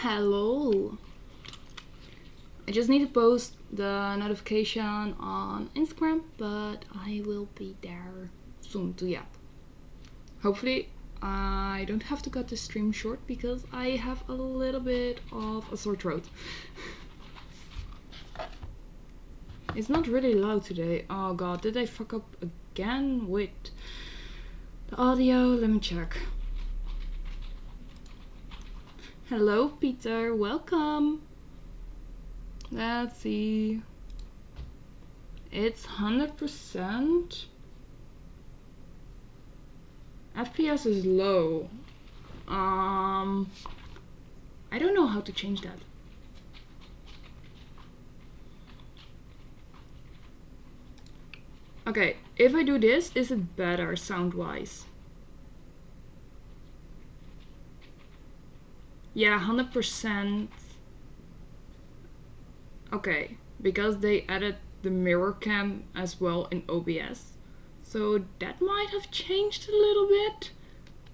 Hello. I just need to post the notification on Instagram, but I will be there soon to Yap. Hopefully I don't have to cut the stream short because I have a little bit of a sore throat. It's not really loud today. Oh god, did I fuck up again with the audio? Let me check. Hello Peter, welcome. Let's see. It's 100%. FPS is low. I don't know how to change that. Okay, if I do this, is it better sound-wise? Yeah, 100%. Okay, because they added the mirror cam as well in OBS. So that might have changed a little bit.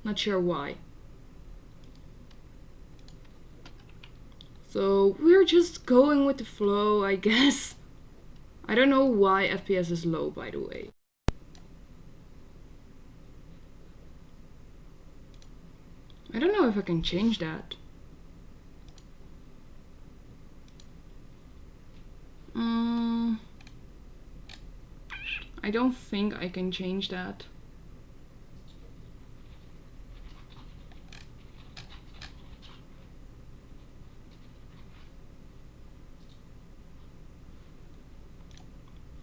Not sure why. So we're just going with the flow, I guess. I don't know why FPS is low, by the way. I don't know if I can change that. I don't think I can change that.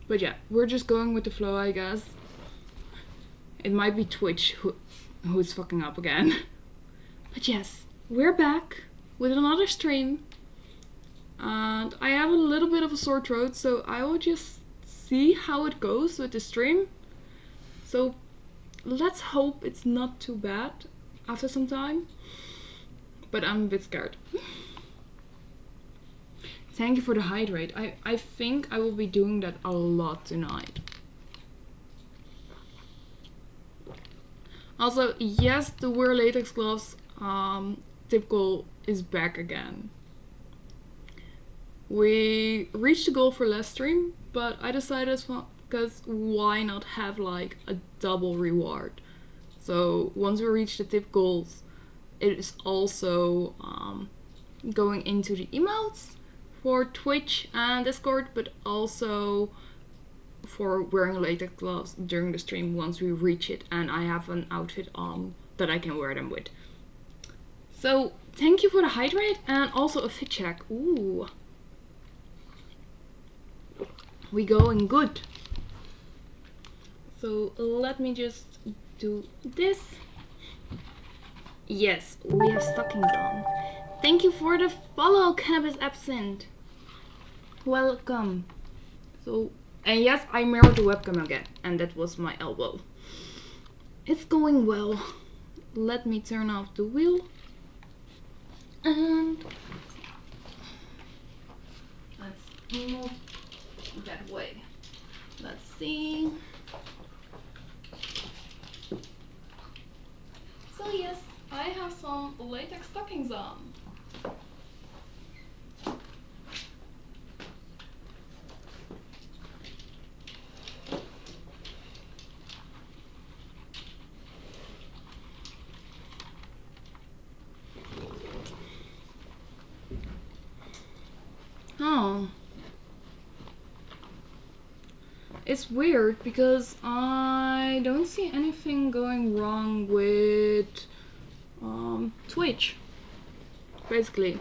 But yeah, we're just going with the flow, I guess. It might be Twitch who's fucking up again. But yes, we're back with another stream. And I have a little bit of a sore throat, so I will just see how it goes with the stream. So let's hope it's not too bad after some time. But I'm a bit scared. Thank you for the hydrate. I think I will be doing that a lot tonight. Also, yes, the wear latex gloves typical is back again. We reached the goal for last stream, but I decided because why not have like a double reward? So once we reach the tip goals, it is also going into the emotes for Twitch and Discord, but also for wearing latex gloves during the stream once we reach it and I have an outfit on that I can wear them with. So thank you for the hydrate and also a fit check. Ooh. We going good. So let me just do this. Yes, we have stockings on. Thank you for the follow, Cannabis Absent. Welcome. So, and yes, I mirrored the webcam again, and that was my elbow. It's going well. Let me turn off the wheel. And let's move that way. Let's see. So yes, I have some latex stockings on. Oh. It's weird because I don't see anything going wrong with Twitch. Basically.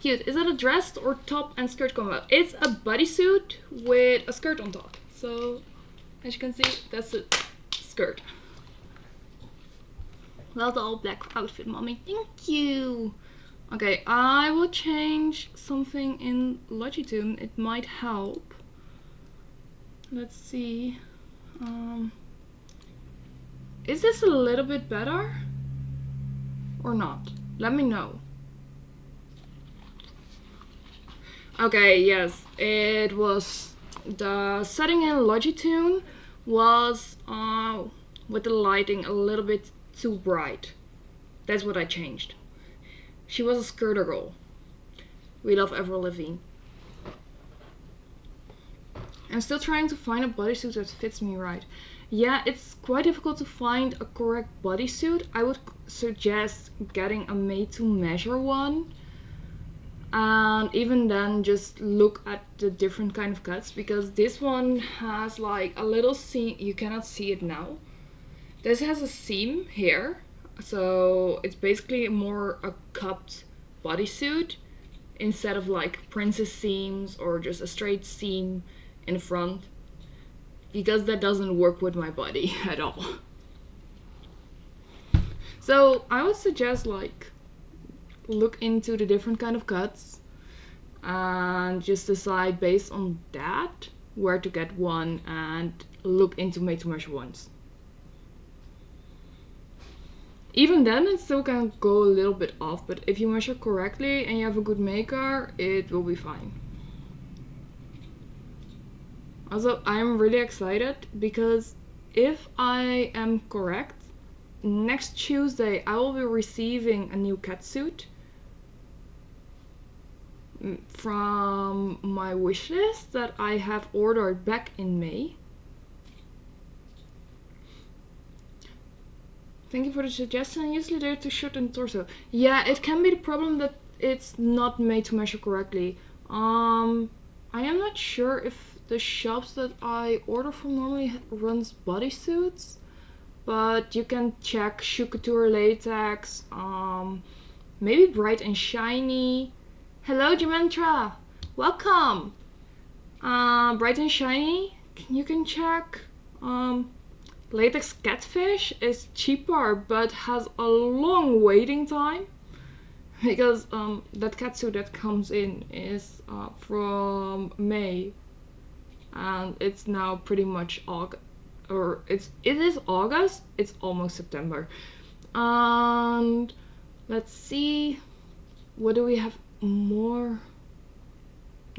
Cute. Is that a dress or top and skirt combo? It's a bodysuit with a skirt on top. So, as you can see, that's a skirt. Well, the all black outfit, mommy. Thank you. Okay, I will change something in Logitune. It might help. Let's see. Is this a little bit better? Or not? Let me know. Okay, yes, it was the setting in Logitune was with the lighting a little bit too bright. That's what I changed. She was a skirter girl. We love Avril Lavigne. I'm still trying to find a bodysuit that fits me right. Yeah, it's quite difficult to find a correct bodysuit. I would suggest getting a made-to-measure one. And even then, just look at the different kind of cuts, because this one has like a little seam. You cannot see it now. This has a seam here, so it's basically more a cupped bodysuit instead of like princess seams or just a straight seam in front, because that doesn't work with my body at all. So I would suggest like look into the different kind of cuts and just decide based on that where to get one, and look into made to measure ones. Even then it still can go a little bit off, but if you measure correctly and you have a good maker, it will be fine. Also, I'm really excited because if I am correct, next Tuesday I will be receiving a new catsuit from my wish list that I have ordered back in May. Thank you for the suggestion. Usually they're too short in the torso. Yeah, it can be the problem that it's not made to measure correctly. I am not sure if the shops that I order from normally runs bodysuits, but you can check Shoe Couture Latex, maybe Bright and Shiny. Hello Dementra, welcome. Bright and Shiny, you can check. Latex Catfish is cheaper but has a long waiting time, because that catsuit that comes in is from May, and it's now pretty much August, or it is August, it's almost September. And let's see, what do we have more?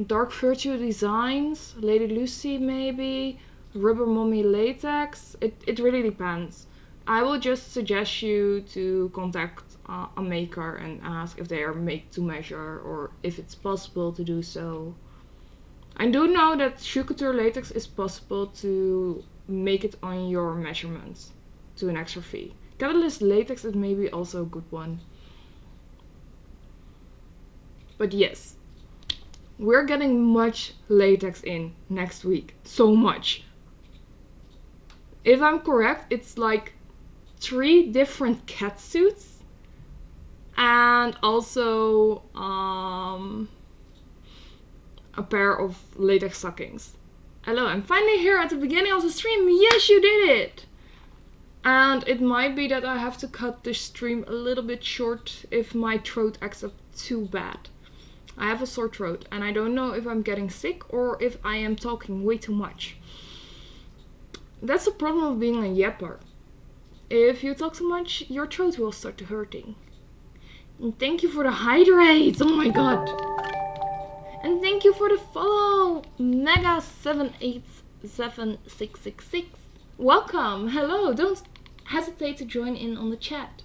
Dark Virtue Designs, Lady Lucy maybe, Rubber Mommy Latex. It really depends. I will just suggest you to contact a maker and ask if they are made to measure or if it's possible to do so. I do know that Shoe Couture Latex is possible to make it on your measurements to an extra fee. Catalyst Latex is maybe also a good one. But yes, we're getting much latex in next week. So much. If I'm correct, it's like 3 different catsuits and also a pair of latex stockings. Hello, I'm finally here at the beginning of the stream. Yes, you did it! And it might be that I have to cut the stream a little bit short if my throat acts up too bad. I have a sore throat and I don't know if I'm getting sick or if I am talking way too much. That's the problem of being a yapper. If you talk too much, your throat will start to hurting. And thank you for the hydrate! Oh my god! And thank you for the follow! Mega787666. Welcome! Hello! Don't hesitate to join in on the chat.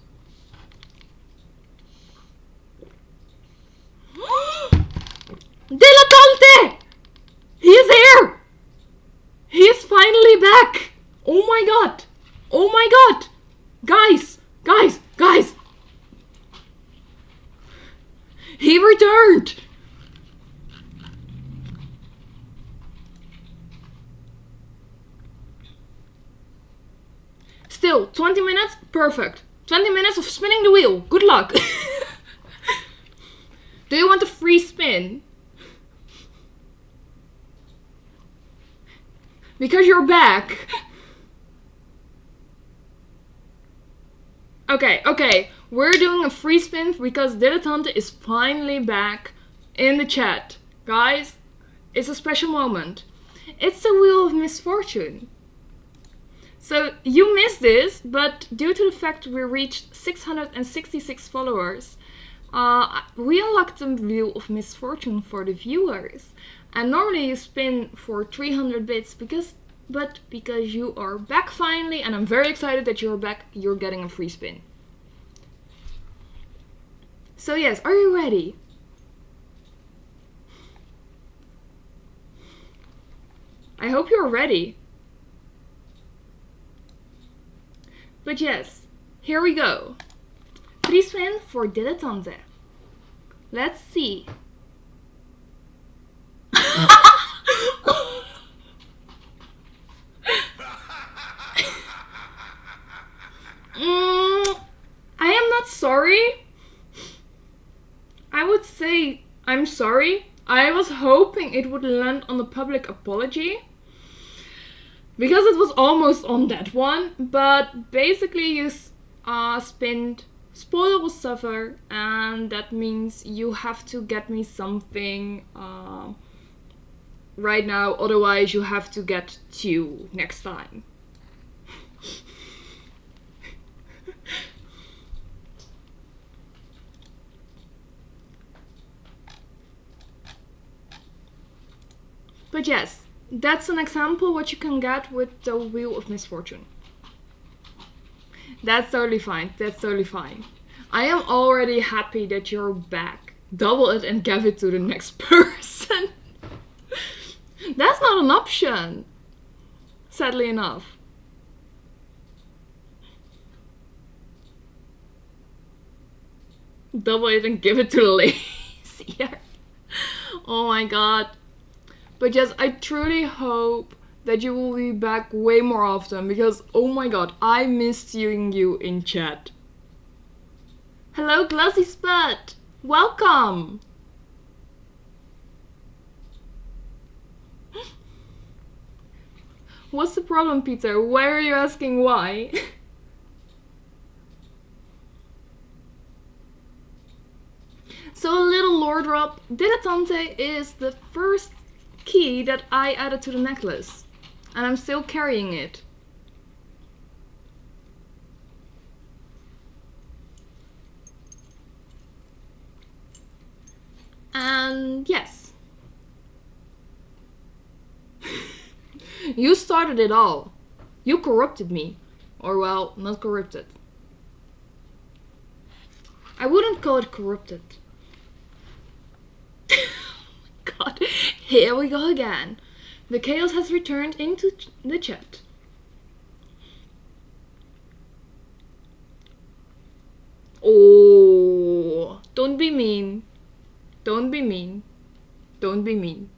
Dilettante! He is here! He is finally back! Oh my god! Oh my god! Guys! Guys! Guys! He returned! Still, 20 minutes? Perfect. 20 minutes of spinning the wheel. Good luck. Do you want a free spin? Because you're back. Okay. We're doing a free spin because Dilettante is finally back in the chat. Guys, it's a special moment. It's the Wheel of Misfortune. So you missed this, but due to the fact we reached 666 followers, we unlocked the Wheel of Misfortune for the viewers. And normally you spin for 300 bits, because you are back finally, and I'm very excited that you're back, you're getting a free spin. So yes, are you ready? I hope you're ready. But yes, here we go. Friswin for dilettante. Let's see. I am not sorry. I would say I'm sorry. I was hoping it would land on a public apology. Because it was almost on that one. But basically you spent spoiler will suffer. And that means you have to get me something right now. Otherwise you have to get 2 next time. But yes, that's an example what you can get with the Wheel of Misfortune. That's totally fine. That's totally fine. I am already happy that you're back. Double it and give it to the next person. That's not an option. Sadly enough. Double it and give it to the lazier. Oh my god. But yes, I truly hope that you will be back way more often because, oh my god, I missed seeing you in chat. Hello, Glassy Spud! Welcome! What's the problem, Peter? Why are you asking why? So a little lore drop. Dilettante is the first key that I added to the necklace. And I'm still carrying it. And yes. You started it all. You corrupted me. Or well, not corrupted. I wouldn't call it corrupted. God, here we go again. The chaos has returned into the chat. Oh, don't be mean. Don't be mean. Don't be mean.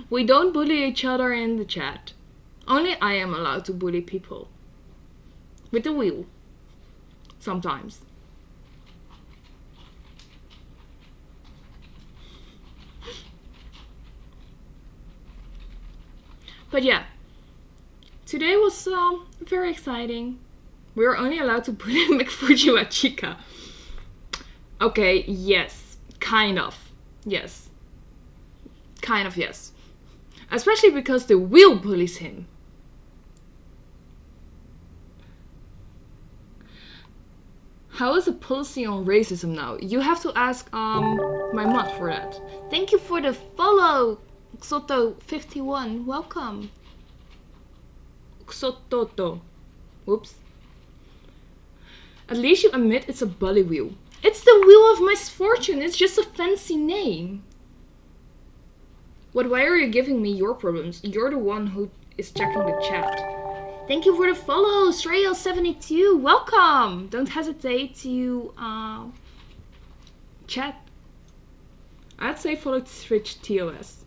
We don't bully each other in the chat. Only I am allowed to bully people. With the wheel. Sometimes. But yeah, today was very exciting. We were only allowed to put in McFujiwa Chica. Okay, yes. Kind of. Yes. Kind of, yes. Especially because the wheel bullies him. How is the policy on racism now? You have to ask my mod for that. Thank you for the follow, Xoto51. Welcome. Xototo. Whoops. At least you admit it's a bully wheel. It's the Wheel of Misfortune. It's just a fancy name. What? Why are you giving me your problems? You're the one who is checking the chat. Thank you for the follow, Shreyal72. Welcome. Don't hesitate to chat. I'd say follow Twitch TOS.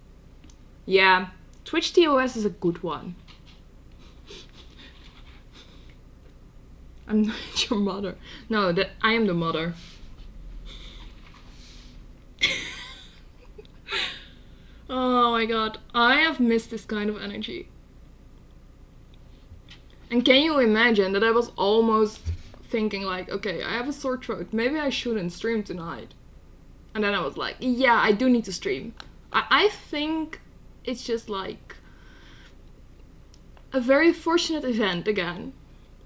Yeah, Twitch TOS is a good one. I'm not your mother. No, that I am the mother. Oh my god, I have missed this kind of energy. And can you imagine that I was almost thinking like, okay, I have a sore throat, maybe I shouldn't stream tonight. And then I was like, yeah, I do need to stream. I think it's just like a very fortunate event again.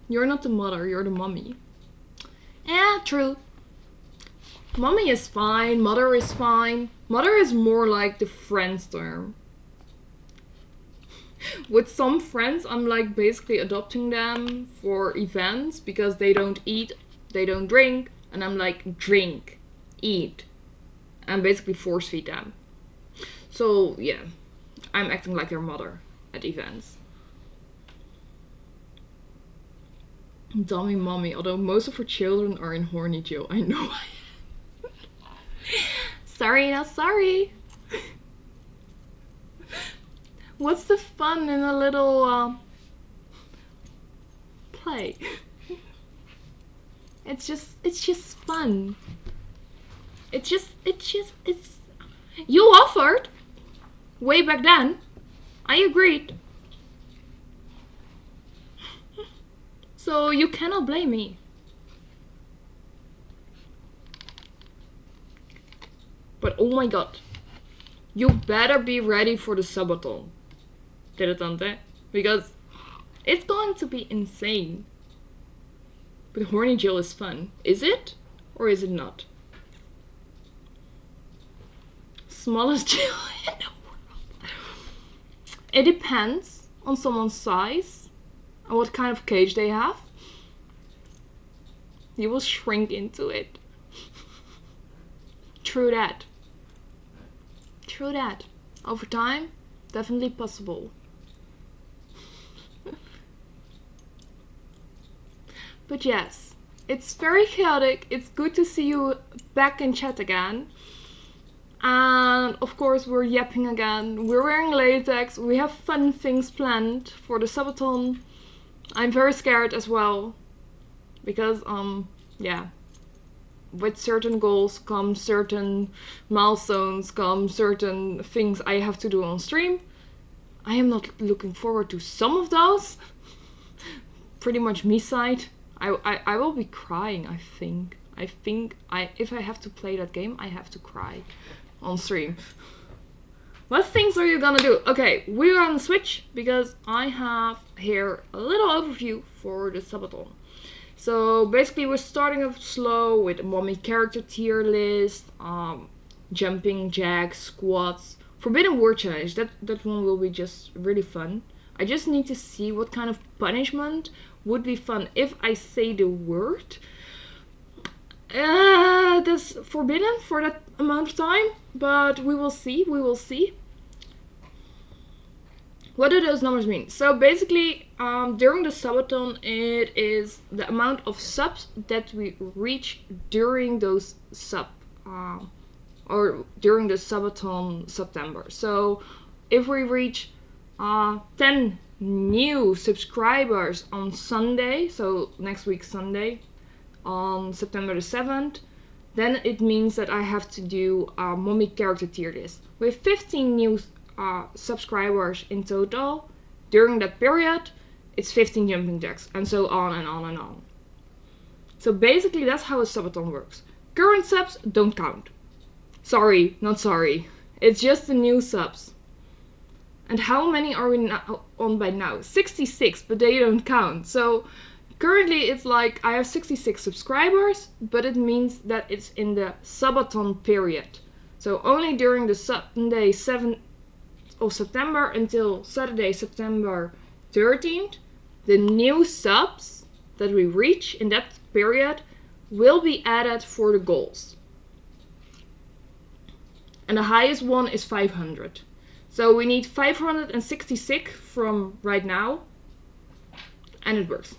You're not the mother, you're the mommy. Yeah, true. Mommy is fine, mother is fine. Mother is more like the friends term. With some friends, I'm like basically adopting them for events because they don't eat they don't drink, and I'm like, drink, eat, and basically force feed them. So yeah, I'm acting like their mother at events. Dummy mommy, although most of her children are in horny jail. I know I am. Sorry, not sorry. What's the fun in a little play? It's just fun. It's you offered way back then. I agreed. So you cannot blame me. But oh my god. You better be ready for the subathon. Dilettante. Because it's going to be insane. But horny jail is fun. Is it? Or is it not? Smallest jail in the world. It depends on someone's size and what kind of cage they have. You will shrink into it. True that. True that. Over time, definitely possible. But yes, it's very chaotic. It's good to see you back in chat again. And of course we're yapping again. We're wearing latex. We have fun things planned for the subathon. I'm very scared as well. Because, yeah. With certain goals come certain milestones, come certain things I have to do on stream. I am not looking forward to some of those. Pretty much me side. I will be crying, I think. If I have to play that game, I have to cry on stream. What things are you gonna do? Okay, we're on the Switch because I have here a little overview for the subathon. So basically we're starting off slow with a mommy character tier list, jumping jacks, squats, forbidden word challenge. That one will be just really fun. I just need to see what kind of punishment would be fun if I say the word. That's forbidden for that amount of time, but we will see. What do those numbers mean? So basically, during the subathon, it is the amount of subs that we reach during those or during the subathon September. So if we reach 10 new subscribers on Sunday, so next week Sunday, on September the 7th, then it means that I have to do a mommy character tier list. With 15 new subscribers in total, during that period, it's 15 jumping jacks, and so on and on and on. So basically that's how a subathon works. Current subs don't count. Sorry, not sorry. It's just the new subs. And how many are we now on by now? 66, but they don't count. So currently it's like I have 66 subscribers, but it means that it's in the subathon period. So only during the Sunday 7th of September until Saturday, September 13th, the new subs that we reach in that period will be added for the goals. And the highest one is 500. So we need 566 from right now, and it works.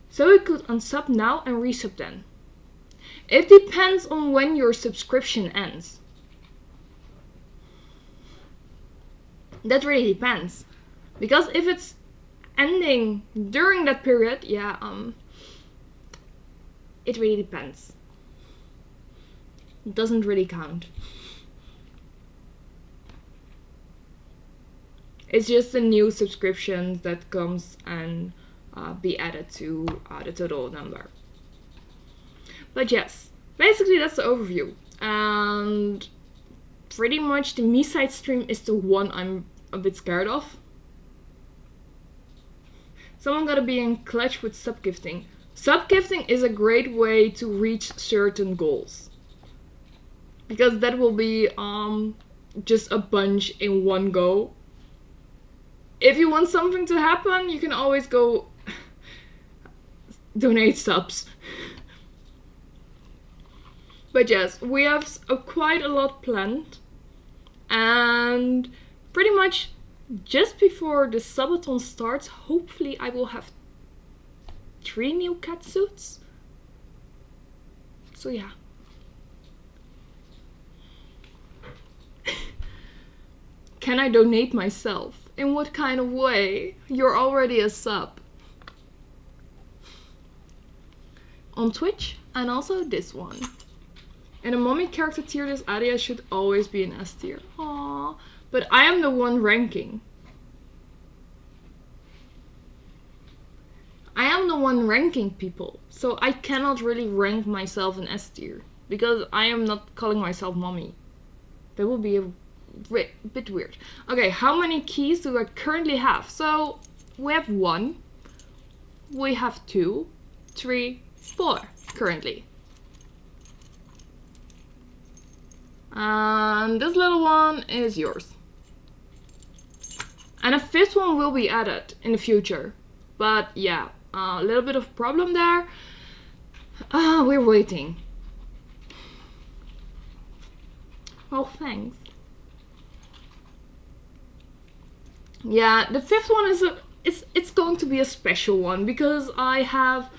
So we could unsub now and resub then. It depends on when your subscription ends. That really depends. Because if it's ending during that period, yeah, it really depends. It doesn't really count. It's just the new subscriptions that comes and be added to the total number. But yes, basically that's the overview. And pretty much the me side stream is the one I'm a bit scared of. Someone gotta be in clutch with sub-gifting. Sub-gifting is a great way to reach certain goals. Because that will be just a bunch in one go. If you want something to happen, you can always go donate subs. But yes, we have quite a lot planned. And pretty much just before the subathon starts, hopefully I will have 3 new cat suits. So yeah. Can I donate myself? In what kind of way? You're already a sub. On Twitch, and also this one. In a mommy character tier, this Aria should always be an S tier. Aww. But I am the one ranking. I am the one ranking people. So I cannot really rank myself an S tier. Because I am not calling myself mommy. That would be a bit weird. Okay, how many keys do I currently have? So we have 1. We have 2, 3, 4 currently. And this little one is yours. And a 5th one will be added in the future. But yeah, a little bit of problem there. We're waiting. Oh, thanks. Yeah, the 5th one it's going to be a special one because I have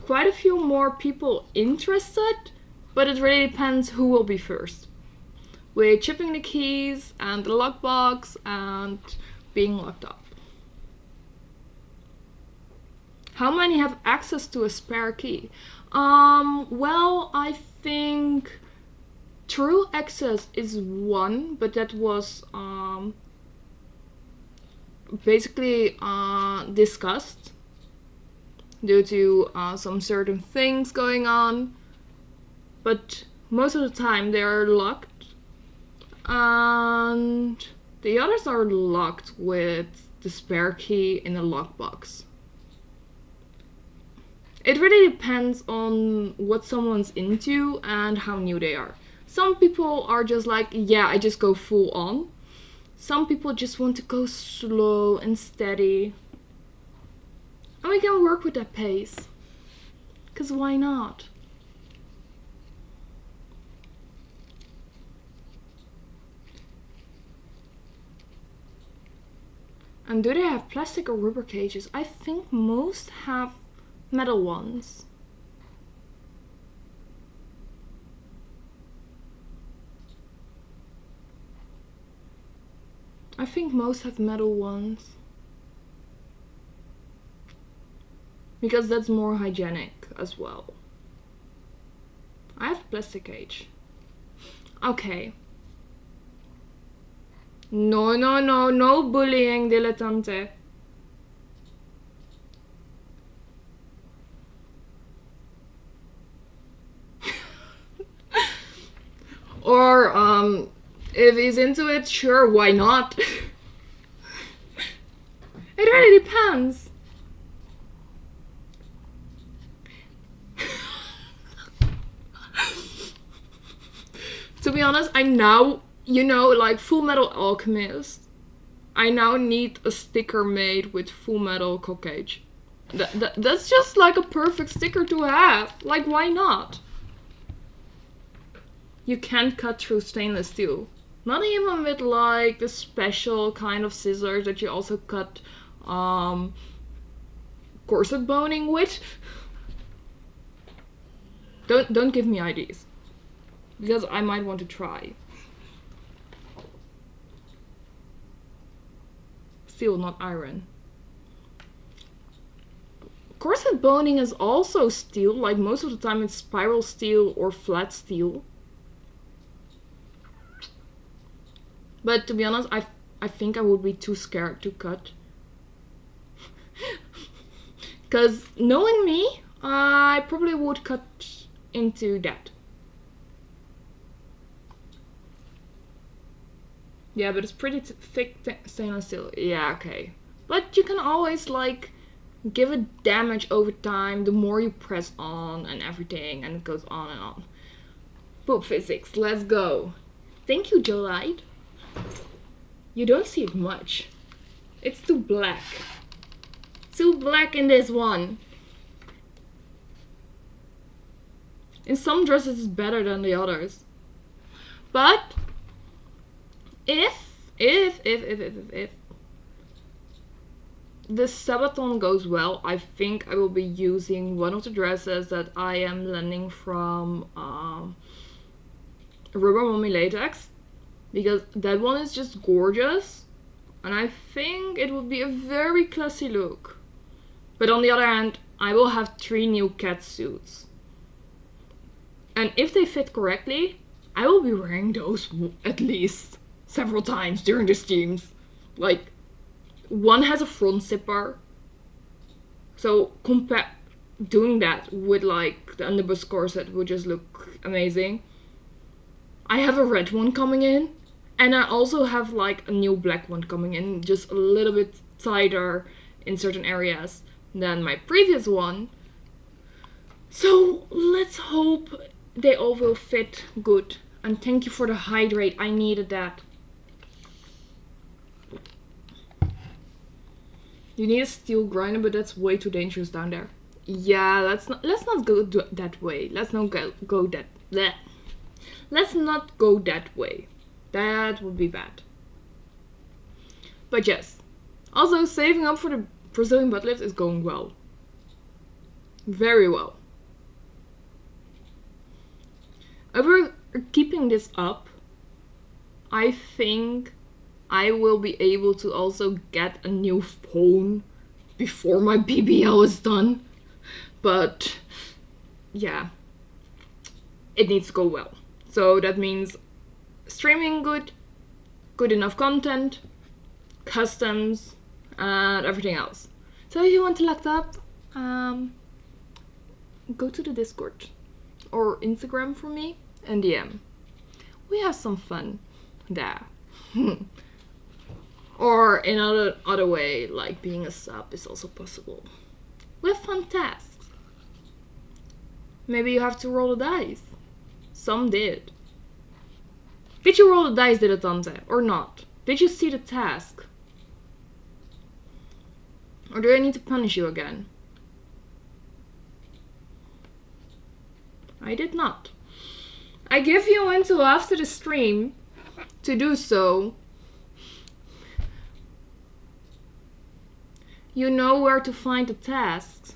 quite a few more people interested, but it really depends who will be first. With chipping the keys and the lockbox and being locked up. How many have access to a spare key? Well, I think true access is 1, but that was basically discussed due to some certain things going on. But most of the time they are locked. And the others are locked with the spare key in the lockbox. It really depends on what someone's into and how new they are. Some people are just like, yeah, I just go full on. Some people just want to go slow and steady. And we can work with that pace. Because why not? And do they have plastic or rubber cages? I think most have metal ones. I think most have metal ones. Because that's more hygienic as well. I have a plastic cage. Okay. No bullying, dilettante. Or, if he's into it, sure, why not? It really depends. To be honest, I now, like Full Metal Alchemist, I now need a sticker made with Full Metal Cage. That's just like a perfect sticker to have. Like, why not? You can't cut through stainless steel. Not even with like the special kind of scissors that you also cut corset boning with. Don't give me ideas. Because I might want to try. Steel, not iron. Corset boning is also steel, like most of the time it's spiral steel or flat steel. But to be honest, I think I would be too scared to cut. Because knowing me, I probably would cut into that. Yeah, but it's pretty thick stainless steel. Yeah, okay. But you can always, like, give it damage over time the more you press on and everything, and it goes on and on. Poop physics, let's go. Thank you, Jolite. You don't see it much. It's too black. Too black in this one. In some dresses it's better than the others. But if this Sabaton goes well, I think I will be using one of the dresses that I am lending from Rubber Mommy Latex, because that one is just gorgeous and I think it would be a very classy look. But on the other hand, I will have 3 new cat suits. And if they fit correctly, I will be wearing those at least several times during the streams. Like, one has a front zipper. So doing that with like the underbust corset would just look amazing. I have a red one coming in. And I also have like a new black one coming in, just a little bit tighter in certain areas than my previous one. So let's hope they all will fit good. And thank you for the hydrate, I needed that. You need a steel grinder, but that's way too dangerous down there. Yeah, let's not go that way. Let's not go that. Bleh. Let's not go that way. That would be bad. But yes. Also, saving up for the Brazilian butt lift is going well. Very well. If we're keeping this up, I think I will be able to also get a new phone before my BBL is done. But yeah, it needs to go well. So that means streaming good enough content, customs, and everything else. So if you want to look up, go to the Discord or Instagram for me and DM. We have some fun there. Or in other way, like being a sub is also possible. We have fun tasks. Maybe you have to roll the dice. Some did. Did you roll the dice, Dilettante, or not? Did you see the task? Or do I need to punish you again? I did not. I give you until after the stream to do so. You know where to find the tasks.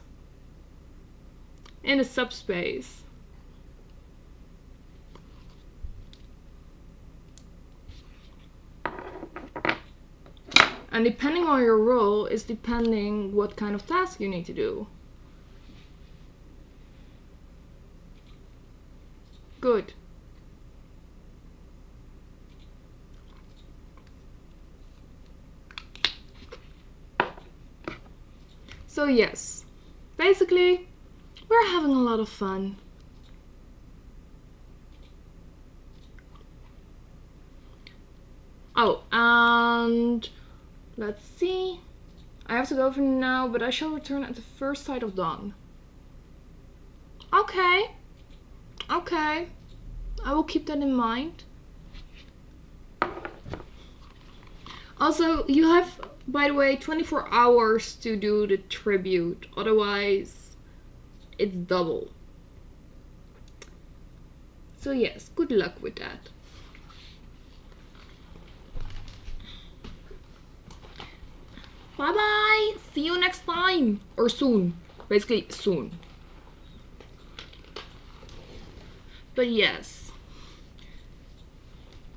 In the subspace. And depending on your role is depending what kind of task you need to do. Good. So yes, basically, we're having a lot of fun. Oh, and let's see. I have to go for now, but I shall return at the first sight of dawn. Okay. Okay. I will keep that in mind. Also, you have, by the way, 24 hours to do the tribute. Otherwise, it's double. So yes, good luck with that. Bye bye! See you next time! Or soon. Basically, soon. But yes.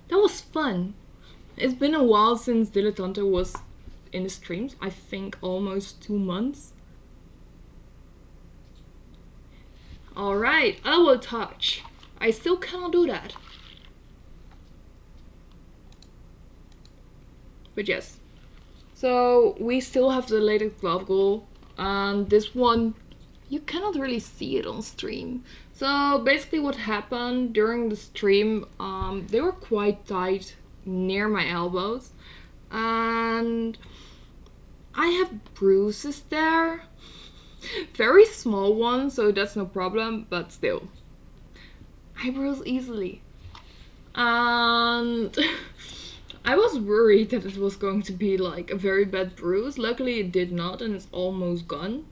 That was fun. It's been a while since Dilettante was in the streams. I think almost 2 months. Alright, elbow touch. I still cannot do that. But yes. So we still have the latest glove goal, and this one you cannot really see it on stream. So basically what happened during the stream, they were quite tight near my elbows, and I have bruises there. Very small ones, so that's no problem, but still. I bruise easily. And I was worried that it was going to be like a very bad bruise. Luckily it did not, and it's almost gone.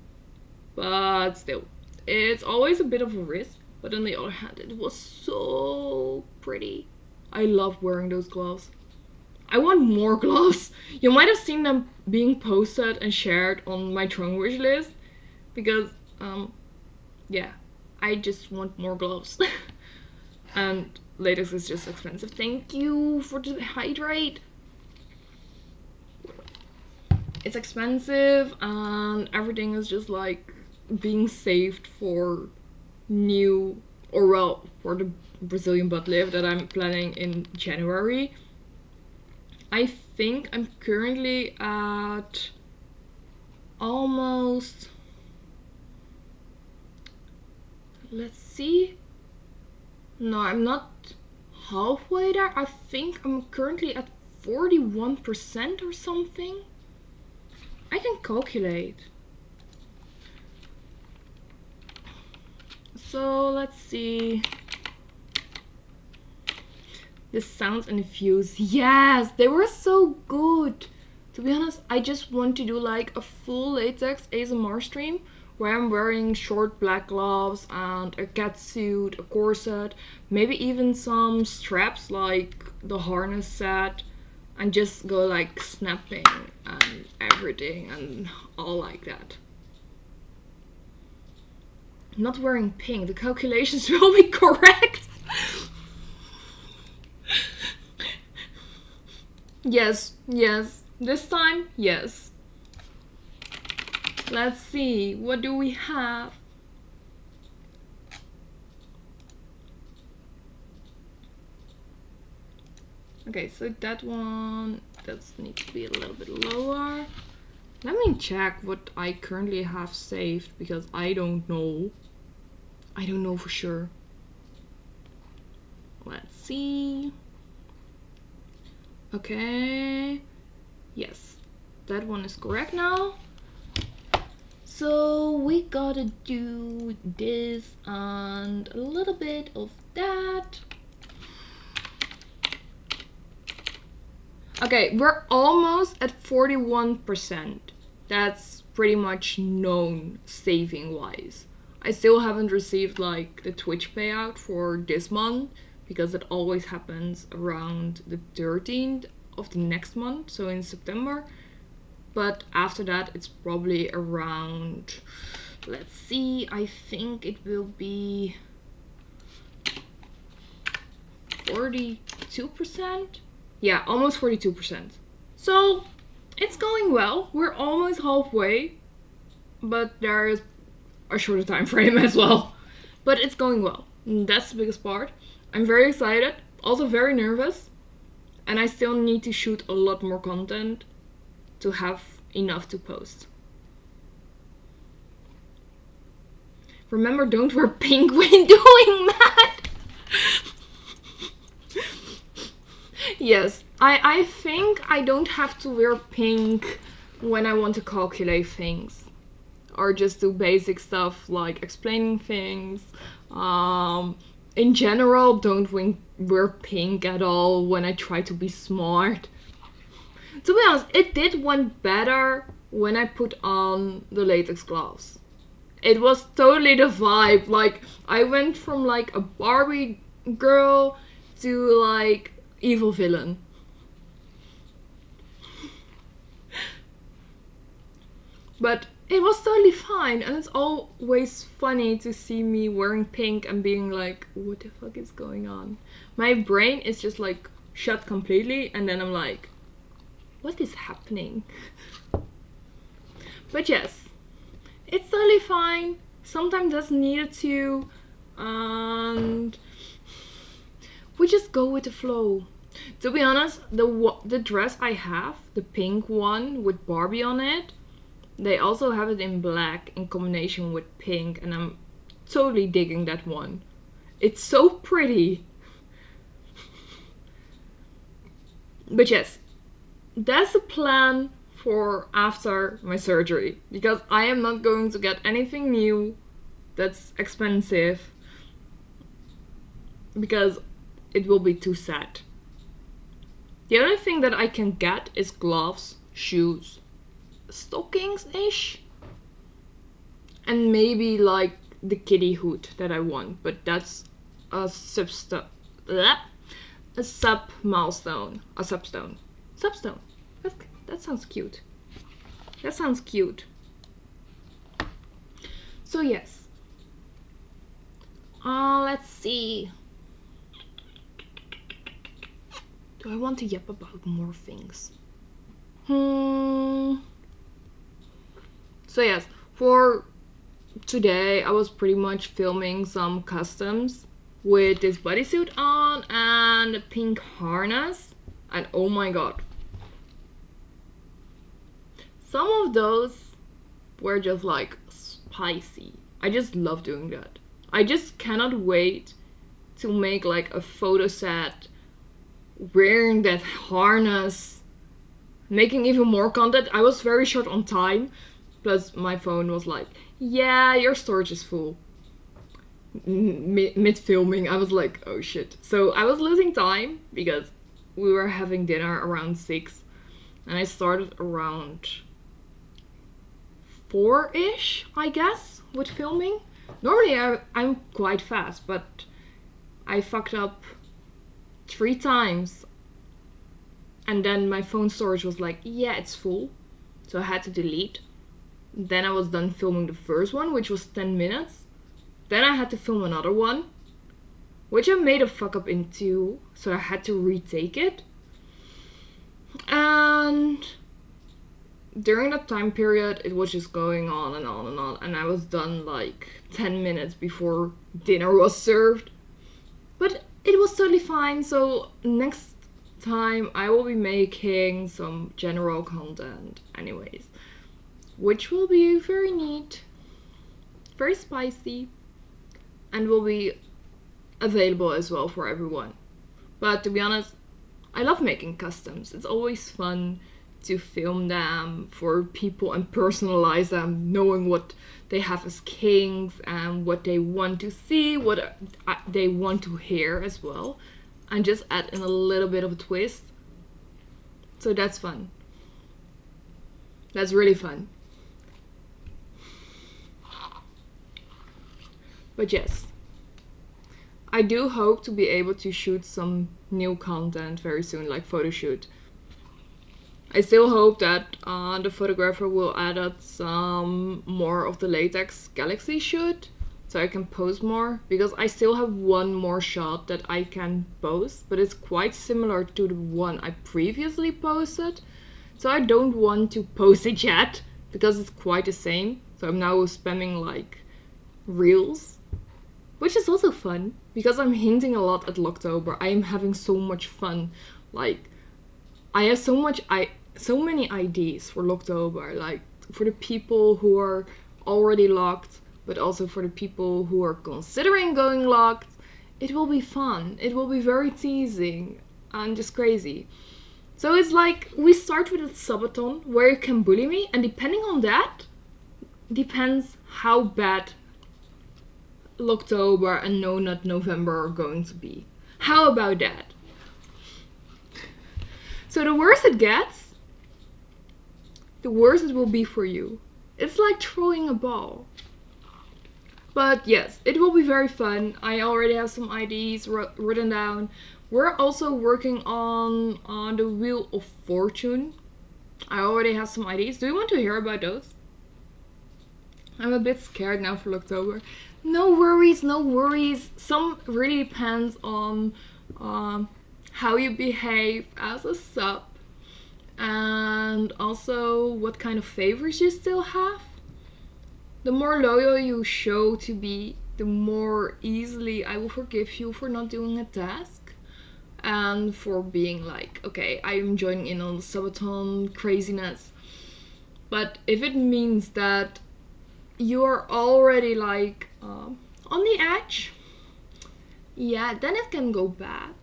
But still, it's always a bit of a risk. But on the other hand, it was so pretty. I love wearing those gloves. I want more gloves. You might have seen them being posted and shared on my Tron wish list. Because, yeah, I just want more gloves. And latex is just expensive. Thank you for the hydrate. It's expensive and everything is just like being saved for new, or well, for the Brazilian butt lift that I'm planning in January. I think I'm currently at almost, let's see, no, I'm not halfway there. I think I'm currently at 41% or something. I can calculate. So let's see. The sounds and the views. Yes, they were so good. To be honest, I just want to do like a full latex ASMR stream where I'm wearing short black gloves and a cat suit, a corset, maybe even some straps like the harness set, and just go like snapping and everything and all like that. Not wearing pink, the calculations will be correct. Yes, this time, yes. Let's see, what do we have? Okay, so that one, that needs to be a little bit lower. Let me check what I currently have saved, because I don't know. I don't know for sure. Let's see. Okay. Yes, that one is correct now. So we gotta do this and a little bit of that. Okay, we're almost at 41%. That's pretty much known saving wise. I still haven't received like the Twitch payout for this month because it always happens around the 13th of the next month, so in September. But after that, it's probably around, let's see, I think it will be 42%. Yeah, almost 42%. So it's going well. We're almost halfway, but there is a shorter time frame as well. But it's going well. And that's the biggest part. I'm very excited, also very nervous, and I still need to shoot a lot more content to have enough to post. Remember, don't wear pink when doing math. Yes, I think I don't have to wear pink when I want to calculate things. Or just do basic stuff like explaining things. In general, don't wear pink at all when I try to be smart. To be honest, it did went better when I put on the latex gloves. It was totally the vibe. Like, I went from like a Barbie girl to like evil villain. But it was totally fine, and it's always funny to see me wearing pink and being like, what the fuck is going on? My brain is just like shut completely, and then I'm like, what is happening? But yes, it's totally fine. Sometimes that's needed to, and we just go with the flow. To be honest, the dress I have, the pink one with Barbie on it, they also have it in black in combination with pink, and I'm totally digging that one. It's so pretty. But yes, that's the plan for after my surgery, because I am not going to get anything new that's expensive, because it will be too sad. The only thing that I can get is gloves, shoes, stockings-ish, and maybe like the kitty hood that I want, but that's a a sub milestone, a substone. Substone. That sounds cute. That sounds cute. So yes. Let's see. Do I want to yap about more things? So yes, for today I was pretty much filming some customs with this bodysuit on and a pink harness, and oh my god, some of those were just like spicy. I just love doing that. I just cannot wait to make like a photo set wearing that harness, making even more content. I was very short on time, plus my phone was like, yeah, your storage is full. Mid filming, I was like, oh shit. So I was losing time because we were having dinner around 6 and I started around 4-ish, I guess, with filming. Normally I'm quite fast, but I fucked up 3 times and then my phone storage was like, yeah, it's full, so I had to delete. Then I was done filming the first one, which was 10 minutes. Then I had to film another one, which I made a fuck up into, so I had to retake it. And during that time period, it was just going on and on and on, and I was done like 10 minutes before dinner was served. But it was totally fine, so next time I will be making some general content anyways, which will be very neat, very spicy, and will be available as well for everyone. But to be honest, I love making customs. It's always fun to film them for people and personalize them, knowing what they have as kings and what they want to see, what they want to hear as well, and just add in a little bit of a twist. So that's fun. That's really fun. But yes, I do hope to be able to shoot some new content very soon, like photo shoot. I still hope that the photographer will add up some more of the latex galaxy shoot so I can pose more, because I still have one more shot that I can post, but it's quite similar to the one I previously posted, so I don't want to post it yet because it's quite the same. So I'm now spamming like reels, which is also fun because I'm hinting a lot at Locktober. I am having so much fun. Like, I have so many ideas for Locktober, like for the people who are already locked, but also for the people who are considering going locked. It will be fun. It will be very teasing and just crazy. So it's like we start with a subathon where you can bully me, and depending on that, depends how bad Locktober and No Nut November are going to be. How about that? So the worse it gets, the worse it will be for you. It's like throwing a ball. But yes, it will be very fun. I already have some ideas written down. We're also working on the Wheel of Fortune. I already have some ideas. Do you want to hear about those? I'm a bit scared now for October. No worries, no worries. Some really depends on how you behave as a sub, and also what kind of favors you still have. The more loyal you show to be, the more easily I will forgive you for not doing a task and for being like, okay, I am joining in on the subathon craziness. But if it means that you are already like on the edge, yeah, then it can go bad.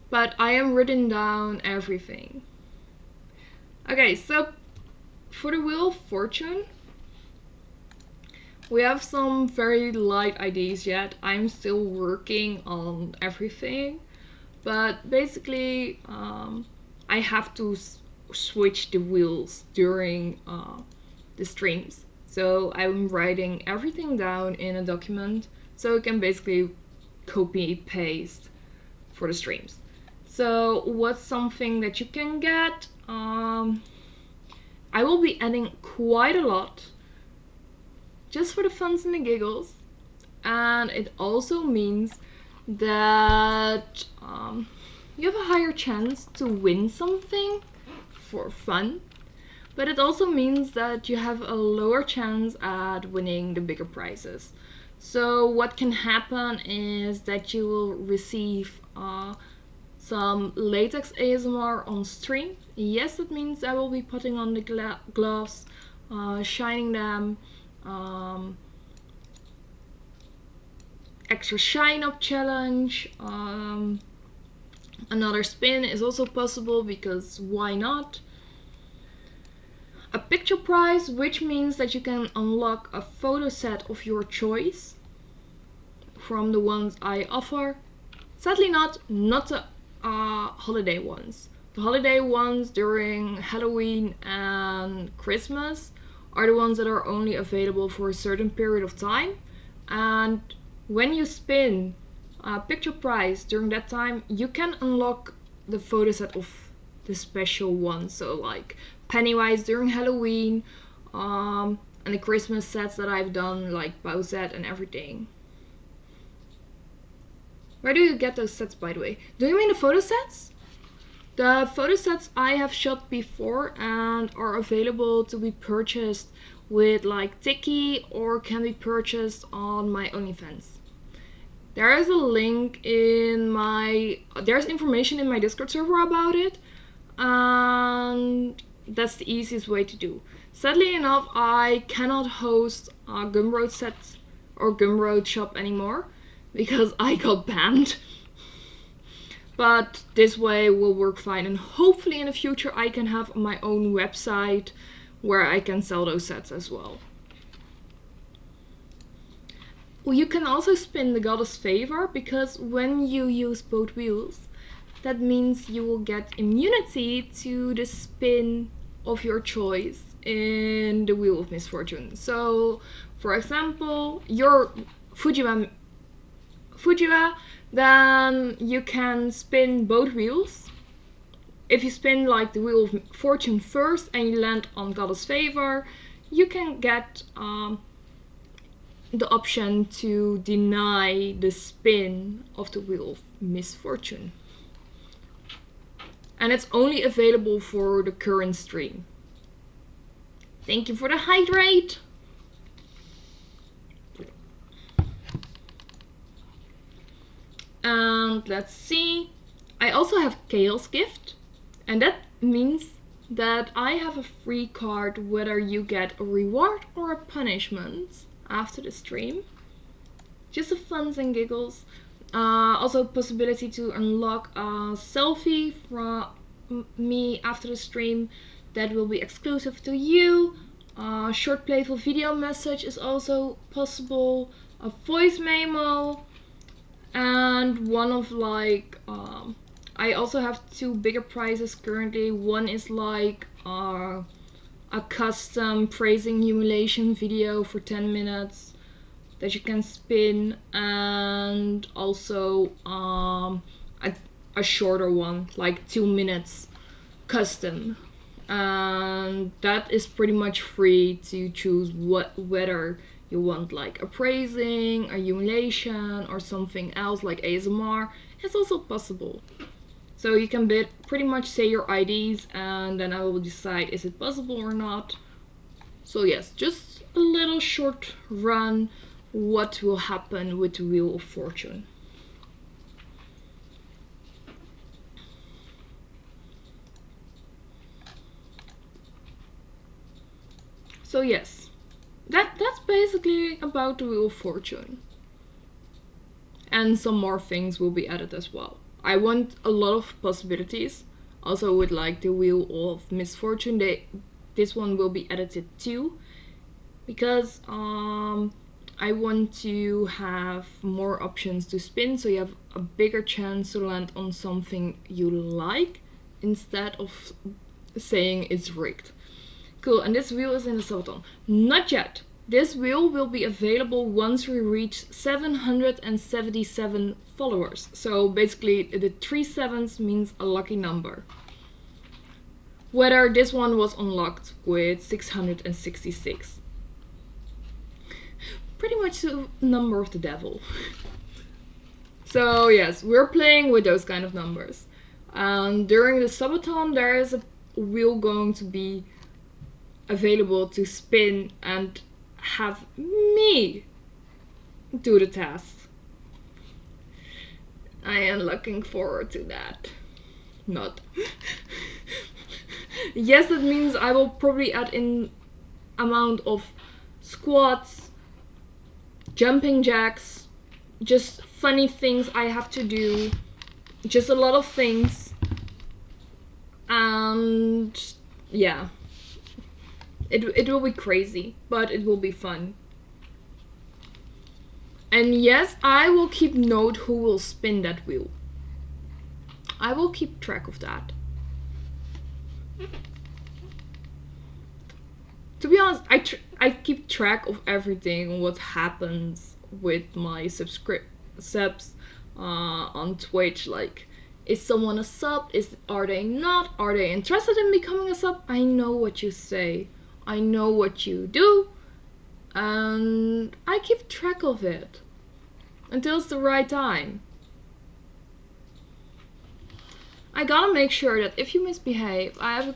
But I am written down everything. Okay, so for the Wheel of Fortune, we have some very light ideas yet. I'm still working on everything, but basically I have to switch the wheels during the streams. So I'm writing everything down in a document so you can basically copy paste for the streams. So what's something that you can get? I will be adding quite a lot just for the funs and the giggles, and it also means that you have a higher chance to win something for fun, but it also means that you have a lower chance at winning the bigger prizes. So what can happen is that you will receive some latex ASMR on stream. Yes, that means I will be putting on the gloves, shining them, extra shine up challenge. Another spin is also possible because why not? A picture prize, which means that you can unlock a photo set of your choice from the ones I offer. Sadly not the holiday ones. The holiday ones during Halloween and Christmas are the ones that are only available for a certain period of time, and when you spin a picture prize during that time, you can unlock the photo set of the special ones. So like Pennywise during Halloween, and the Christmas sets that I've done, like Bowsette and everything. Where do you get those sets, by the way? Do you mean the photo sets? The photo sets I have shot before and are available to be purchased with like Tiki, or can be purchased on my OnlyFans. There is a link there's information in my Discord server about it, and that's the easiest way to do. Sadly enough, I cannot host a Gumroad set or Gumroad shop anymore because I got banned. But this way will work fine, and hopefully in the future I can have my own website where I can sell those sets as well. Well, you can also spin the Goddess Favor, because when you use both wheels, that means you will get immunity to the spin of your choice in the Wheel of Misfortune. So, for example, your Fujiwa, then you can spin both wheels. If you spin like the Wheel of Fortune first and you land on Goddess Favor, you can get the option to deny the spin of the Wheel of Misfortune. And it's only available for the current stream. Thank you for the hydrate! And let's see. I also have Chaos Gift, and that means that I have a free card whether you get a reward or a punishment after the stream. Just the funs and giggles. Also possibility to unlock a selfie from me after the stream that will be exclusive to you. Short playful video message is also possible. A voice memo. And one of like I also have two bigger prizes currently. One is like a custom praising humiliation video for 10 minutes that you can spin, and also a shorter one, like 2 minutes custom, and that is pretty much free to choose whether you want like a praising, a humiliation, or something else like ASMR. It's also possible. So you can pretty much say your IDs, and then I will decide is it possible or not. So yes, just a little short run what will happen with the Wheel of Fortune. So yes, that's basically about the Wheel of Fortune. And some more things will be added as well. I want a lot of possibilities. Also with like the Wheel of Misfortune, this one will be edited too, because I want to have more options to spin, so you have a bigger chance to land on something you like instead of saying it's rigged. Cool, and this wheel is in the Sabaton. Not yet. This wheel will be available once we reach 777 followers. So basically the 3 sevens means a lucky number. Whether this one was unlocked with 666. Pretty much the number of the devil. So yes, we're playing with those kind of numbers. And during the subathon there is a wheel going to be available to spin and have me do the task. I am looking forward to that. Not. Yes, that means I will probably add in amount of squats, jumping jacks, just funny things I have to do, just a lot of things, and yeah, it will be crazy, but it will be fun. And yes, I will keep note who will spin that wheel. I will keep track of that. To be honest, I keep track of everything, what happens with my subs on Twitch. Like, is someone a sub? Are they not? Are they interested in becoming a sub? I know what you say. I know what you do. And I keep track of it until it's the right time. I gotta make sure that if you misbehave, I have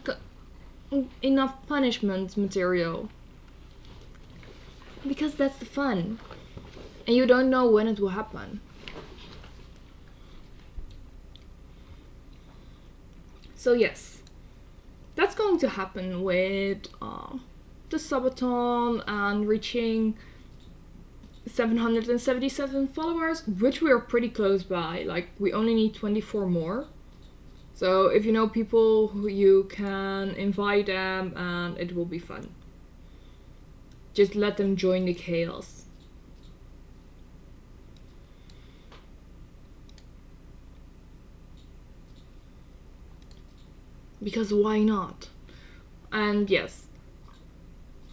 enough punishment material. Because that's the fun. And you don't know when it will happen. So yes, that's going to happen with the subathon and reaching 777 followers, which we are pretty close by. Like, we only need 24 more. So if you know people, who you can invite them and it will be fun. Just let them join the chaos. Because why not? And yes,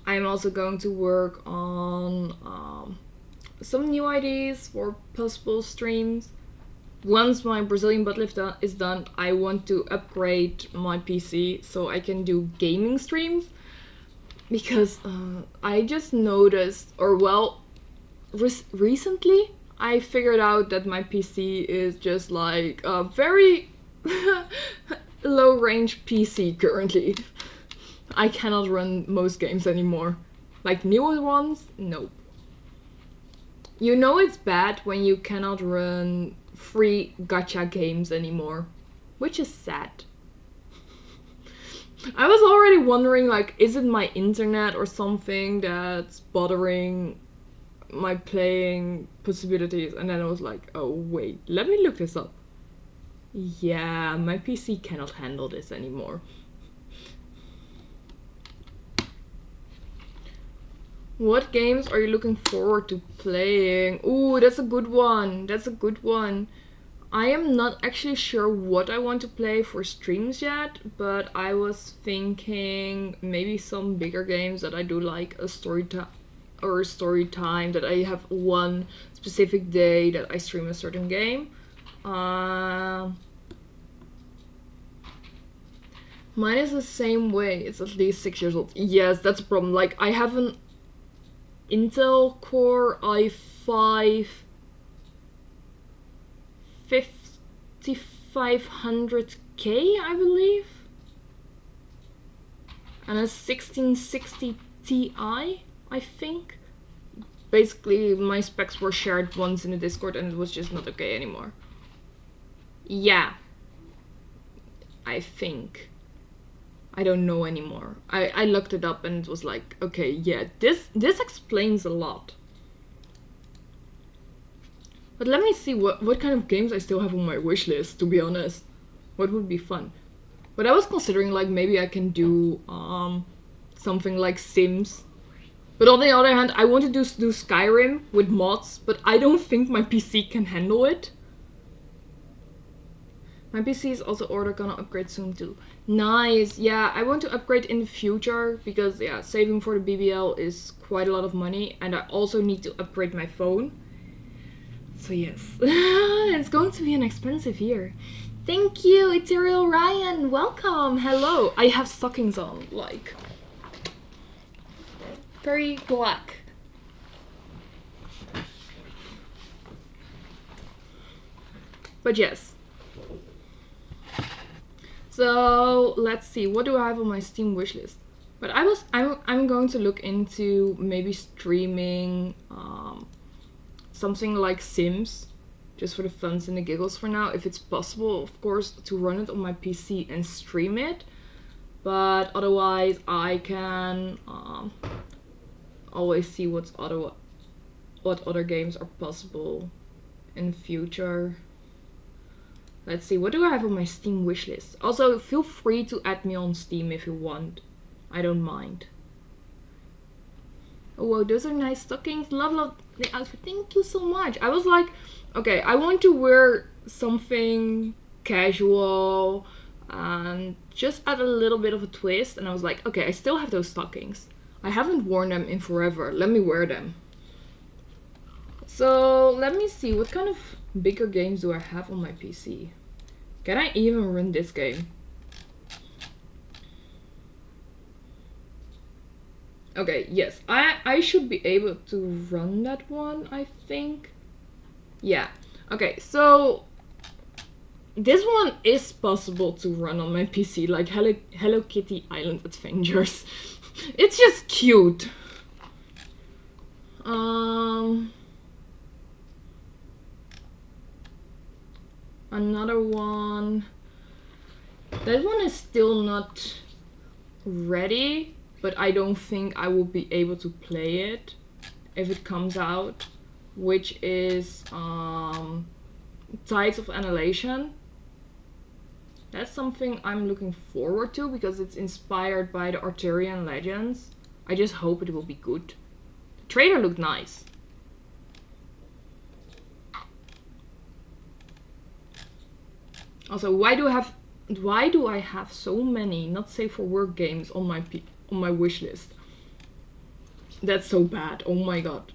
I'm also going to work on some new ideas for possible streams. Once my Brazilian butt lift is done, I want to upgrade my PC so I can do gaming streams. Because I just noticed, or well, recently I figured out that my PC is just like a very low range PC currently. I cannot run most games anymore. Like newer ones, nope. You know it's bad when you cannot run free gacha games anymore, which is sad. I was already wondering, like, is it my internet or something that's bothering my playing possibilities? And then I was like, oh wait, let me look this up. Yeah, my PC cannot handle this anymore. What games are you looking forward to playing? Ooh, that's a good one. That's a good one. I am not actually sure what I want to play for streams yet, but I was thinking maybe some bigger games that I do like a story time, that I have one specific day that I stream a certain game. Mine is the same way. It's at least 6 years old. Yes, that's a problem. Like, I have an Intel Core i5 5500K, I believe, and a 1660 Ti, I think. Basically, my specs were shared once in the Discord and it was just not okay anymore. Yeah, I think. I don't know anymore. I looked it up and it was like, okay, yeah, this explains a lot. But let me see what kind of games I still have on my wish list, to be honest. What would be fun? But I was considering, like, maybe I can do something like Sims. But on the other hand, I want to do Skyrim with mods, but I don't think my PC can handle it. My PC is also ordered, gonna upgrade soon too. Nice. Yeah, I want to upgrade in the future because yeah, saving for the BBL is quite a lot of money, and I also need to upgrade my phone. So yes, it's going to be an expensive year. Thank you, Ethereal Ryan. Welcome. Hello. I have stockings on, like very black. But yes. So let's see. What do I have on my Steam wishlist? But I'm going to look into maybe streaming something like Sims, just for the funs and the giggles for now. If it's possible, of course, to run it on my PC and stream it. But otherwise, I can always see what other games are possible in the future. Let's see, what do I have on my Steam wishlist? Also, feel free to add me on Steam if you want. I don't mind. Oh, wow, those are nice stockings. Love the outfit. Thank you so much. I was like, okay, I want to wear something casual and just add a little bit of a twist. And I was like, okay, I still have those stockings. I haven't worn them in forever. Let me wear them. So let me see, what kind of bigger games do I have on my PC? Can I even run this game? Okay, yes, I should be able to run that one, I think. Yeah, okay, so this one is possible to run on my PC, like Hello Kitty Island Adventures. It's just cute. Another one. That one is still not ready, but I don't think I will be able to play it if it comes out, which is Tides of Annihilation. That's something I'm looking forward to because it's inspired by the Arthurian legends. I just hope it will be good. The trailer looked nice. Also, why do I have so many not safe for work games on my wish list? That's so bad. Oh my god.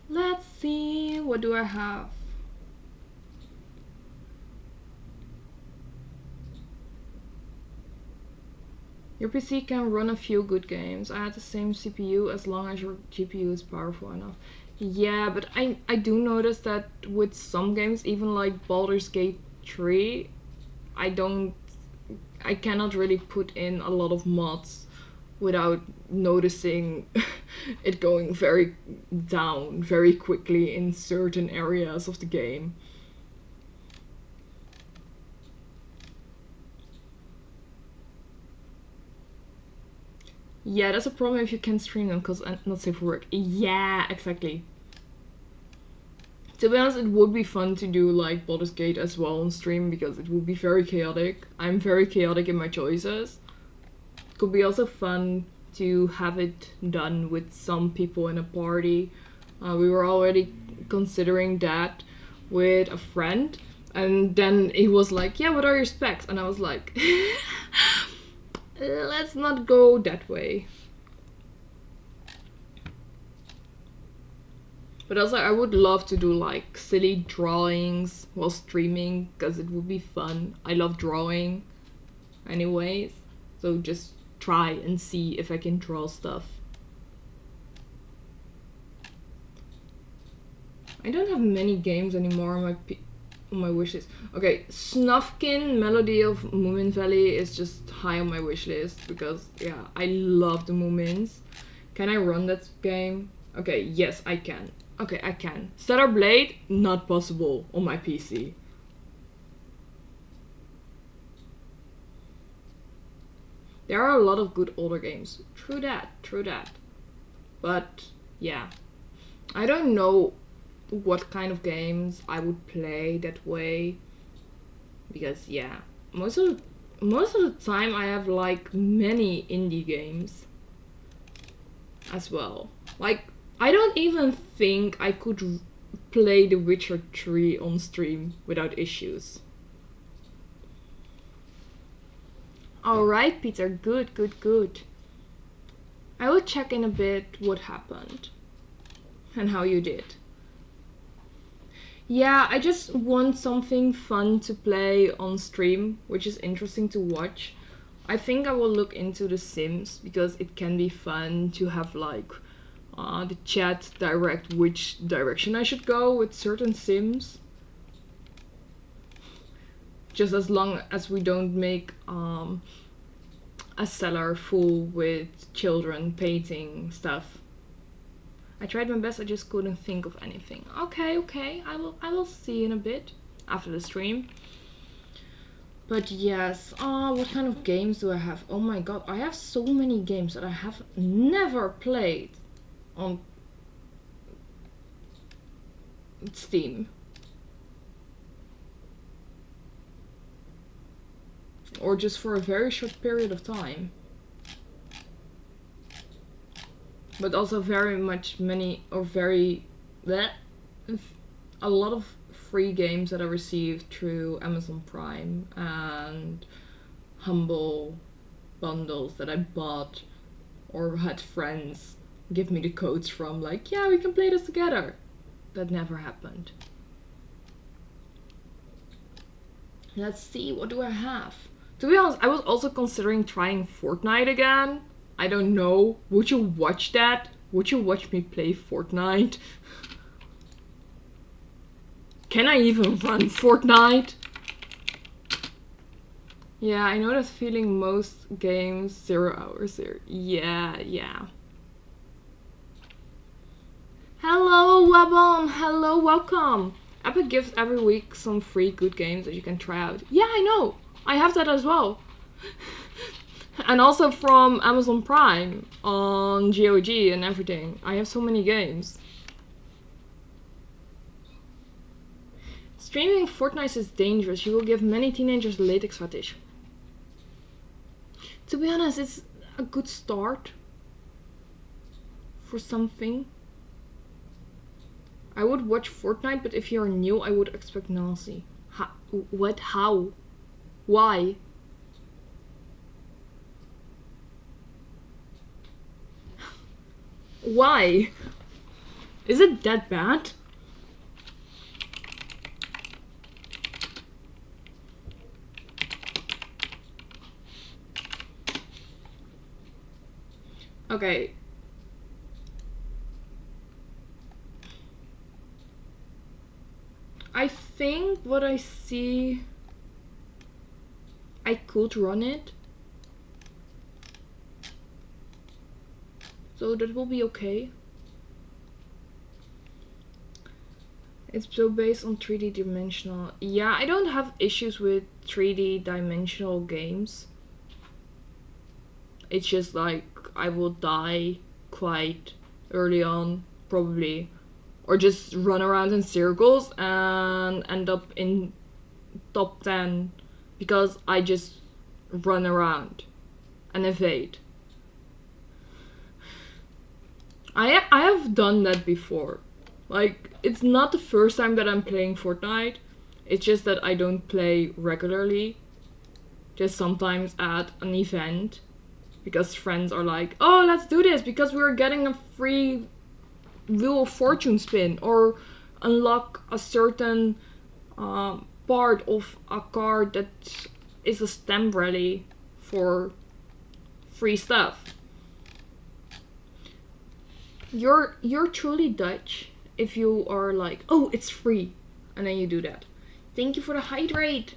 Let's see, what do I have? Your PC can run a few good games. I had the same CPU as long as your GPU is powerful enough. Yeah, but I do notice that with some games, even like Baldur's Gate 3, I cannot really put in a lot of mods without noticing it going very down very quickly in certain areas of the game. Yeah, that's a problem if you can't stream them because I'm not safe for work. Yeah, exactly. To be honest, it would be fun to do like Baldur's Gate as well on stream because it would be very chaotic. I'm very chaotic in my choices. It could be also fun to have it done with some people in a party. We were already considering that with a friend, and then he was like, yeah, what are your specs? And I was like, let's not go that way. But also, I would love to do like silly drawings while streaming because it would be fun. I love drawing anyways. So just try and see if I can draw stuff. I don't have many games anymore on my wish list. Okay, Snufkin Melody of Moomin Valley is just high on my wish list because yeah, I love the Moomins. Can I run that game? Okay, yes, I can. Okay, I can. Stellar Blade, not possible on my PC. There are a lot of good older games. True that, true that. But yeah, I don't know what kind of games I would play that way. Because yeah, most of the time I have like many indie games as well. Like, I don't even think I could play The Witcher 3 on stream without issues. Alright, Peter, good, good, good. I will check in a bit what happened and how you did. Yeah, I just want something fun to play on stream, which is interesting to watch. I think I will look into The Sims because it can be fun to have like the chat direct which direction I should go with certain Sims. Just as long as we don't make a cellar full with children painting stuff. I tried my best, I just couldn't think of anything. Okay, I will see in a bit after the stream. But yes, what kind of games do I have? Oh my god, I have so many games that I have never played on Steam. Or just for a very short period of time. But also very much many, or very, a lot of free games that I received through Amazon Prime and Humble bundles that I bought or had friends give me the codes from, like, yeah, we can play this together. That never happened. Let's see, what do I have? To be honest, I was also considering trying Fortnite again. I don't know. Would you watch that? Would you watch me play Fortnite? Can I even run Fortnite? Yeah, I know that feeling. Most games 0 hours there. Yeah. Hello, Wabon. Hello, welcome. Epic gives every week some free good games that you can try out. Yeah, I know. I have that as well. And also from Amazon Prime on GOG and everything. I have so many games. Streaming Fortnite is dangerous. You will give many teenagers latex fetish. To be honest, it's a good start for something. I would watch Fortnite, but if you're new, I would expect Nazi. What? How? Why? Why? Is it that bad? Okay. I think what I see, I could run it. So that will be okay. It's so based on 3D dimensional. Yeah, I don't have issues with 3D dimensional games. It's just like I will die quite early on, probably. Or just run around in circles and end up in top 10 because I just run around and evade. I have done that before. Like, it's not the first time that I'm playing Fortnite. It's just that I don't play regularly. Just sometimes at an event. Because friends are like, oh, let's do this because we're getting a free Wheel of Fortune spin. Or unlock a certain part of a card that is a stamp rally for free stuff. You're truly Dutch if you are like, oh, it's free, and then you do that. Thank you for the hydrate.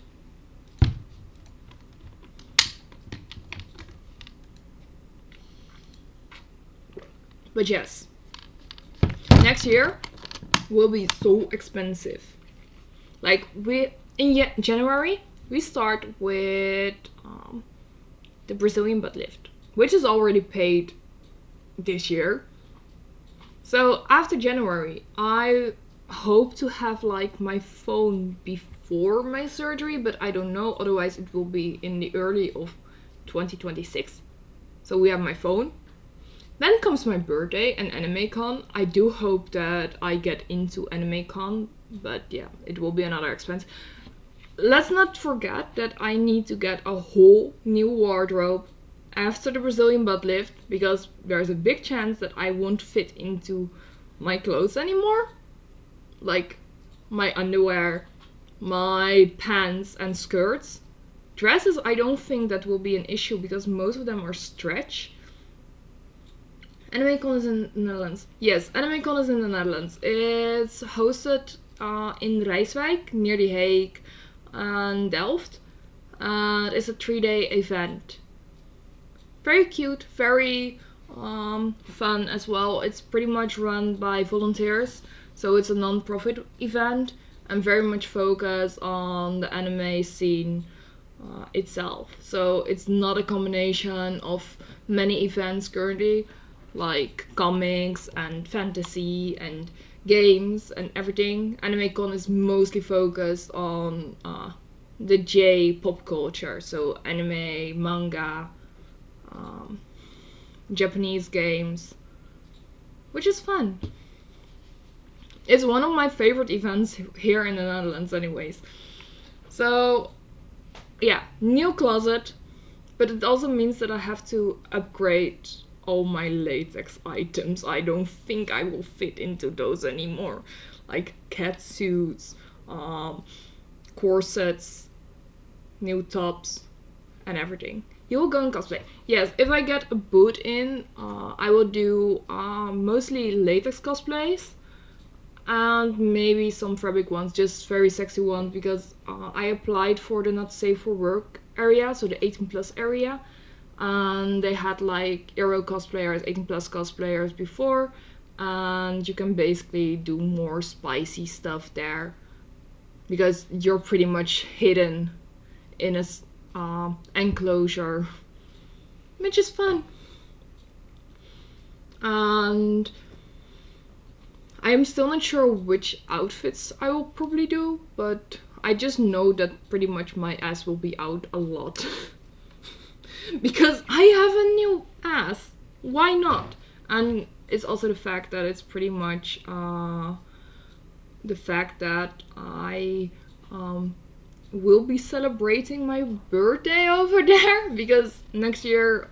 But yes, next year will be so expensive. Like in January we start with the Brazilian butt lift, which is already paid this year. So after January, I hope to have like my phone before my surgery, but I don't know. Otherwise, it will be in the early of 2026. So we have my phone. Then comes my birthday and AnimeCon. I do hope that I get into AnimeCon, but yeah, it will be another expense. Let's not forget that I need to get a whole new wardrobe after the Brazilian butt lift, because there's a big chance that I won't fit into my clothes anymore. Like my underwear, my pants and skirts. Dresses, I don't think that will be an issue because most of them are stretch. AnimeCon is in the Netherlands. Yes, AnimeCon is in the Netherlands. It's hosted in Rijswijk, near The Hague and Delft. And it's a 3-day event. Very cute, very fun as well. It's pretty much run by volunteers, so it's a non-profit event and very much focused on the anime scene itself. So it's not a combination of many events currently, like comics and fantasy and games and everything. AnimeCon is mostly focused on the J pop culture, so anime, manga, Japanese games, which is fun. It's one of my favorite events here in the Netherlands, anyways. So, yeah, new closet, but it also means that I have to upgrade all my latex items. I don't think I will fit into those anymore. Like cat suits, corsets, new tops, and everything. You will go in cosplay. Yes, if I get a boot in, I will do mostly latex cosplays and maybe some fabric ones, just very sexy ones, because I applied for the not safe for work area, so the 18 plus area, and they had like Euro cosplayers, 18 plus cosplayers before, and you can basically do more spicy stuff there because you're pretty much hidden in a enclosure, which is fun. And I am still not sure which outfits I will probably do, but I just know that pretty much my ass will be out a lot. Because I have a new ass. Why not? And it's also the fact that it's pretty much the fact that I will be celebrating my birthday over there, because next year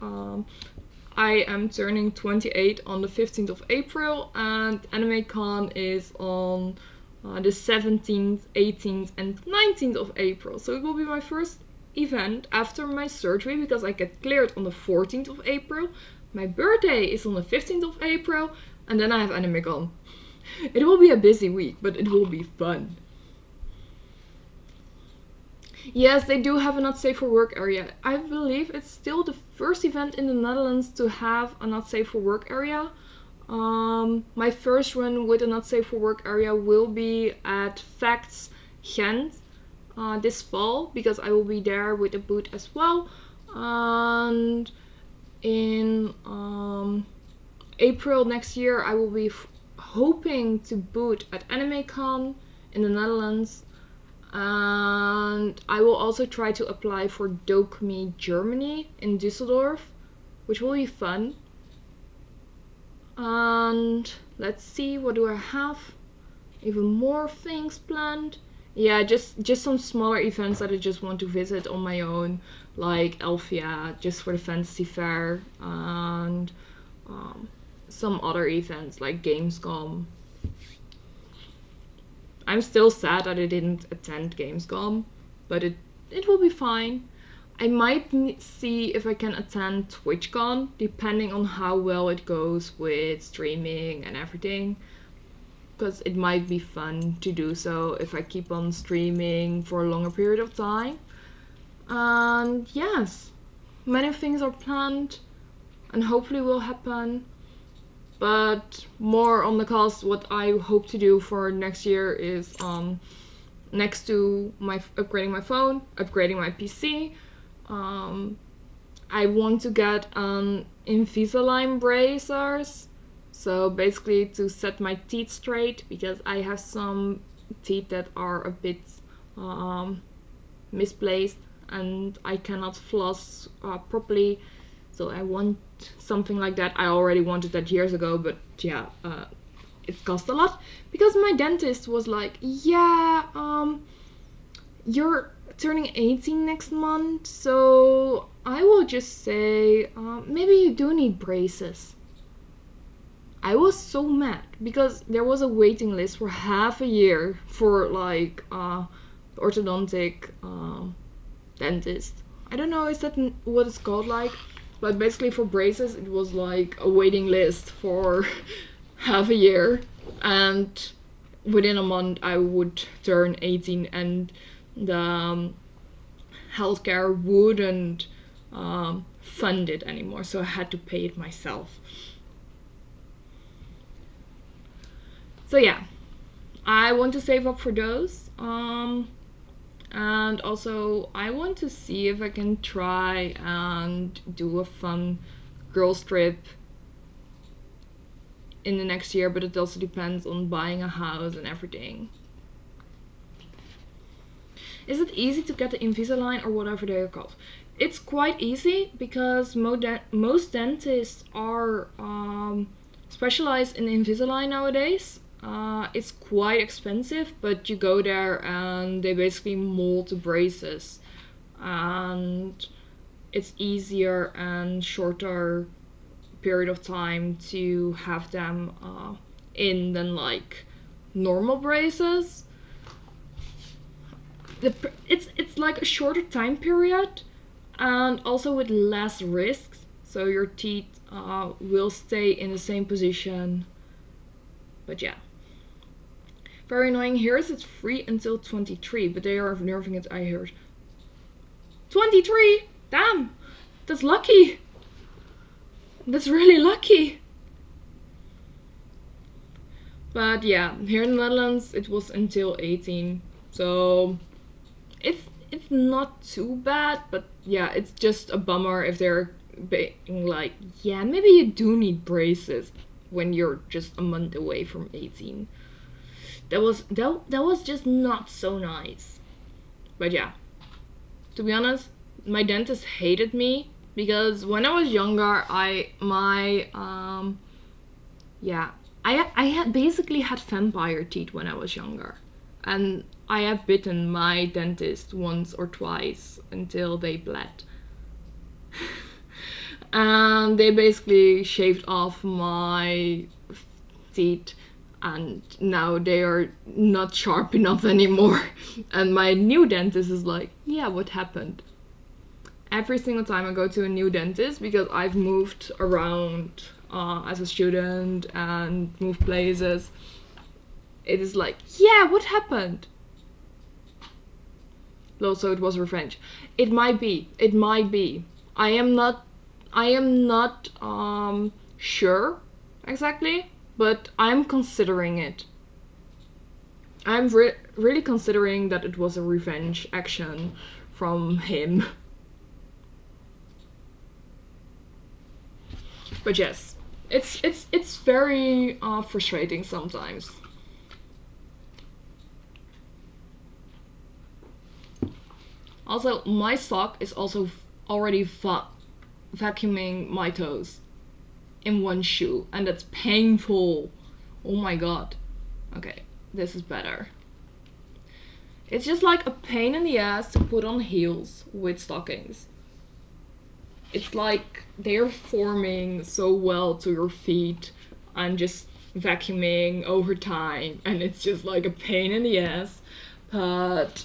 I am turning 28 on the 15th of April, and AnimeCon is on the 17th, 18th, and 19th of April. So it will be my first event after my surgery, because I get cleared on the 14th of April. My birthday is on the 15th of April, and then I have AnimeCon. It will be a busy week, but it will be fun. Yes, they do have a not safe for work area. I believe it's still the first event in the Netherlands to have a not safe for work area. My first run with a not safe for work area will be at Facts Gent this fall, because I will be there with a booth as well. And in April next year, I will be hoping to boot at AnimeCon in the Netherlands. And I will also try to apply for DokeMe Germany in Düsseldorf, which will be fun. And let's see, what do I have? Even more things planned. Yeah, just some smaller events that I just want to visit on my own, like Elfia, just for the fantasy fair, and some other events like Gamescom. I'm still sad that I didn't attend Gamescom, but it will be fine. I might see if I can attend TwitchCon, depending on how well it goes with streaming and everything. Because it might be fun to do so if I keep on streaming for a longer period of time. And yes, many things are planned and hopefully will happen. But more on the cast, what I hope to do for next year is next to my upgrading my phone, upgrading my PC. I want to get an Invisalign bracers. So basically to set my teeth straight, because I have some teeth that are a bit misplaced and I cannot floss properly. So I want something like that. I already wanted that years ago, but yeah, it cost a lot because my dentist was like, yeah, you're turning 18 next month, so I will just say maybe you do need braces. I was so mad because there was a waiting list for half a year for like orthodontic dentist. I don't know, is that what it's called like? But basically for braces it was like a waiting list for half a year, and within a month I would turn 18 and the healthcare wouldn't fund it anymore, so I had to pay it myself. So yeah, I want to save up for those. And also I want to see if I can try and do a fun girls trip in the next year, but it also depends on buying a house and everything. Is it easy to get the Invisalign or whatever they are called? It's quite easy because most dentists are specialized in Invisalign nowadays. It's quite expensive, but you go there and they basically mold the braces, and it's easier and shorter period of time to have them in than like normal braces. It's like a shorter time period and also with less risks, so your teeth will stay in the same position. But yeah, very annoying. Here is it's free until 23, but they are nerfing it, I heard. 23? Damn! That's lucky! That's really lucky! But yeah, here in the Netherlands it was until 18, so it's not too bad, but yeah, it's just a bummer if they're being like, yeah, maybe you do need braces when you're just a month away from 18. That was just not so nice. But yeah, to be honest, my dentist hated me because when I was younger, I had basically had vampire teeth when I was younger, and I have bitten my dentist once or twice until they bled. And they basically shaved off my teeth, and now they are not sharp enough anymore. And my new dentist is like, yeah, what happened? Every single time I go to a new dentist, because I've moved around as a student and moved places, it is like, yeah, what happened? Also, it was revenge. It might be. I am not sure exactly, but I'm considering it. I'm really considering that it was a revenge action from him. But yes, it's very frustrating sometimes. Also, my sock is also already vacuuming my toes in one shoe, and that's painful. Oh my god. Okay, this is better. It's just like a pain in the ass to put on heels with stockings. It's like they're forming so well to your feet and just vacuuming over time, and it's just like a pain in the ass. But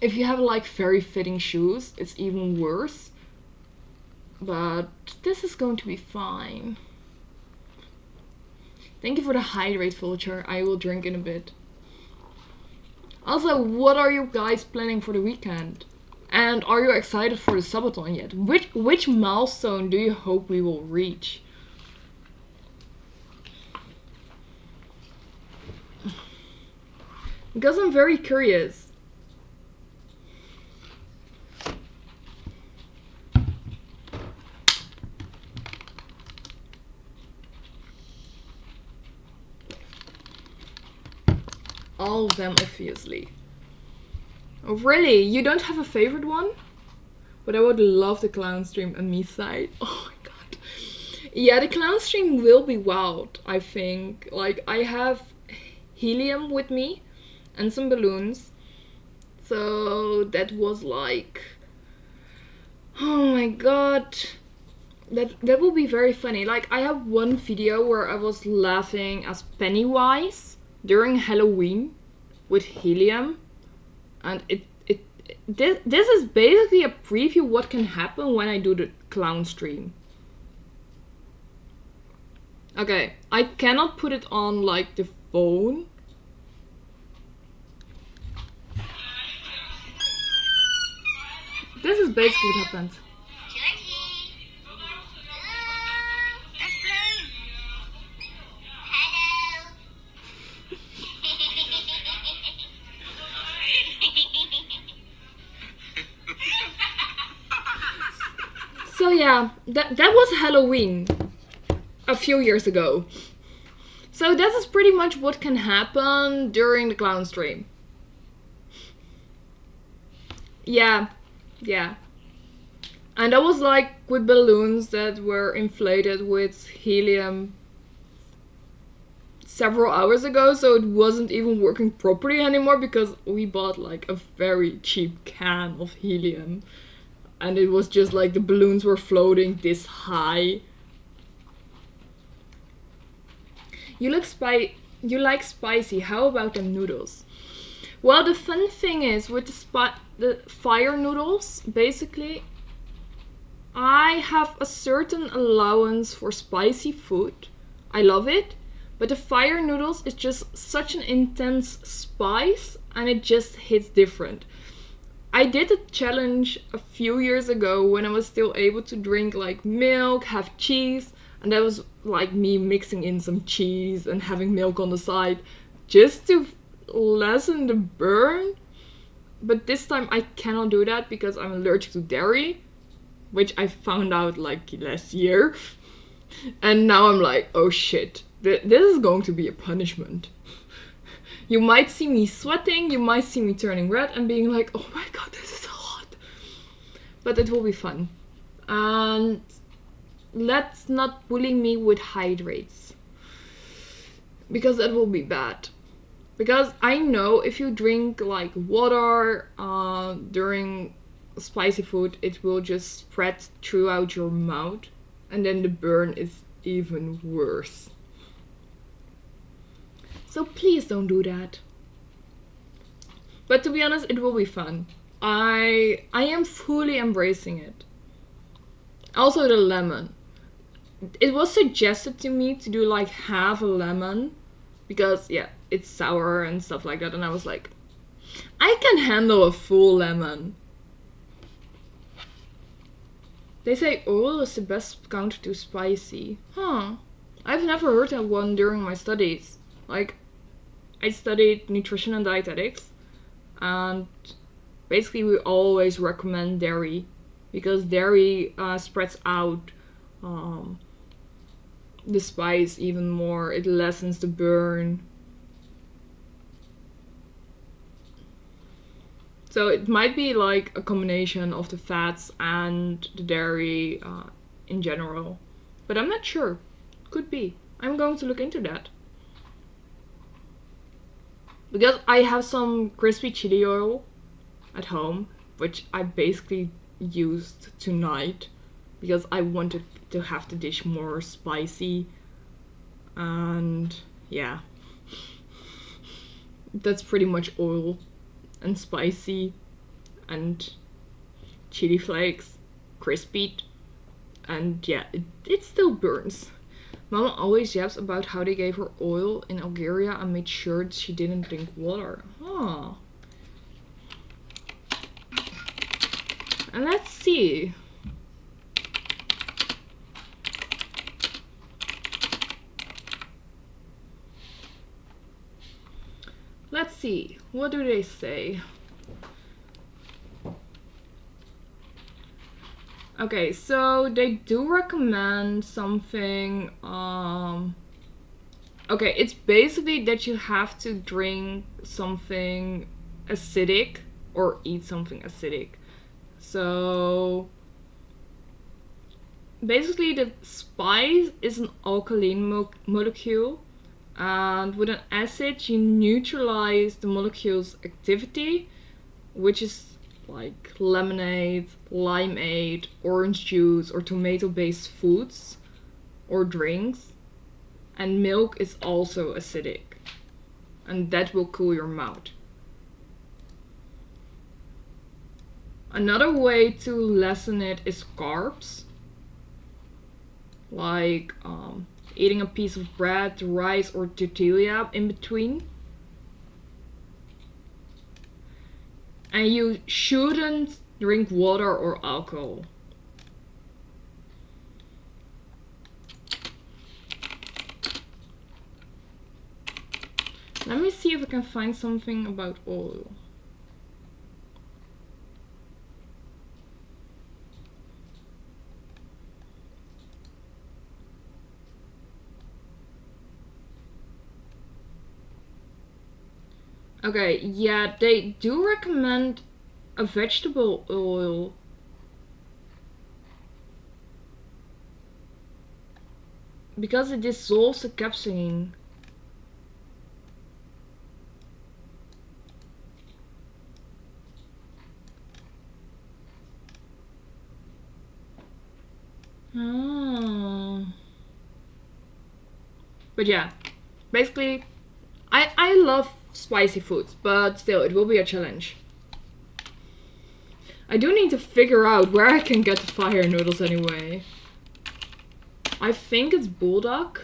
if you have like very fitting shoes, it's even worse. But this is going to be fine. Thank you for the hydrate, Vulture. I will drink in a bit. Also, what are you guys planning for the weekend? And are you excited for the subathon yet? Which milestone do you hope we will reach? Because I'm very curious. All of them, obviously. Oh, really? You don't have a favorite one? But I would love the clown stream and me side. Oh my god. Yeah, the clown stream will be wild, I think. Like, I have helium with me and some balloons. So that was like, oh my god. That will be very funny. Like, I have one video where I was laughing as Pennywise during Halloween with helium, and this is basically a preview what can happen when I do the clown stream. Okay, I cannot put it on like the phone. This is basically what happens. So yeah, that was Halloween a few years ago. So that is pretty much what can happen during the clown stream. Yeah, yeah. And that was like with balloons that were inflated with helium several hours ago, so it wasn't even working properly anymore because we bought like a very cheap can of helium. And it was just like the balloons were floating this high. You like spicy. How about them noodles? Well, the fun thing is with the fire noodles, basically, I have a certain allowance for spicy food. I love it, but the fire noodles is just such an intense spice, and it just hits different. I did a challenge a few years ago when I was still able to drink like milk, have cheese, and that was like me mixing in some cheese and having milk on the side just to lessen the burn. But this time I cannot do that because I'm allergic to dairy, which I found out like last year. And now I'm like, oh shit, this is going to be a punishment. You might see me sweating, you might see me turning red and being like, oh my god, this is hot. But it will be fun. And let's not bully me with hydrates. Because that will be bad. Because I know if you drink like water during spicy food, it will just spread throughout your mouth. And then the burn is even worse. So please don't do that. But to be honest, it will be fun. I am fully embracing it. Also the lemon. It was suggested to me to do like half a lemon because yeah, it's sour and stuff like that, and I was like, I can handle a full lemon. They say oil is the best counter to spicy. Huh. I've never heard that one during my studies. Like, I studied nutrition and dietetics, and basically we always recommend dairy because dairy spreads out the spice even more. It lessens the burn. So it might be like a combination of the fats and the dairy in general, but I'm not sure. Could be. I'm going to look into that. Because I have some crispy chili oil at home, which I basically used tonight because I wanted to have the dish more spicy. And yeah, that's pretty much oil and spicy and chili flakes, crispy, and yeah, it still burns. Mama always yaps about how they gave her oil in Algeria and made sure she didn't drink water. Huh. And let's see. Let's see. What do they say? Okay, so they do recommend something. Okay, it's basically that you have to drink something acidic or eat something acidic. So basically the spice is an alkaline molecule, and with an acid you neutralize the molecule's activity, which is like lemonade, limeade, orange juice, or tomato-based foods or drinks. And milk is also acidic, and that will cool your mouth. Another way to lessen it is carbs, like eating a piece of bread, rice, or tortilla in between. And you shouldn't drink water or alcohol. Let me see if I can find something about oil. Okay, yeah, they do recommend a vegetable oil. Because it dissolves the capsaicin. Oh. But yeah, basically, I love spicy foods, but still, it will be a challenge. I do need to figure out where I can get the fire noodles anyway. I think it's bulldog.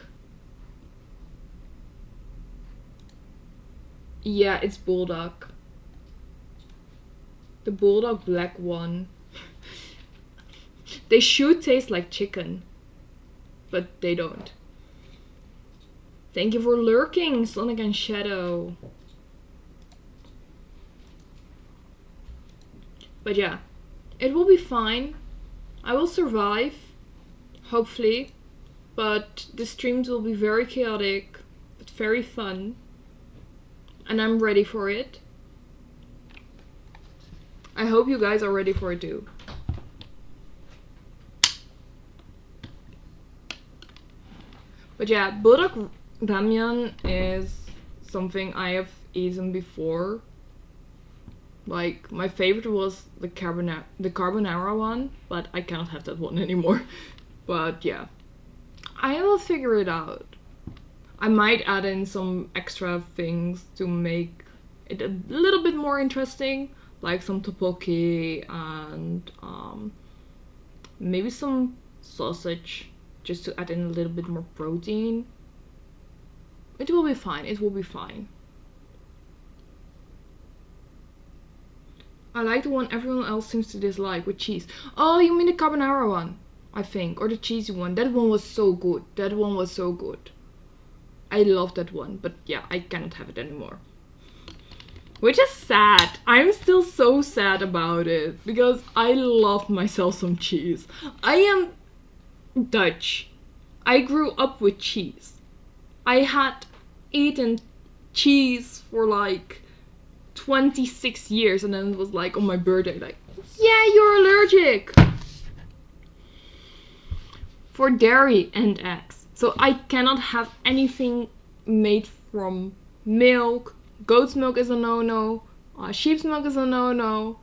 Yeah, it's bulldog. The bulldog black one. They should taste like chicken, but they don't. Thank you for lurking, Sonic and Shadow. But yeah, it will be fine. I will survive, hopefully. But the streams will be very chaotic, but very fun. And I'm ready for it. I hope you guys are ready for it too. But yeah, bulldog ramyun is something I have eaten before. Like, my favorite was the carbonara one, but I cannot have that one anymore. But yeah, I will figure it out. I might add in some extra things to make it a little bit more interesting, like some tteokbokki and maybe some sausage, just to add in a little bit more protein. It will be fine, it will be fine. I like the one everyone else seems to dislike, with cheese. Oh, you mean the carbonara one, I think, or the cheesy one. That one was so good. That one was so good. I love that one, but yeah, I cannot have it anymore. Which is sad. I'm still so sad about it, because I love myself some cheese. I am Dutch. I grew up with cheese. I had eaten cheese for like 26 years, and then it was like on my birthday, like, yeah, you're allergic for dairy and eggs. So I cannot have anything made from milk. Goat's milk is a no-no. Sheep's milk is a no-no.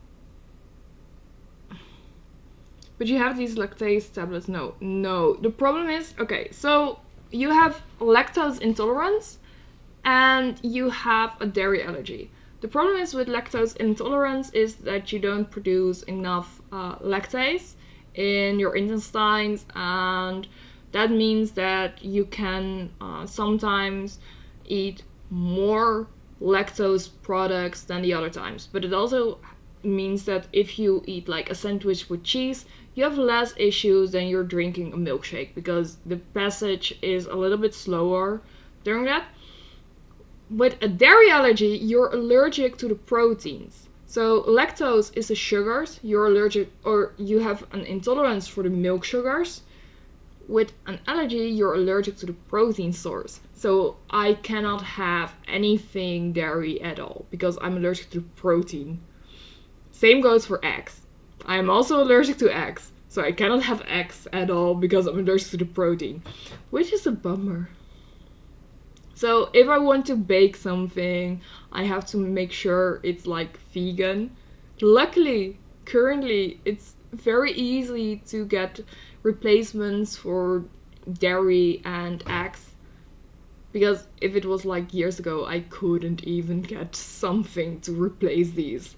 But you have these lactase tablets. No. The problem is, okay, so you have lactose intolerance and you have a dairy allergy. The problem is with lactose intolerance is that you don't produce enough lactase in your intestines, and that means that you can sometimes eat more lactose products than the other times. But it also means that if you eat like a sandwich with cheese, you have less issues than you're drinking a milkshake, because the passage is a little bit slower during that. With a dairy allergy, you're allergic to the proteins. So lactose is the sugars, you're allergic, or you have an intolerance for the milk sugars. With an allergy, you're allergic to the protein source. So I cannot have anything dairy at all, because I'm allergic to protein. Same goes for eggs. I'm also allergic to eggs. So I cannot have eggs at all because I'm allergic to the protein, which is a bummer. So if I want to bake something, I have to make sure it's like vegan. Luckily, currently, it's very easy to get replacements for dairy and eggs. Because if it was like years ago, I couldn't even get something to replace these.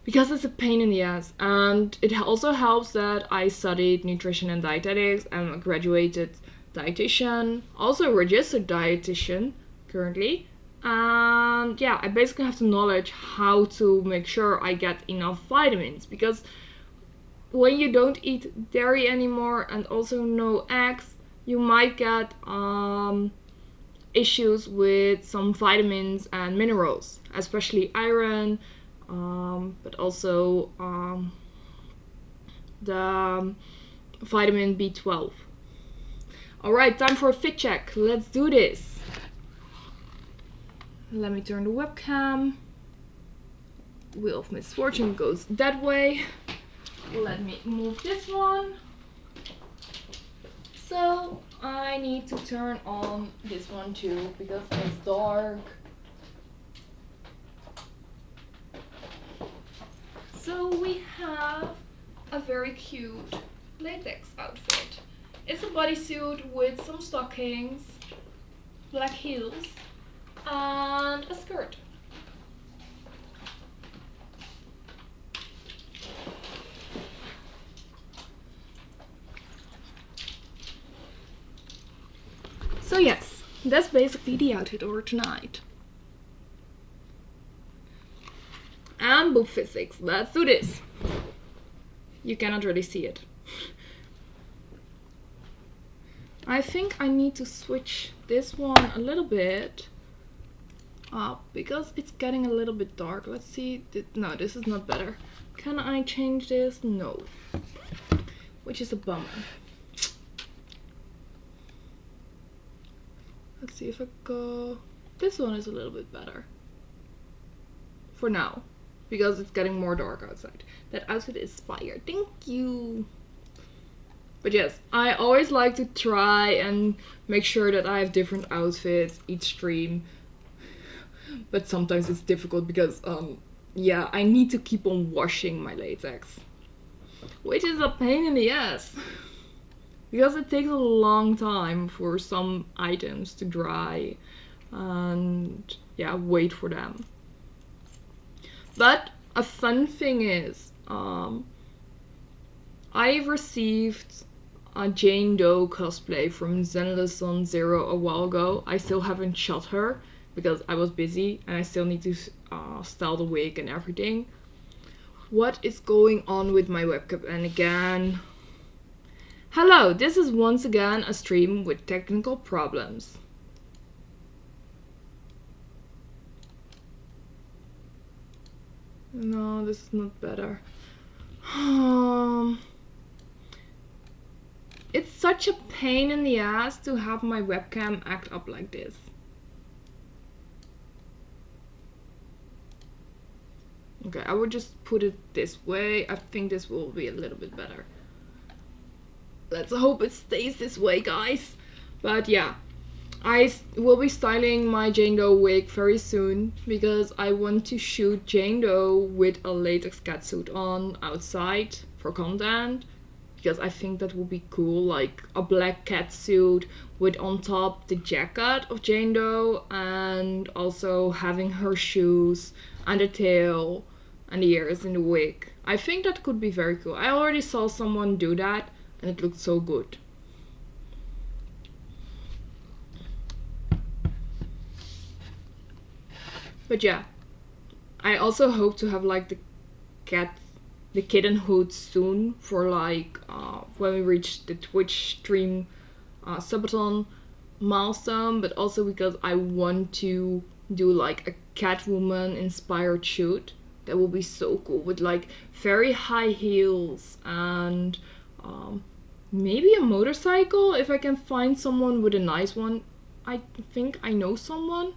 Because it's a pain in the ass. And it also helps that I studied nutrition and dietetics. I'm a graduated dietitian, also a registered dietitian currently. And yeah, I basically have the knowledge how to make sure I get enough vitamins. Because when you don't eat dairy anymore and also no eggs, you might get issues with some vitamins and minerals, especially iron, but also the vitamin B12. Alright, time for a fit check. Let's do this. Let me turn the webcam. Wheel of Misfortune goes that way. Let me move this one. So I need to turn on this one too because it's dark. So we have a very cute latex outfit. It's a bodysuit with some stockings, black heels, and a skirt. So yes, that's basically the outfit for tonight. And boob physics, let's do this. You cannot really see it. I think I need to switch this one a little bit up because it's getting a little bit dark. Let's see. No, this is not better. Can I change this? No. Which is a bummer. Let's see if I go... This one is a little bit better. For now. Because it's getting more dark outside. That outfit is fire. Thank you. But yes, I always like to try and make sure that I have different outfits each stream. But sometimes it's difficult because, yeah, I need to keep on washing my latex. Which is a pain in the ass. Because it takes a long time for some items to dry. And, yeah, wait for them. But a fun thing is, I received a Jane Doe cosplay from Zenless on Zero a while ago. I still haven't shot her because I was busy and I still need to style the wig and everything. What is going on with my webcam? And again, hello, this is once again a stream with technical problems. No, this is not better. It's such a pain in the ass to have my webcam act up like this. Okay, I would just put it this way. I think this will be a little bit better. Let's hope it stays this way, guys. But yeah, I will be styling my Jane Doe wig very soon because I want to shoot Jane Doe with a latex catsuit on outside for content because I think that would be cool, like a black catsuit with on top the jacket of Jane Doe and also having her shoes and the tail and the ears in the wig. I think that could be very cool. I already saw someone do that and it looked so good. But yeah, I also hope to have like the kitten hood soon for like when we reach the Twitch stream subathon milestone, but also because I want to do like a Catwoman inspired shoot. That will be so cool with like very high heels and maybe a motorcycle if I can find someone with a nice one. I think I know someone.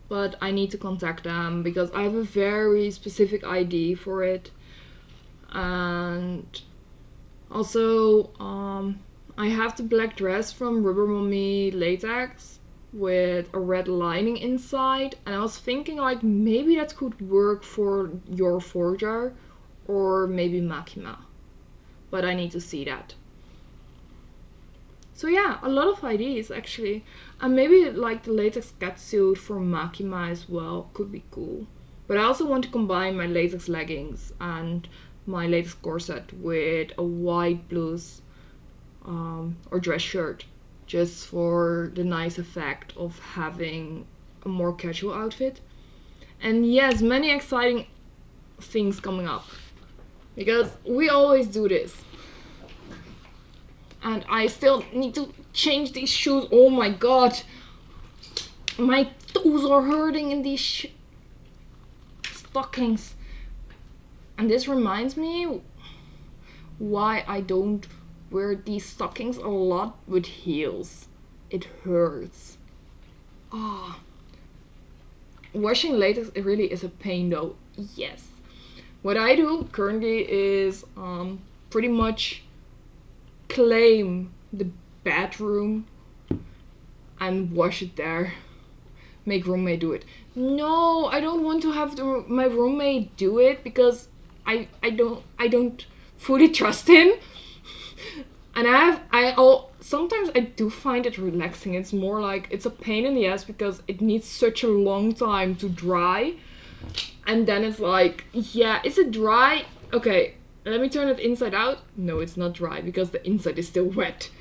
But I need to contact them because I have a very specific ID for it. And also, I have the black dress from Rubber Mummy Latex with a red lining inside, and I was thinking like maybe that could work for your forger or maybe Makima, but I need to see that. So yeah, a lot of ideas actually, and maybe like the latex catsuit for Makima as well could be cool. But I also want to combine my latex leggings and my latex corset with a white blouse or dress shirt, just for the nice effect of having a more casual outfit. And yes, many exciting things coming up, because we always do this. And I still need to change these shoes. Oh my god, my toes are hurting in these stockings. And this reminds me why I don't wear these stockings a lot with heels. It hurts. Ah. Washing latex, it really is a pain though. Yes. What I do currently is pretty much claim the bathroom and wash it there. Make roommate do it. No, I don't want to have my roommate do it because I don't fully trust him. And sometimes I do find it relaxing. It's more like it's a pain in the ass because it needs such a long time to dry. And then it's like, yeah, is it dry? Okay, let me turn it inside out. No, it's not dry because the inside is still wet.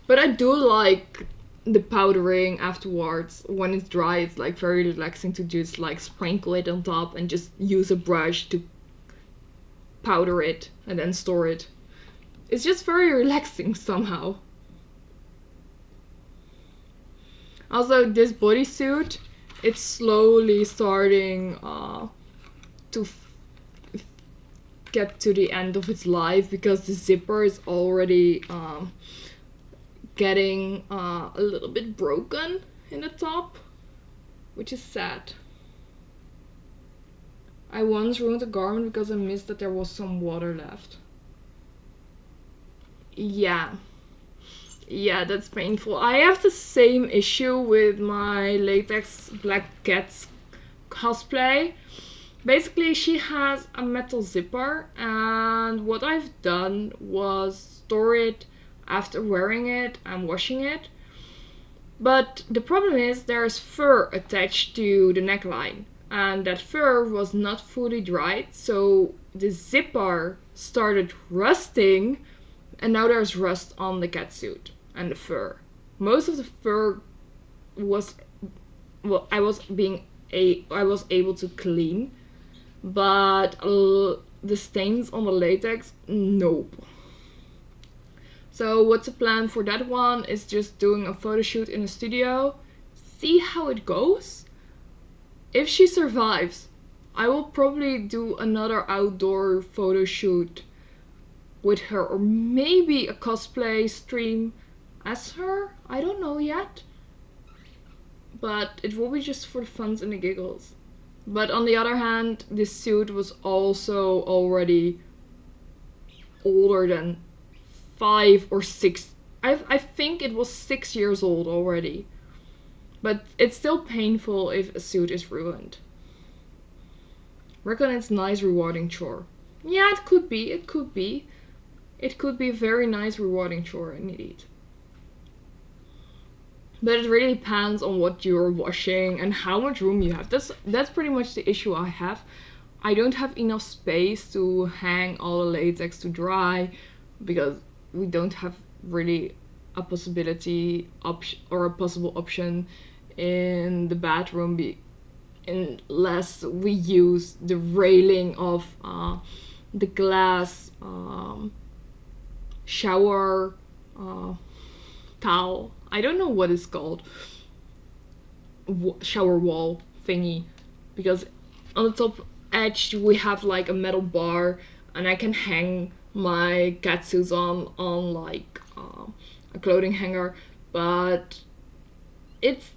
But I do like the powdering afterwards. When it's dry, it's like very relaxing to just like sprinkle it on top and just use a brush to powder it and then store it. It's just very relaxing somehow. Also, this bodysuit, it's slowly starting to get to the end of its life because the zipper is already getting a little bit broken in the top, which is sad. I once ruined a garment because I missed that there was some water left. Yeah, that's painful. I have the same issue with my latex Black Cats cosplay. Basically, she has a metal zipper, and what I've done was store it after wearing it and washing it. But the problem is there's fur attached to the neckline, and that fur was not fully dried, so the zipper started rusting, and now there's rust on the catsuit and the fur. Most of the fur was, well, I was able to clean, but the stains on the latex, nope. So what's the plan for that one is just doing a photo shoot in the studio, see how it goes. If she survives, I will probably do another outdoor photo shoot with her, or maybe a cosplay stream as her. I don't know yet. But it will be just for the funs and the giggles. But on the other hand, this suit was also already older than 5 or 6. I think it was 6 years old already. But it's still painful if a suit is ruined. Reckon it's a nice rewarding chore. Yeah, it could be. It could be a very nice rewarding chore indeed. But it really depends on what you're washing and how much room you have. That's pretty much the issue I have. I don't have enough space to hang all the latex to dry because we don't have really a possibility or a possible option in the bathroom unless we use the railing of the glass shower towel. I don't know what it's called. Shower wall thingy. Because on the top edge we have like a metal bar and I can hang my catsuits on like a clothing hanger. But it's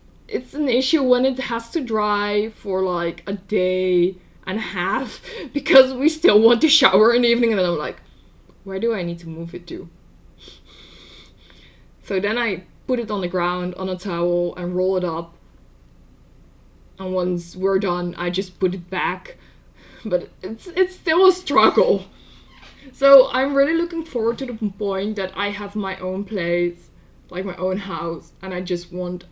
an issue when it has to dry for like a day and a half because we still want to shower in the evening. And then I'm like, where do I need to move it to? So then I put it on the ground on a towel and roll it up. And once we're done, I just put it back. But it's still a struggle. So I'm really looking forward to the point that I have my own place, like my own house, and I just want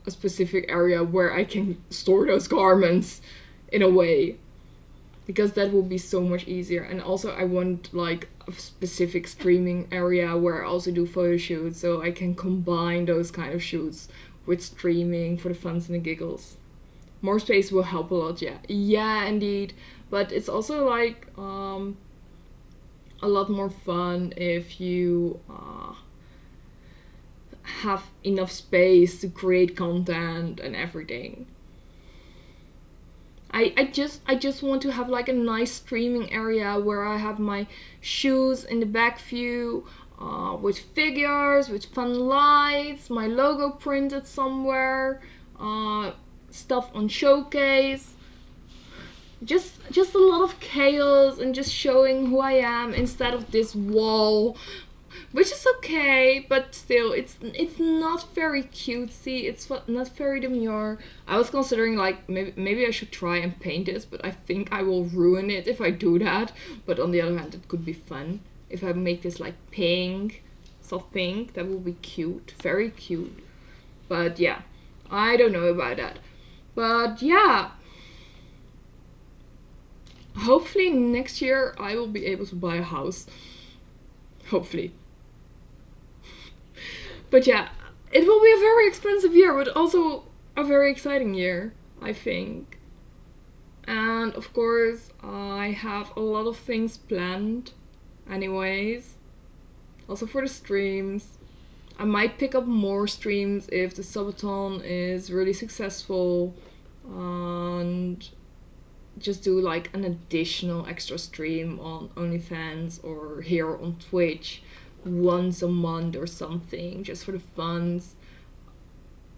a specific area where I can store those garments in a way. Because that will be so much easier. And also I want like a specific streaming area where I also do photo shoots, so I can combine those kind of shoots with streaming for the funs and the giggles. More space will help a lot, yeah. Yeah, indeed. But it's also like a lot more fun if you have enough space to create content and everything. I just want to have like a nice streaming area where I have my shoes in the back view, with figures, with fun lights, my logo printed somewhere, stuff on showcase. Just a lot of chaos and just showing who I am instead of this wall, which is okay, but still it's not very cutesy. It's not very demure. I was considering like maybe I should try and paint this, but I think I will ruin it if I do that. But on the other hand, it could be fun if I make this like pink, soft pink. That will be cute, very cute. But yeah, I don't know about that. But yeah, hopefully next year I will be able to buy a house. Hopefully. But yeah, it will be a very expensive year, but also a very exciting year, I think. And of course, I have a lot of things planned, anyways. Also for the streams. I might pick up more streams if the subathon is really successful. And just do like an additional extra stream on OnlyFans or here on Twitch once a month or something, just for the funs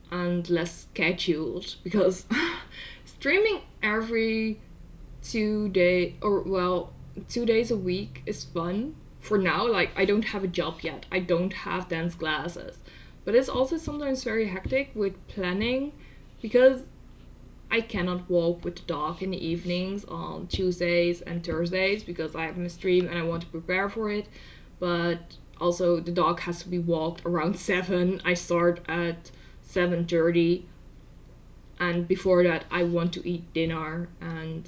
and less scheduled, because streaming every 2 day or well 2 days a week is fun for now. Like I don't have a job yet, I don't have dance classes, but it's also sometimes very hectic with planning because I cannot walk with the dog in the evenings on Tuesdays and Thursdays because I have a stream and I want to prepare for it. But also the dog has to be walked around 7. I start at 7:30, and before that I want to eat dinner, and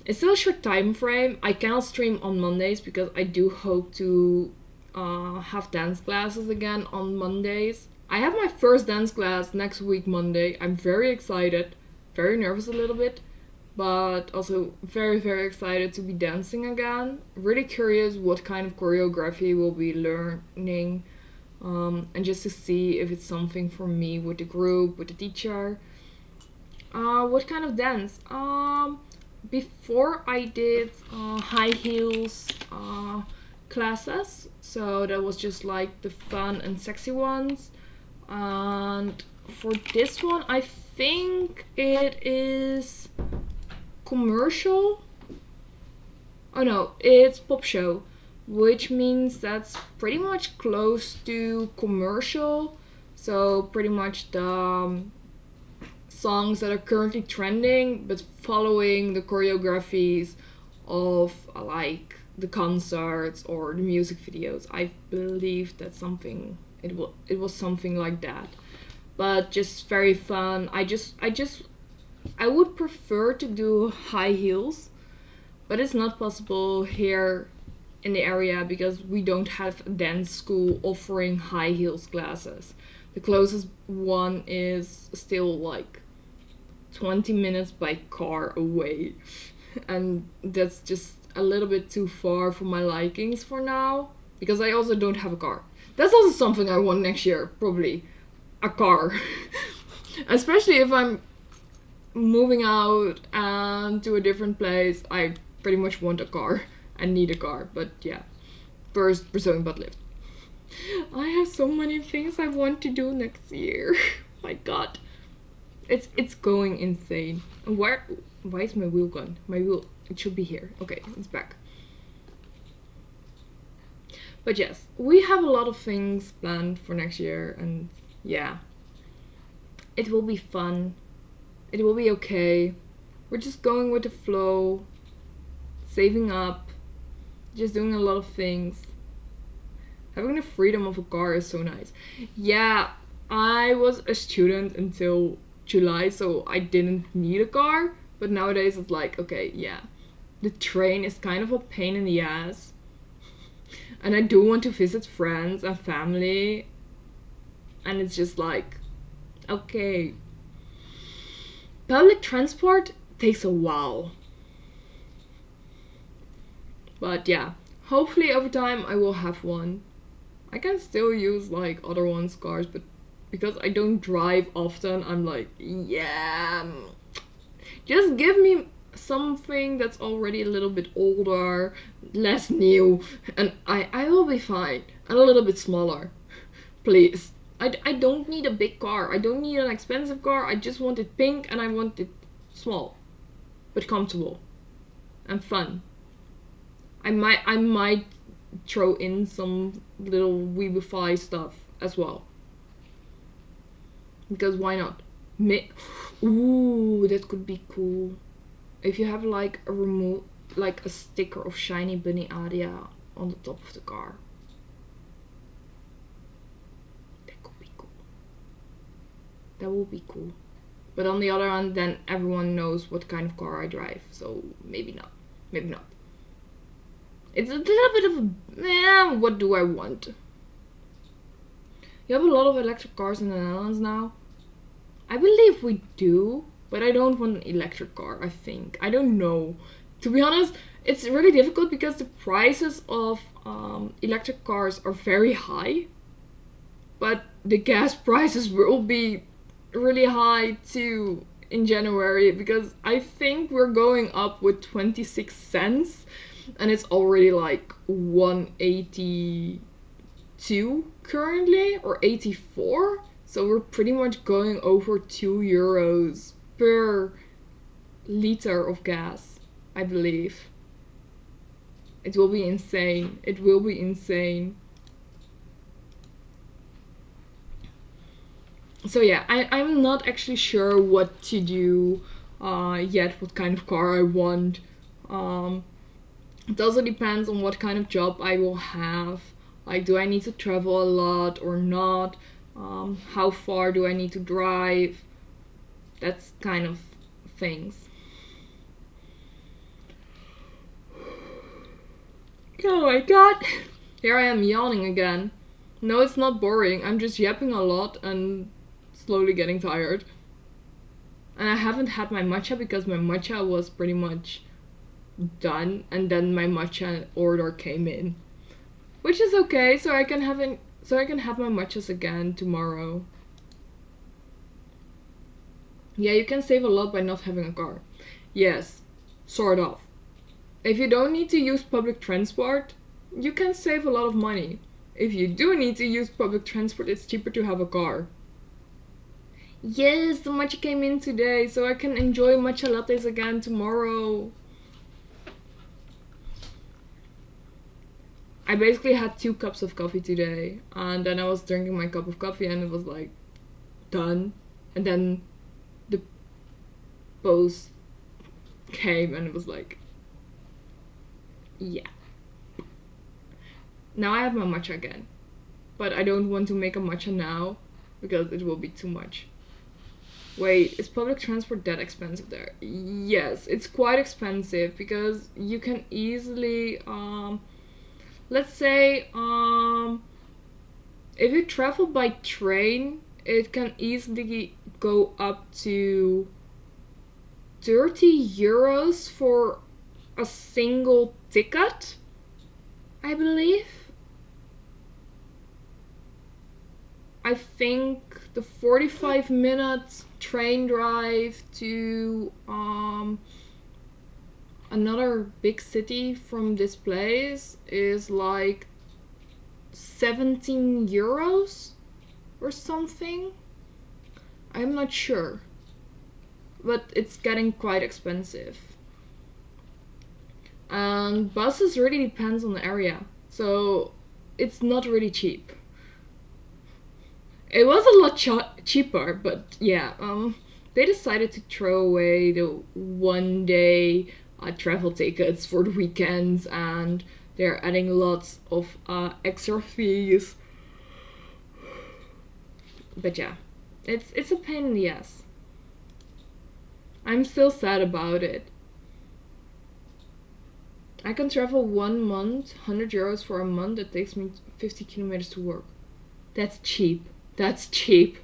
it's still a short time frame. I cannot stream on Mondays because I do hope to have dance classes again on Mondays. I have my first dance class next week Monday. I'm very excited. Very nervous a little bit, but also very, very excited to be dancing again. Really curious what kind of choreography we'll be learning, and just to see if it's something for me with the group, with the teacher. What kind of dance? Before I did high heels classes, so that was just like the fun and sexy ones. And for this one, I think it is commercial. Oh no, it's pop show, which means that's pretty much close to commercial. So pretty much the songs that are currently trending, but following the choreographies of like the concerts or the music videos. I believe that's something. It was something like that. But just very fun. I would prefer to do high heels, but it's not possible here in the area because we don't have a dance school offering high heels classes. The closest one is still like 20 minutes by car away, and that's just a little bit too far for my likings for now because I also don't have a car. That's also something I want next year, probably. A car. Especially if I'm moving out and to a different place, I pretty much want a car and need a car. But yeah, first pursuing butt lift. I have so many things I want to do next year. My god. It's going insane. Why is my wheel gone? My wheel, it should be here. Okay, it's back. But yes, we have a lot of things planned for next year, and yeah, it will be fun. It will be okay. We're just going with the flow, saving up, just doing a lot of things. Having the freedom of a car is so nice. Yeah, I was a student until July, so I didn't need a car. But nowadays it's like, okay, yeah, the train is kind of a pain in the ass. And I do want to visit friends and family. And it's just like, okay. Public transport takes a while. But yeah, hopefully over time I will have one. I can still use like other ones' cars, but because I don't drive often, I'm like, yeah, just give me something that's already a little bit older, less new, and I will be fine. And a little bit smaller. Please. I don't need a big car. I don't need an expensive car. I just want it pink and I want it small. But comfortable. And fun. I might throw in some little Weebify stuff as well. Because why not? Ooh, that could be cool. If you have like a remote, like a sticker of Shiny Bunny Aria on the top of the car. That could be cool. That will be cool. But on the other hand, then everyone knows what kind of car I drive. So maybe not. Maybe not. It's a little bit of a, what do I want? You have a lot of electric cars in the Netherlands now. I believe we do, but I don't want an electric car, I think. I don't know. To be honest, it's really difficult because the prices of electric cars are very high. But the gas prices will be really high too in January because I think we're going up with 26 cents and it's already like 182 currently or 84. So we're pretty much going over €2 per liter of gas, I believe. It will be insane. It will be insane. So yeah, I'm not actually sure what to do yet, what kind of car I want. It also depends on what kind of job I will have. Like, do I need to travel a lot or not? How far do I need to drive? That's kind of things. Oh my god! Here I am yawning again. No, it's not boring. I'm just yapping a lot and slowly getting tired. And I haven't had my matcha because my matcha was pretty much done and then my matcha order came in. Which is okay, so I can have my matchas again tomorrow. Yeah, you can save a lot by not having a car. Yes, sort of. If you don't need to use public transport, you can save a lot of money. If you do need to use public transport, it's cheaper to have a car. Yes, the matcha came in today, so I can enjoy matcha lattes again tomorrow. I basically had 2 cups of coffee today, and then I was drinking my cup of coffee and it was like done. And then the post came and it was like, yeah. Now I have my matcha again, but I don't want to make a matcha now because it will be too much. Wait, is public transport that expensive there? Yes, it's quite expensive because you can easily let's say if you travel by train, it can easily go up to €30 for a single ticket, I believe. I think the 45-minute train drive to another big city from this place is like €17 or something. I'm not sure. but it's getting quite expensive. And buses really depends on the area, so it's not really cheap. It was a lot cheaper, but yeah, they decided to throw away the 1 day travel tickets for the weekends, and they're adding lots of extra fees. But yeah, it's a pain in the ass. I'm still sad about it. I can travel 1 month, €100 for a month. It takes me 50 kilometers to work. That's cheap. That's cheap.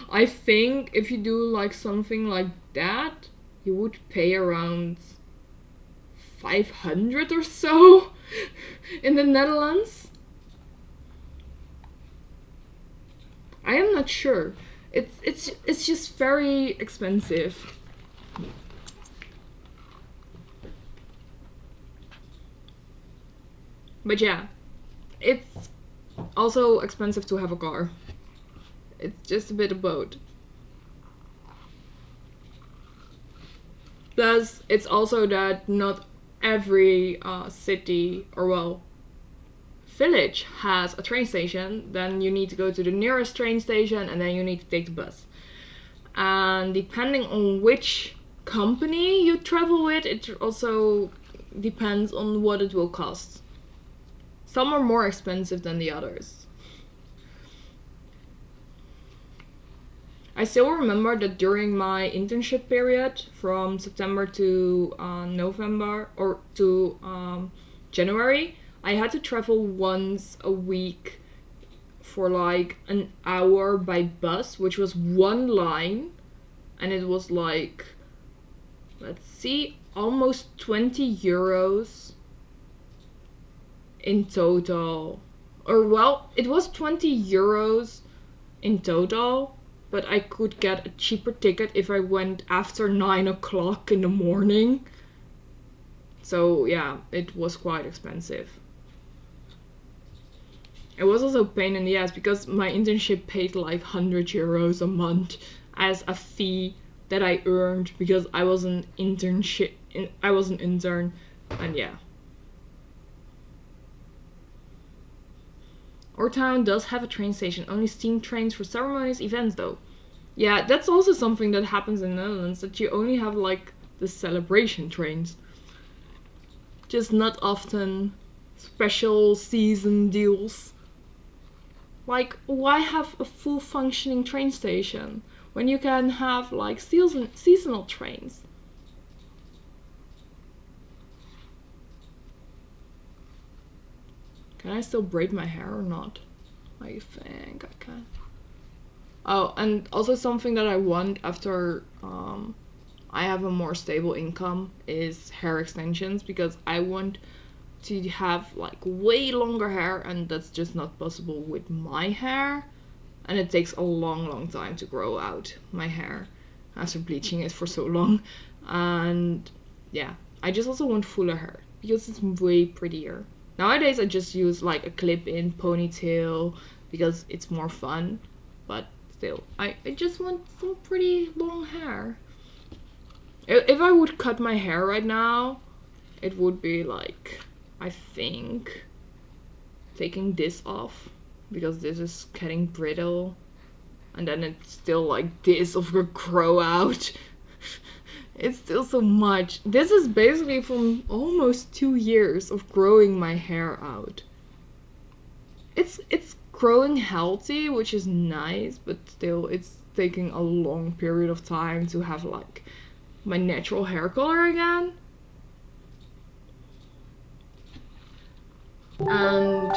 I think if you do like something like that, you would pay around 500 or so in the Netherlands. I am not sure. It's just very expensive. But yeah, it's also expensive to have a car. It's just a bit of both. Plus, it's also that not every city, or well, village has a train station. Then you need to go to the nearest train station and then you need to take the bus. And depending on which company you travel with, it also depends on what it will cost. Some are more expensive than the others. I still remember that during my internship period from September to November or to January, I had to travel once a week for like an hour by bus, which was one line, and it was like, let's see, almost €20 in total. Or well, it was €20 in total, but I could get a cheaper ticket if I went after 9 o'clock in the morning. So yeah, it was quite expensive. It was also a pain in the ass because my internship paid like €100 a month as a fee that I earned because I was an intern, and yeah. Our town does have a train station, only steam trains for ceremonies, events though. Yeah, that's also something that happens in the Netherlands, that you only have like the celebration trains. Just not often special season deals. Like, why have a full functioning train station when you can have like seasonal trains? Can I still braid my hair or not? I think I can. Oh, and also something that I want after I have a more stable income is hair extensions, because I want to have like way longer hair, and that's just not possible with my hair, and it takes a long time to grow out my hair after bleaching it for so long. And yeah, I just also want fuller hair because it's way prettier. Nowadays I just use like a clip-in ponytail because it's more fun, but still, I just want some pretty long hair. If I would cut my hair right now, it would be like, I think, taking this off, because this is getting brittle, and then it's still like this of a grow out. It's still so much. This is basically from almost 2 years of growing my hair out. It's growing healthy, which is nice, but still it's taking a long period of time to have like my natural hair color again. And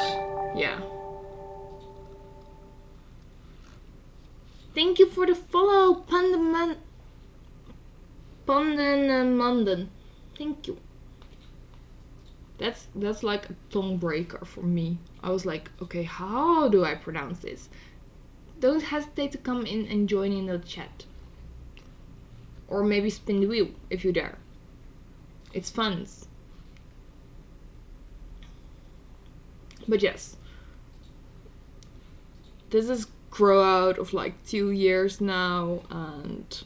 yeah. Thank you for the follow, Panden and Manden. Thank you. That's like a tongue breaker for me. I was like, okay, how do I pronounce this? Don't hesitate to come in and join in the chat. Or maybe spin the wheel if you dare. It's fun. But yes. This is grow out of like 2 years now, and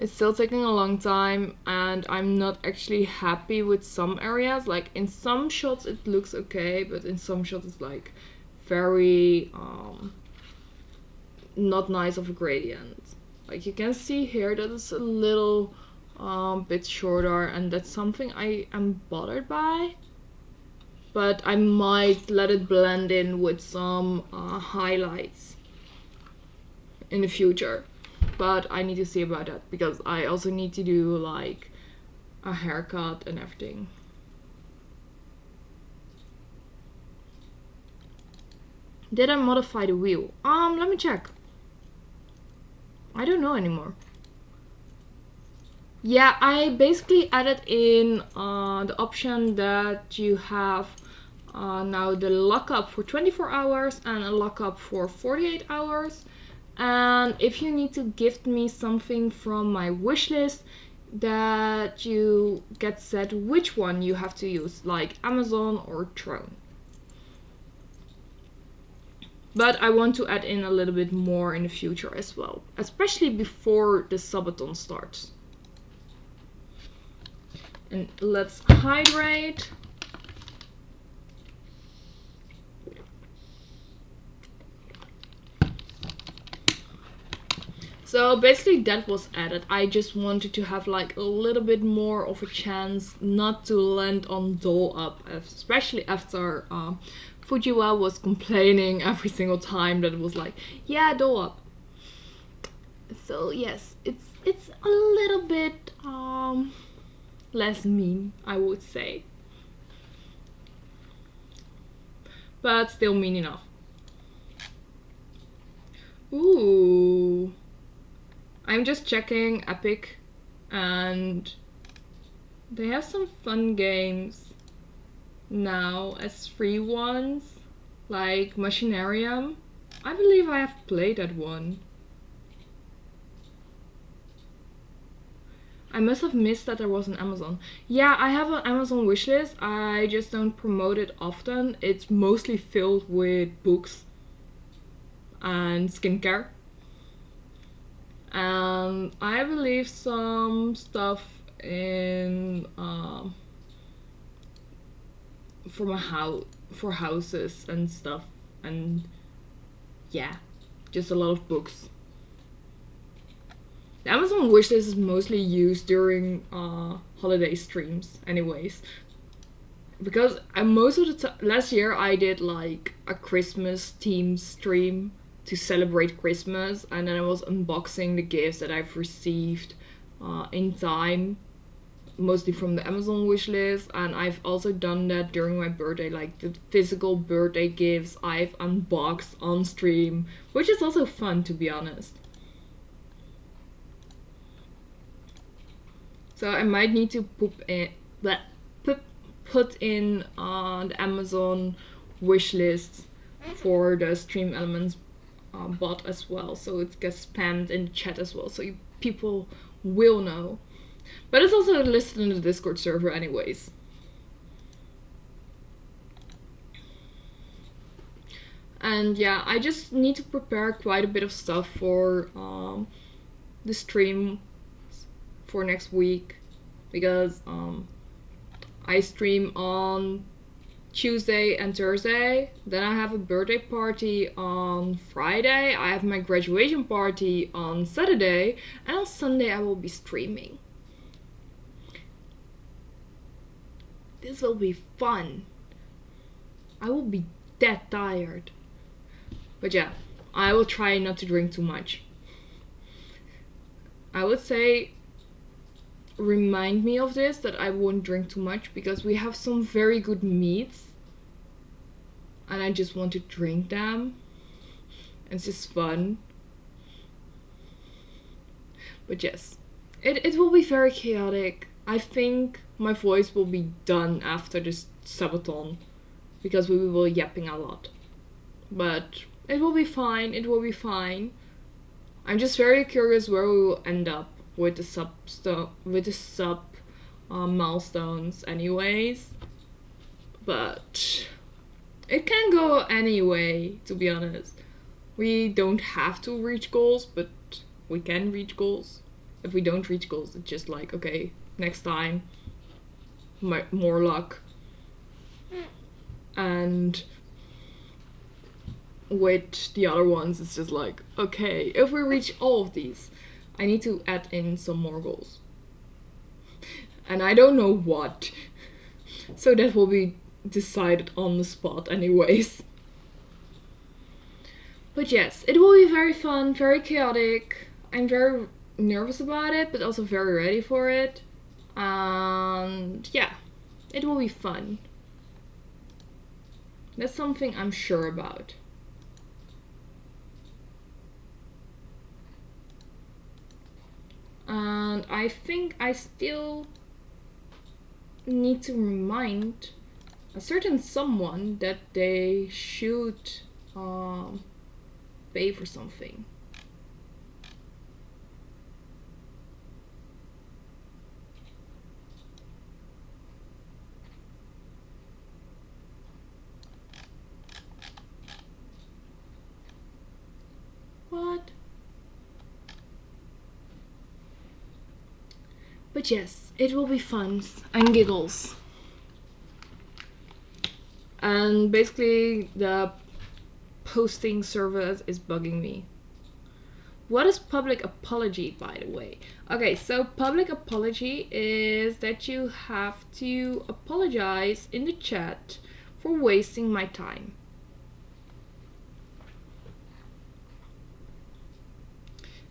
It's still taking a long time, and I'm not actually happy with some areas. Like in some shots it looks okay, but in some shots it's like very not nice of a gradient. Like you can see here that it's a little bit shorter, and that's something I am bothered by. But I might let it blend in with some highlights in the future. But I need to see about that because I also need to do like a haircut and everything. Did I modify the wheel? Let me check. I don't know anymore. Yeah, I basically added in the option that you have now the lockup for 24 hours and a lockup for 48 hours. And if you need to gift me something from my wish list, that you get set which one you have to use, like Amazon or Throne. But I want to add in a little bit more in the future as well, especially before the subathon starts. And let's hydrate. So basically that was added. I just wanted to have like a little bit more of a chance not to land on doll up, especially after Fujiwa was complaining every single time that it was like, yeah, doll up. So yes, it's a little bit less mean, I would say. But still mean enough. Ooh. I'm just checking Epic, and they have some fun games now as free ones, like Machinarium. I believe I have played that one. I must have missed that there was an Amazon. Yeah, I have an Amazon wishlist. I just don't promote it often. It's mostly filled with books and skincare. And I believe some stuff in for houses and stuff, and yeah, just a lot of books. The Amazon wishlist is mostly used during holiday streams, anyways. Because most of the time, last year I did like a Christmas themed stream to celebrate Christmas, and then I was unboxing the gifts that I've received in time, mostly from the Amazon wishlist. And I've also done that during my birthday, like the physical birthday gifts I've unboxed on stream, which is also fun, to be honest. So I might need to put in the Amazon wishlist for the Stream Elements bot as well, so it gets spammed in the chat as well, so people will know. But it's also listed in the Discord server anyways. And yeah, I just need to prepare quite a bit of stuff for the stream for next week, because I stream on Tuesday and Thursday. Then I have a birthday party on Friday. I have my graduation party on Saturday. And on Sunday I will be streaming. This will be fun. I will be that tired. But yeah, I will try not to drink too much. I would say remind me of this, that I won't drink too much, because we have some very good meats and I just want to drink them. It's just fun. But yes, it will be very chaotic. I think my voice will be done after this subathon, because we will be yapping a lot. But it will be fine, it will be fine. I'm just very curious where we will end up with the sub milestones anyways. But it can go anyway, to be honest. We don't have to reach goals, but we can reach goals. If we don't reach goals, it's just like, okay, next time, more luck. And with the other ones, it's just like, okay, if we reach all of these, I need to add in some more goals. And I don't know what. So that will be decided on the spot anyways. But yes, it will be very fun, very chaotic. I'm very nervous about it, but also very ready for it. And yeah, it will be fun. That's something I'm sure about. And I think I still need to remind a certain someone that they should pay for something. What? But yes, it will be fun and giggles. And basically the posting service is bugging me. What is public apology, by the way? Okay, so public apology is that you have to apologize in the chat for wasting my time.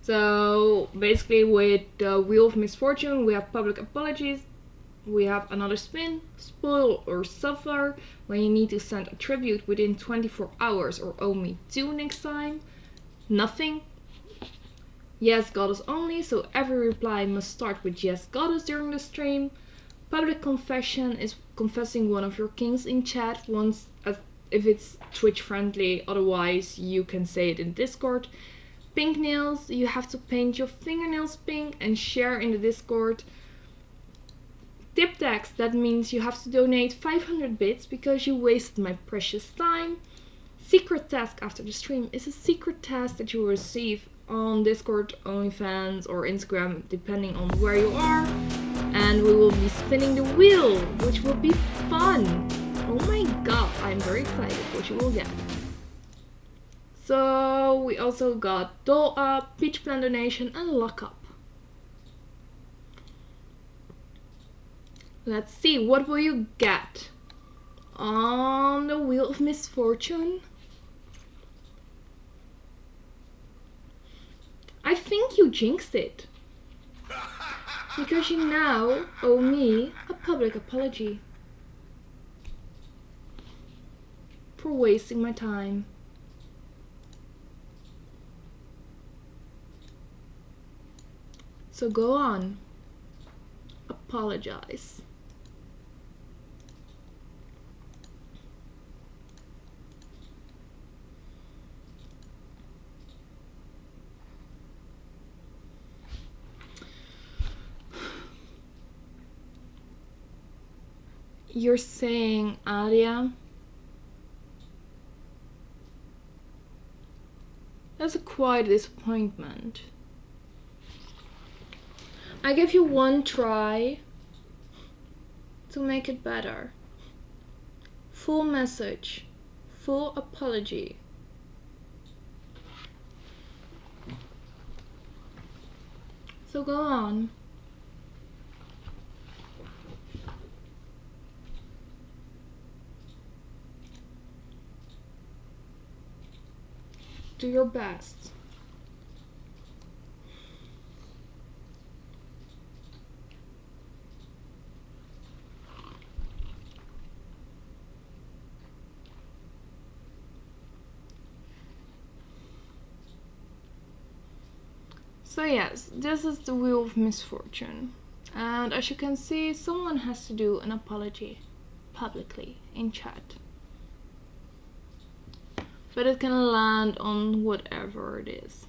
So basically with the Wheel of Misfortune, we have public apologies, we have another spin, spoil or suffer, when you need to send a tribute within 24 hours or owe me 2 next time, nothing. Yes goddess only, so every reply must start with yes goddess during the stream. Public confession is confessing one of your kings in chat once, if it's Twitch friendly, otherwise you can say it in Discord. Pink nails, you have to paint your fingernails pink and share in the Discord. Tip tax, that means you have to donate 500 bits because you wasted my precious time. Secret task after the stream is a secret task that you will receive on Discord, OnlyFans or Instagram depending on where you are. And we will be spinning the wheel, which will be fun. Oh my god, I'm very excited what you will get. So we also got Doll Up, Peach Plan Donation and Lock Up. Let's see, what will you get on the Wheel of Misfortune? I think you jinxed it. Because you now owe me a public apology for wasting my time. So go on, apologize. You're saying, Aria? That's quite a disappointment. I give you one try to make it better. Full message, full apology. So go on. Do your best. So yes, this is the Wheel of Misfortune. And as you can see, someone has to do an apology publicly in chat. But it can land on whatever it is.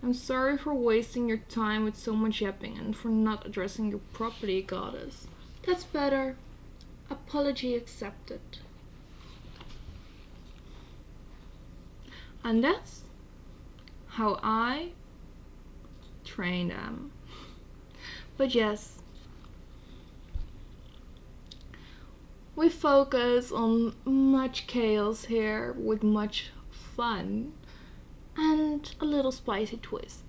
I'm sorry for wasting your time with so much yapping and for not addressing your property, goddess. That's better. Apology accepted. And that's how I train them. But yes, we focus on much chaos here with much fun and a little spicy twist.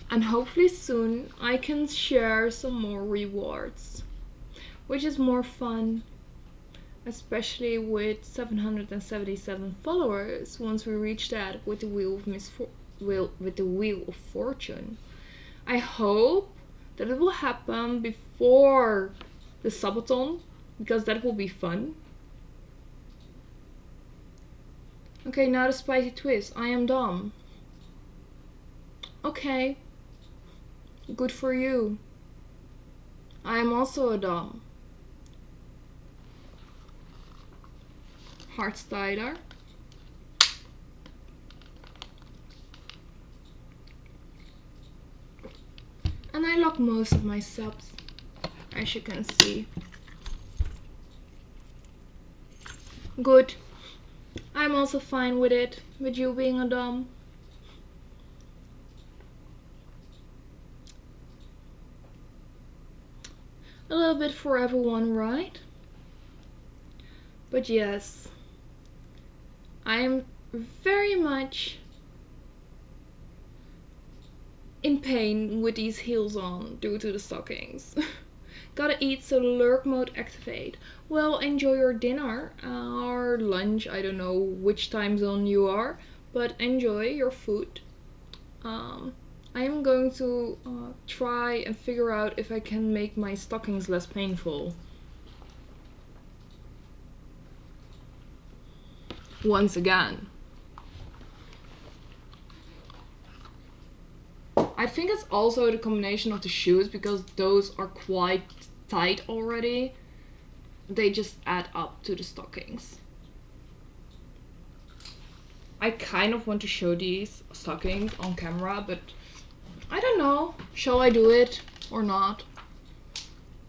And hopefully soon I can share some more rewards, which is more fun, especially with 777 followers once we reach that with the Wheel of Fortune. I hope that it will happen before the subathon, because that will be fun. Okay, now the spicy twist. I am dumb. Okay. Good for you. I am also a dom. Hartsteiler. And I lock most of my subs, as you can see. Good. I'm also fine with it, with you being a dom. A little bit for everyone, right? But yes, I am very much in pain with these heels on due to the stockings. Gotta eat, so lurk mode activate. Well, enjoy your dinner or lunch. I don't know which time zone you are, but enjoy your food. I am going to try and figure out if I can make my stockings less painful. Once again. I think it's also the combination of the shoes, because those are quite tight already. They just add up to the stockings. I kind of want to show these stockings on camera, but I don't know. Shall I do it or not?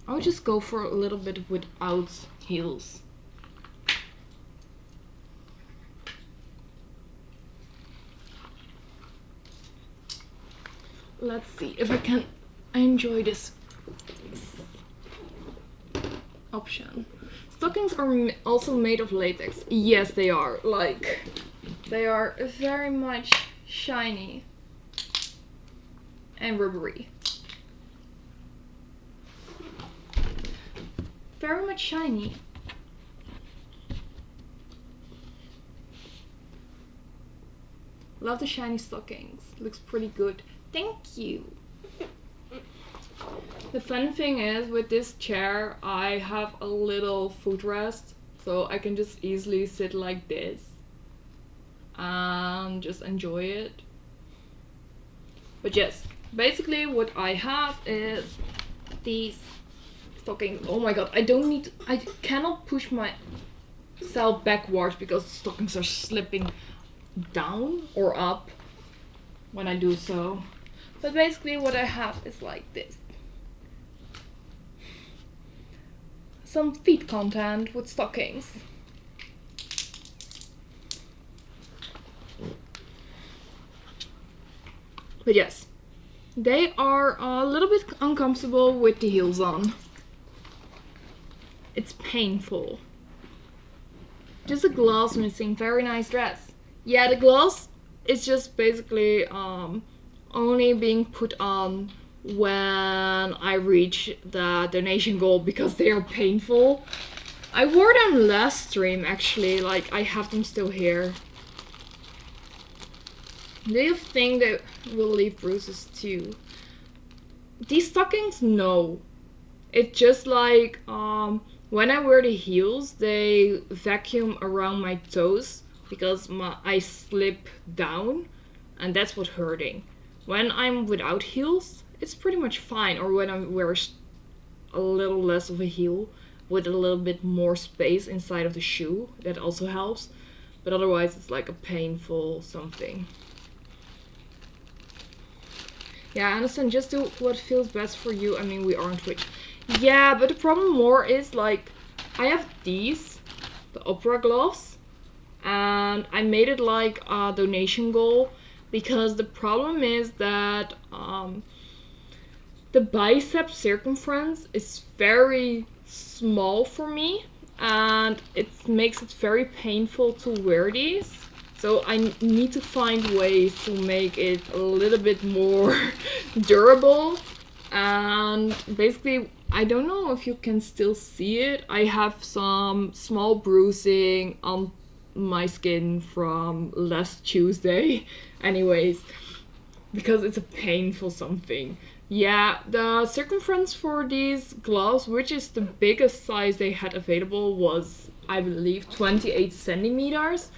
I would just go for a little bit without heels. Let's see if I can enjoy this option. Stockings are also made of latex. Yes, they are. Like, they are very much shiny and rubbery. Very much shiny. Love the shiny stockings. Looks pretty good. Thank you. The fun thing is, with this chair I have a little footrest, so I can just easily sit like this and just enjoy it. But yes, basically what I have is these stockings. Oh my god, I cannot push myself backwards because the stockings are slipping down or up when I do so. But basically what I have is like this. Some feet content with stockings. But yes, they are a little bit uncomfortable with the heels on. It's painful. Just a gloss missing. Very nice dress. Yeah, the gloss is just basically only being put on when I reach the donation goal, because they are painful. I wore them last stream actually, like I have them still here. Do you think they will leave bruises too? These stockings, no. It's just like when I wear the heels, they vacuum around my toes because I slip down, and that's what's hurting. When I'm without heels, it's pretty much fine. Or when I wear a little less of a heel with a little bit more space inside of the shoe, that also helps. But otherwise it's like a painful something. Yeah, I understand. Just do what feels best for you. I mean, we are on Twitch. Yeah, but the problem more is like, I have these, the opera gloves, and I made it like a donation goal. because the problem is that the bicep circumference is very small for me, and it makes it very painful to wear these. So I need to find ways to make it a little bit more durable. And basically, I don't know if you can still see it. I have some small bruising on my skin from last Tuesday. Anyways, because it's a painful something. Yeah, the circumference for these gloves, which is the biggest size they had available, was, I believe, 28 centimeters.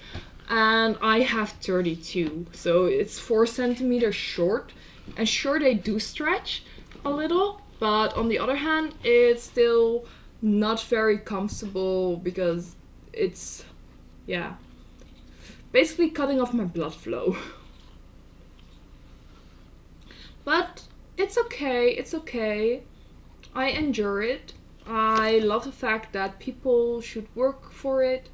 And I have 32, so it's 4 centimeters short. And sure, they do stretch a little, but on the other hand, it's still not very comfortable because it's, yeah, basically cutting off my blood flow. But it's okay, it's okay. I endure it. I love the fact that people should work for it.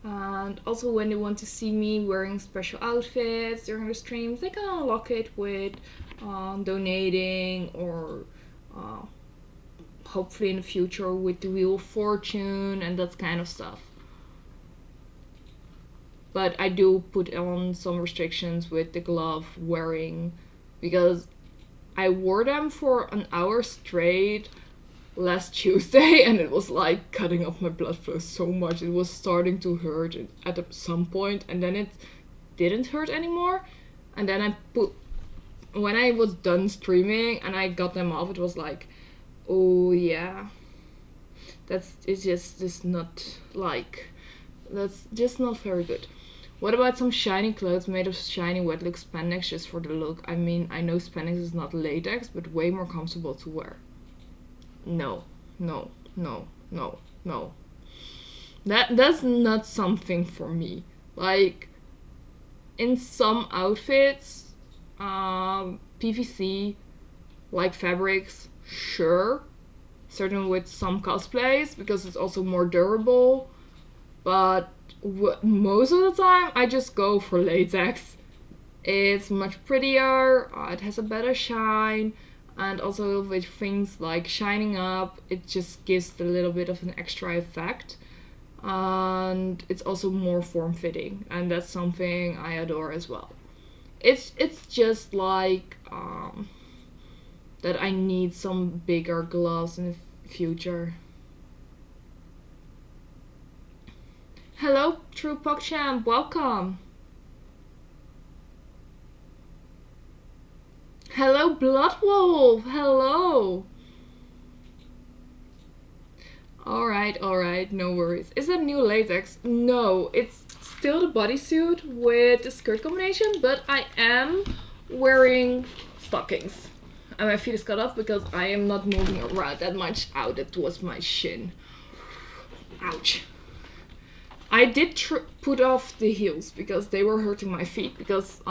And also, when they want to see me wearing special outfits during the streams, they can unlock it with donating, or hopefully in the future with the Wheel of Fortune and that kind of stuff. But I do put on some restrictions with the glove wearing, because I wore them for an hour straight last Tuesday, and it was like cutting off my blood flow so much. It was starting to hurt at some point, and then it didn't hurt anymore. And then when I was done streaming and I got them off, it was like, oh yeah, that's just not like, that's just not very good. What about some shiny clothes made of shiny wet look spandex just for the look? I mean, I know spandex is not latex, but way more comfortable to wear. No. That's not something for me. Like, in some outfits, PVC, like fabrics, sure. Certain with some cosplays, because it's also more durable. But most of the time, I just go for latex. It's much prettier, it has a better shine, and also with things like shining up, it just gives a little bit of an extra effect. And it's also more form-fitting, and that's something I adore as well. It's just like that I need some bigger gloves in the future. Hello, True PogChamp, welcome. Hello, Bloodwolf, hello. Alright, no worries. Is that new latex? No, it's still the bodysuit with the skirt combination, but I am wearing stockings. And my feet is cut off because I am not moving around that much out towards my shin. Ouch. I did put off the heels because they were hurting my feet, because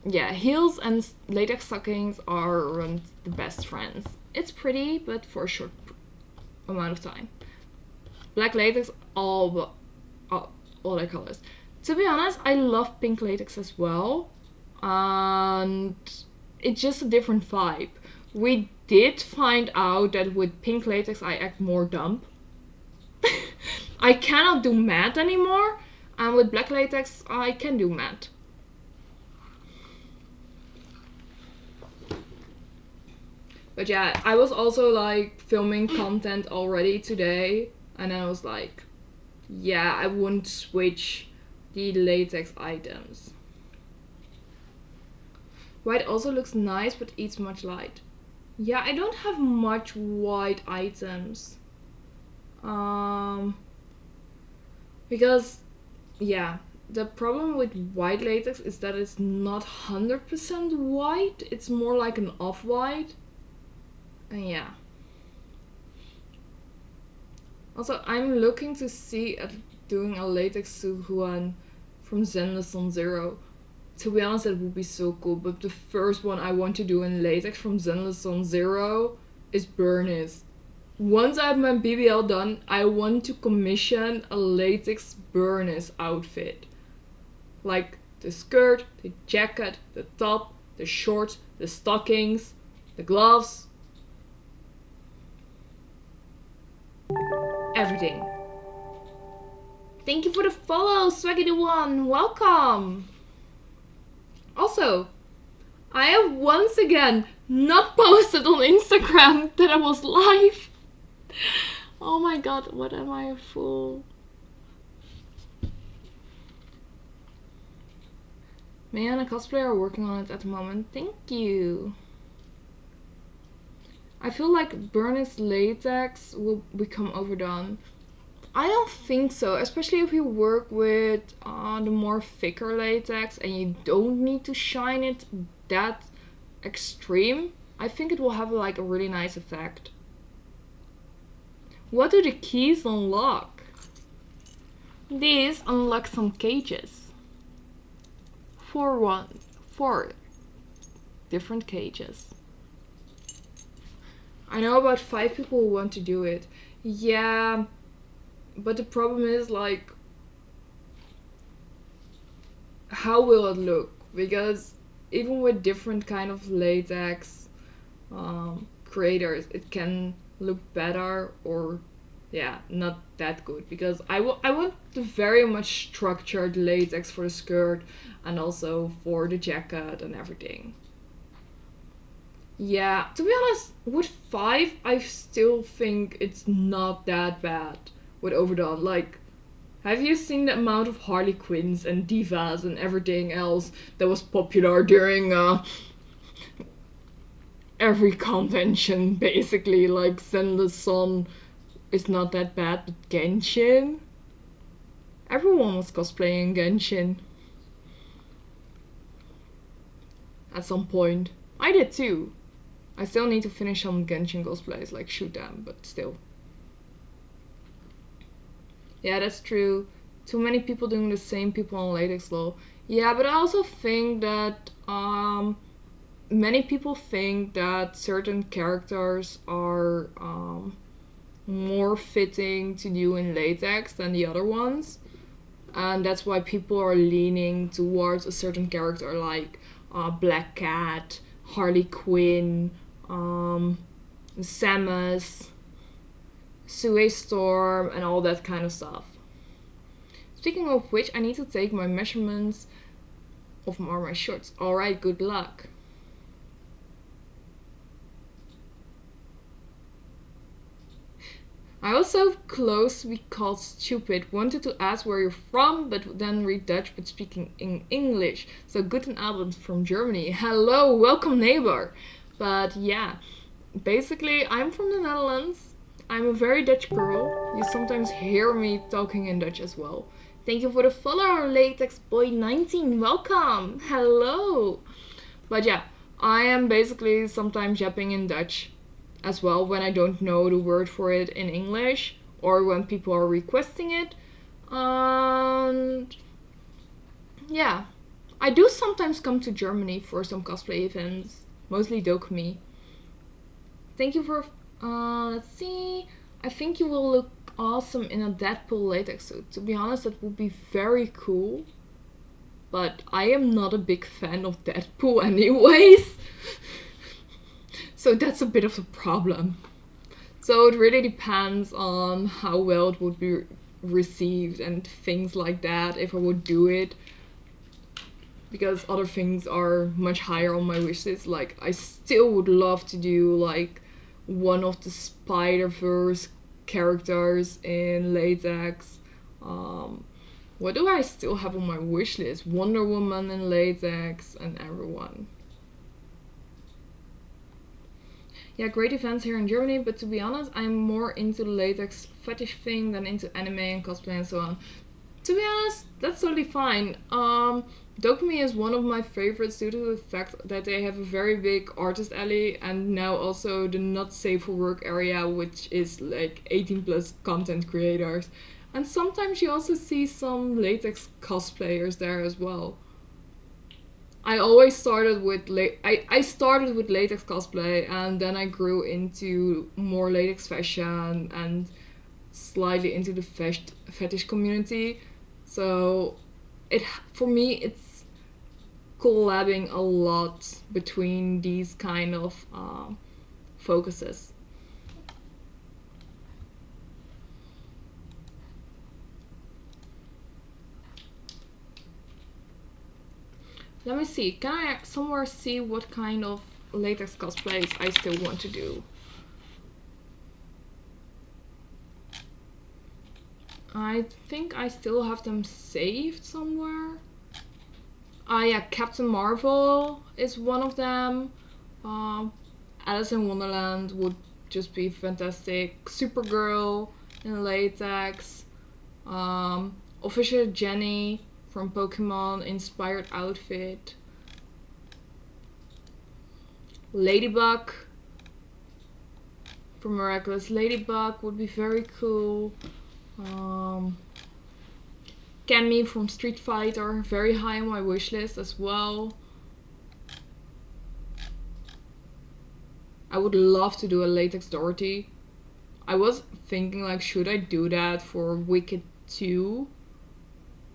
yeah, heels and latex stockings aren't the best friends. It's pretty, but for a short amount of time. Black latex, all their colors. To be honest, I love pink latex as well, and it's just a different vibe. We did find out that with pink latex I act more dumb. I cannot do matte anymore, and with black latex I can do matte. But yeah, I was also like filming content already today, and I was like, yeah, I wouldn't switch the latex items. White also looks nice, but eats much light. Yeah, I don't have much white items. Because, yeah, the problem with white latex is that it's not 100% white. It's more like an off-white. And yeah. Also, I'm looking to see at doing a latex Suhuan from Zenless on Zero. To be honest, that would be so cool. But the first one I want to do in latex from Zenless on Zero is Burnis. Once I have my BBL done, I want to commission a latex Burnis outfit. Like the skirt, the jacket, the top, the shorts, the stockings, the gloves. Everything. Thank you for the follow, Swaggy the One. Welcome. Also, I have once again not posted on Instagram that I was live. Oh my god, what am I a fool? Me and a cosplayer are working on it at the moment. Thank you. I feel like burnished latex will become overdone. I don't think so, especially if you work with the more thicker latex and you don't need to shine it that extreme. I think it will have like a really nice effect. What do the keys unlock? These unlock some cages. Four different cages. I know about 5 people who want to do it. Yeah, but the problem is like, how will it look? Because even with different kind of latex creators, it can look better or not that good. Because I want the very much structured latex for the skirt and also for the jacket and everything. Yeah, to be honest, with 5, I still think it's not that bad with overdone. Like, have you seen the amount of Harley Quinns and divas and everything else that was popular during every convention, basically? Like, Zenless Son is not that bad, but Genshin? Everyone was cosplaying Genshin. At some point. I did too. I still need to finish some Genshin cosplays, like shoot them, but still. Yeah, that's true. Too many people doing the same people on latex though. Yeah, but I also think that many people think that certain characters are more fitting to do in latex than the other ones. And that's why people are leaning towards a certain character like Black Cat, Harley Quinn, Samus, Sue Storm, and all that kind of stuff. Speaking of which, I need to take my measurements of my shorts. Alright, good luck. I was so close to be called stupid. Wanted to ask where you're from, but then read Dutch but speaking in English. So guten Abend from Germany. Hello, welcome neighbor. But yeah, basically I'm from the Netherlands. I'm a very Dutch girl. You sometimes hear me talking in Dutch as well. Thank you for the follow, Latex Boy 19. Welcome. Hello. But yeah, I am basically sometimes yapping in Dutch as well when I don't know the word for it in English or when people are requesting it. And yeah, I do sometimes come to Germany for some cosplay events, mostly Dokumi. Thank you for, let's see, I think you will look awesome in a Deadpool latex suit. To be honest, that would be very cool. But I am not a big fan of Deadpool anyways. So that's a bit of a problem. So it really depends on how well it would be received and things like that, if I would do it. Because other things are much higher on my wish list. Like, I still would love to do like one of the Spider-Verse characters in latex. What do I still have on my wish list? Wonder Woman in latex and everyone. Yeah, great events here in Germany, but to be honest, I'm more into the latex fetish thing than into anime and cosplay and so on. To be honest, that's totally fine. Dokumi is one of my favorites due to the fact that they have a very big artist alley and now also the not safe for work area, which is like 18 plus content creators. And sometimes you also see some latex cosplayers there as well. I always started with I started with latex cosplay and then I grew into more latex fashion and slightly into the fetish community. So for me it's collabing a lot between these kind of focuses. Let me see, can I somewhere see what kind of latex cosplays I still want to do? I think I still have them saved somewhere. Ah yeah, Captain Marvel is one of them. Alice in Wonderland would just be fantastic. Supergirl in latex. Official Jenny from Pokemon inspired outfit. Ladybug from Miraculous Ladybug would be very cool. Cammy from Street Fighter, very high on my wish list as well. I would love to do a latex Dorothy. I was thinking like, should I do that for Wicked 2?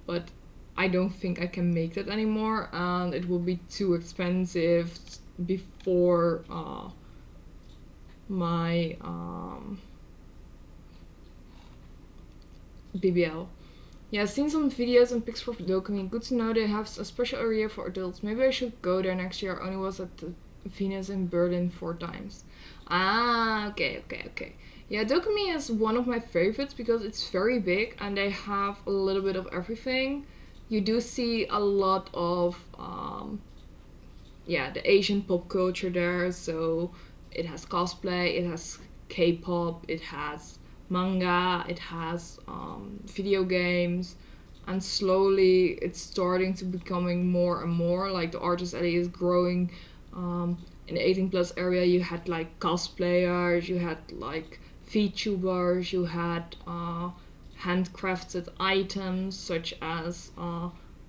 But I don't think I can make that anymore, and it will be too expensive before my BBL. Yeah, I've seen some videos and pics for Dokumi. Good to know they have a special area for adults. Maybe I should go there next year. I only was at the Venus in Berlin 4 times. Ah, okay. Yeah, Dokumi is one of my favorites because it's very big and they have a little bit of everything. You do see a lot of the Asian pop culture there. So it has cosplay, it has K-pop, it has manga, it has video games, and slowly it's starting to becoming more and more. Like the artist alley is growing. In the 18 plus area you had like cosplayers, you had like VTubers, you had handcrafted items such as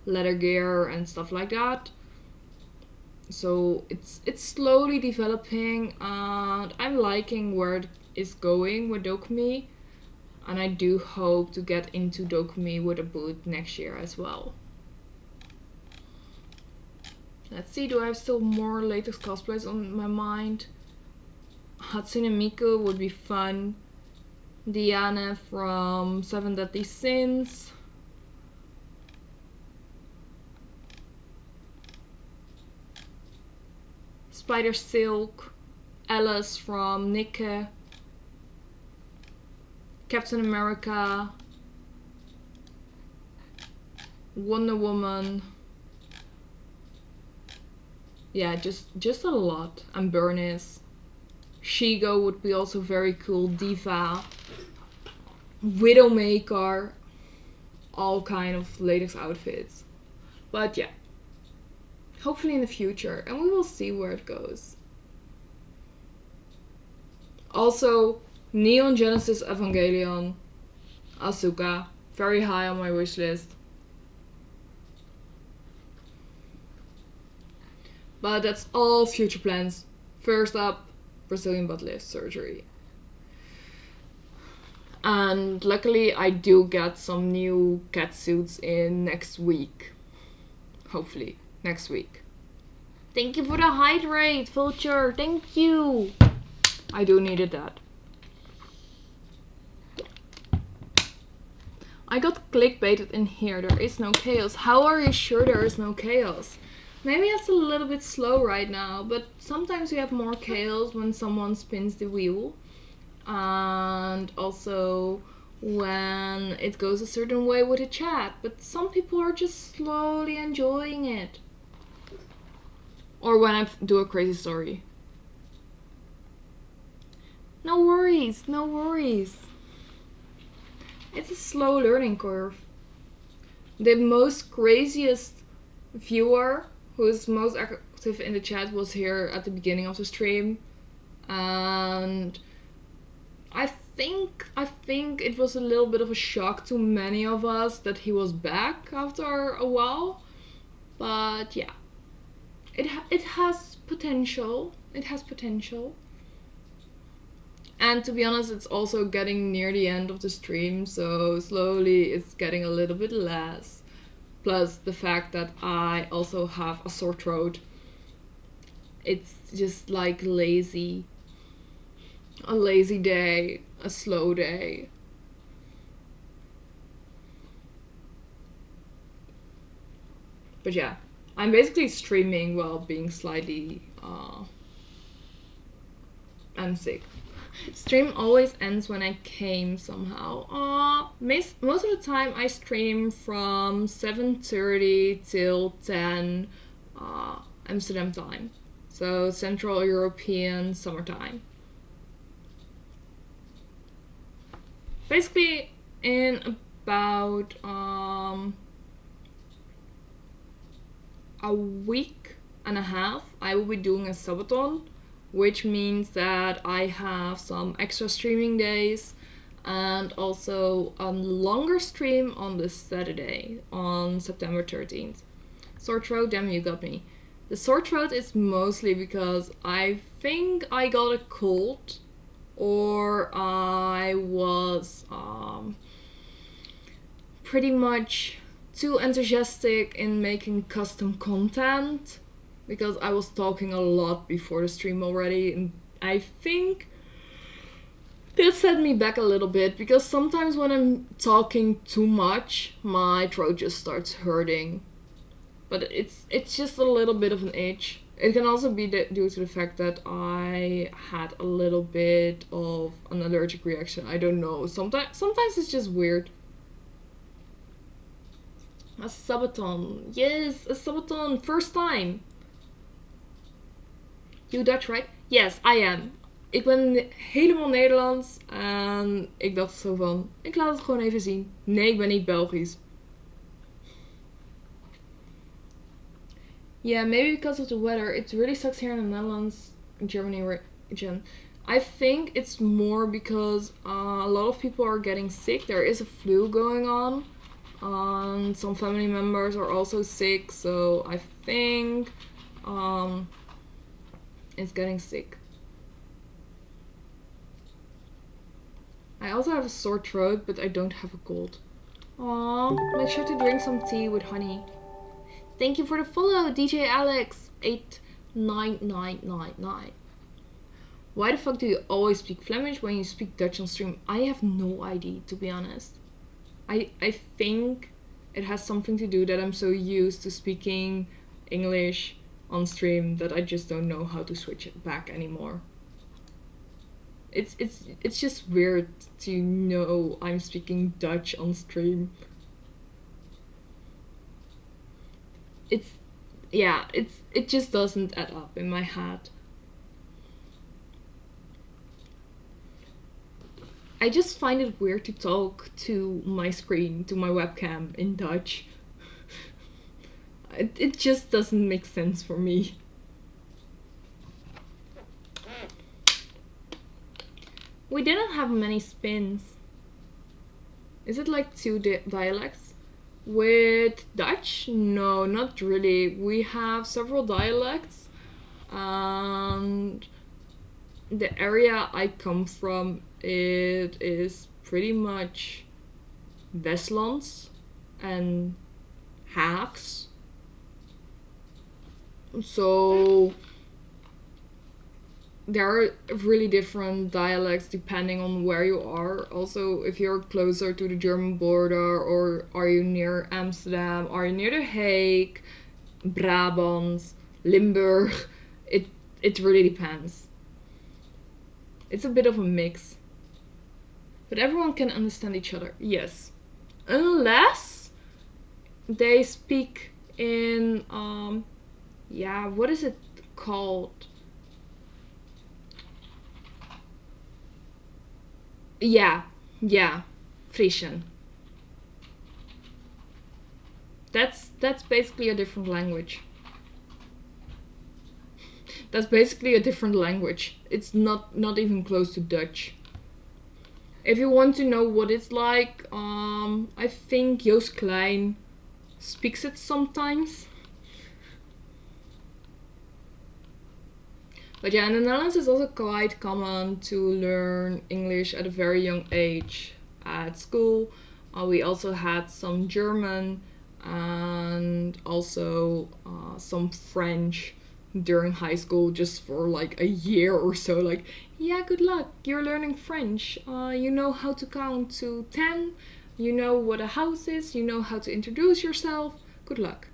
leather gear and stuff like that. So it's slowly developing, and I'm liking where it is going with Dokumi, and I do hope to get into Dokumi with a booth next year as well. Let's see, do I have still more latex cosplays on my mind? Hatsune Miku would be fun. Diana from Seven Deadly Sins. Spider Silk. Alice from Nikke. Captain America. Wonder Woman. Yeah, just a lot. And Bernice. Shigo would be also very cool. Diva. Widowmaker. All kind of latex outfits. But yeah. Hopefully in the future. And we will see where it goes. Also, Neon Genesis Evangelion. Asuka. Very high on my wish list. But that's all future plans. First up, Brazilian butt lift surgery. And luckily I do get some new cat suits in next week. Hopefully, next week. Thank you for the hydrate, Vulture. Thank you. I do needed that. I got clickbaited in here. There is no chaos. How are you sure there is no chaos? Maybe it's a little bit slow right now, but sometimes we have more chaos when someone spins the wheel. And also when it goes a certain way with a chat. But some people are just slowly enjoying it. Or when I do a crazy story. No worries, no worries. It's a slow learning curve. The most craziest viewer who is most active in the chat was here at the beginning of the stream, and I think it was a little bit of a shock to many of us that he was back after a while. But yeah, it has potential. It has potential. And to be honest, it's also getting near the end of the stream, so slowly it's getting a little bit less. Plus the fact that I also have a sore throat. It's just like lazy. A lazy day, a slow day. But yeah, I'm basically streaming while being slightly I'm sick. Stream always ends when I came somehow. Most of the time I stream from 7:30 till 10 Amsterdam time. So Central European summertime. Basically in about a week and a half I will be doing a subathon, which means that I have some extra streaming days and also a longer stream on this Saturday on September 13th. Sore throat, damn, you got me. The sore throat is mostly because I think I got a cold or I was pretty much too enthusiastic in making custom content because I was talking a lot before the stream already, and I think that set me back a little bit because sometimes when I'm talking too much, my throat just starts hurting. But it's just a little bit of an itch. It can also be due to the fact that I had a little bit of an allergic reaction. I don't know. Sometimes it's just weird. A subathon. Yes, a subathon. First time. You Dutch, right? Yes, I am. Ik ben helemaal Nederlands en ik dacht zo van, ik laat het gewoon even zien. Nee, ik ben niet Belgisch. Yeah, maybe because of the weather. It really sucks here in the Netherlands, Germany region. I think it's more because a lot of people are getting sick. There is a flu going on. Some family members are also sick, so I think it's getting sick. I also have a sore throat, but I don't have a cold. Aww, make sure to drink some tea with honey. Thank you for the follow, DJ Alex 89999. Why the fuck do you always speak Flemish when you speak Dutch on stream? I have no idea, to be honest. I think it has something to do that I'm so used to speaking English on stream that I just don't know how to switch it back anymore. It's just weird to know I'm speaking Dutch on stream. It just doesn't add up in my head. I just find it weird to talk to my screen, to my webcam in Dutch. It just doesn't make sense for me. We didn't have many spins. Is it like two dialects? With Dutch? No, not really. We have several dialects, and the area I come from, it is pretty much Westlands and Haags. So there are really different dialects depending on where you are. Also, if you're closer to the German border, or are you near Amsterdam, are you near The Hague, Brabant, Limburg, it really depends. It's a bit of a mix. But everyone can understand each other, yes. Unless they speak in, what is it called? Yeah, Frisian. That's basically a different language. That's basically a different language. It's not even close to Dutch. If you want to know what it's like, I think Joost Klein speaks it sometimes. But yeah, in the Netherlands it's also quite common to learn English at a very young age. At school, we also had some German, and also some French during high school, just for like a year or so. Like, yeah, good luck, you're learning French. You know how to count to 10, you know what a house is, you know how to introduce yourself. Good luck.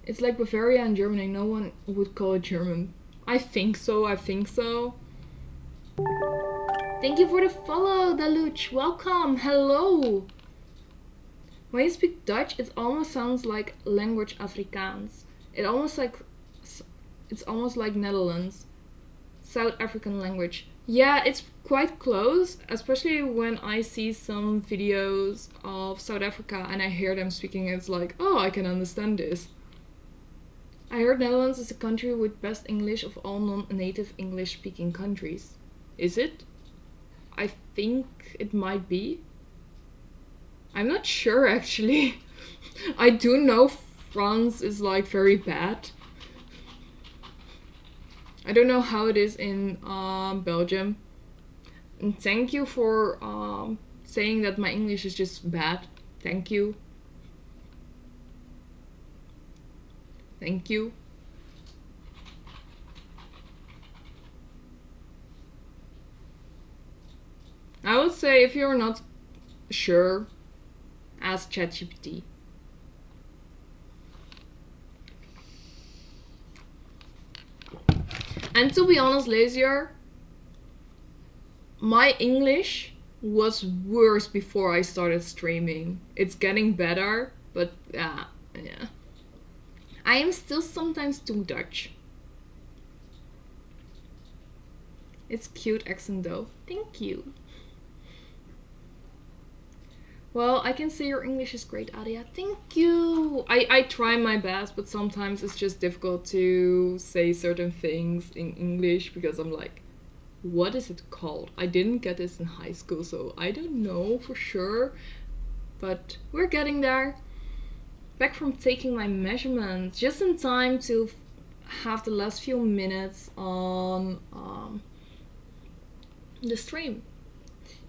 It's like Bavaria and Germany. No one would call it German. I think so. I think so. Thank you for the follow, Daluch. Welcome. Hello. When you speak Dutch, it almost sounds like language Afrikaans. It's almost like Netherlands, South African language. Yeah, it's quite close, especially when I see some videos of South Africa and I hear them speaking. It's like, oh, I can understand this. I heard Netherlands is the country with best English of all non-native English-speaking countries. Is it? I think it might be. I'm not sure actually. I do know France is like very bad. I don't know how it is in Belgium. And thank you for saying that my English is just bad. Thank you. Thank you. I would say if you're not sure, ask ChatGPT. And to be honest, Lazier, my English was worse before I started streaming. It's getting better, but yeah. I am still sometimes too Dutch. It's cute accent though. Thank you. Well, I can say your English is great, Adia. Thank you. I try my best, but sometimes it's just difficult to say certain things in English because I'm like, what is it called? I didn't get this in high school, so I don't know for sure. But we're getting there. Back from taking my measurements, just in time to have the last few minutes on the stream.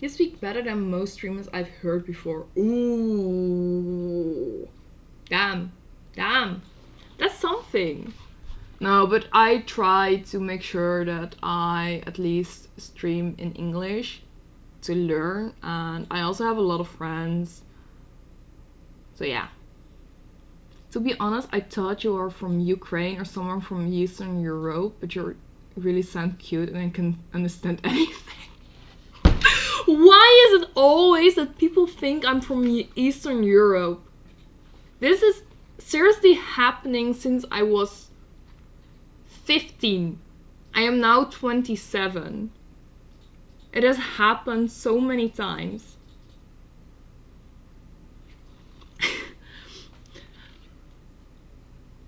You speak better than most streamers I've heard before. Ooh. Damn. That's something. No, but I try to make sure that I at least stream in English to learn, and I also have a lot of friends. So yeah. To be honest, I thought you are from Ukraine or someone from Eastern Europe, but you really sound cute and I can understand anything. Why is it always that people think I'm from Eastern Europe? This is seriously happening since I was 15. I am now 27. It has happened so many times.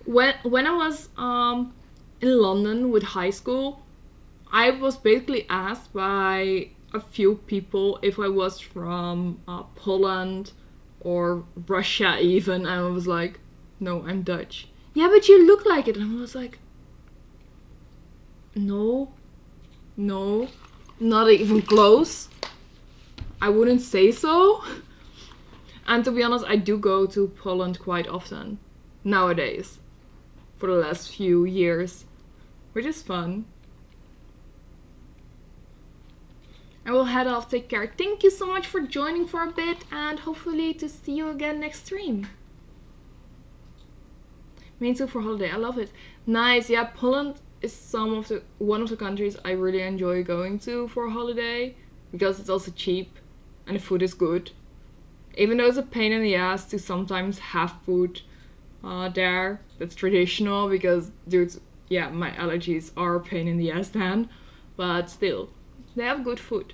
When I was in London with high school, I was basically asked by a few people if I was from Poland or Russia even, and I was like, no, I'm Dutch. Yeah, but you look like it. And I was like, no, not even close. I wouldn't say so. And to be honest, I do go to Poland quite often nowadays for the last few years, which is fun. I will head off. Take care. Thank you so much for joining for a bit, and hopefully to see you again next stream. Me too for holiday. I love it. Nice. Yeah, Poland is one of the countries I really enjoy going to for a holiday because it's also cheap and the food is good. Even though it's a pain in the ass to sometimes have food there that's traditional because, dude, yeah, my allergies are a pain in the ass then, but still, they have good food.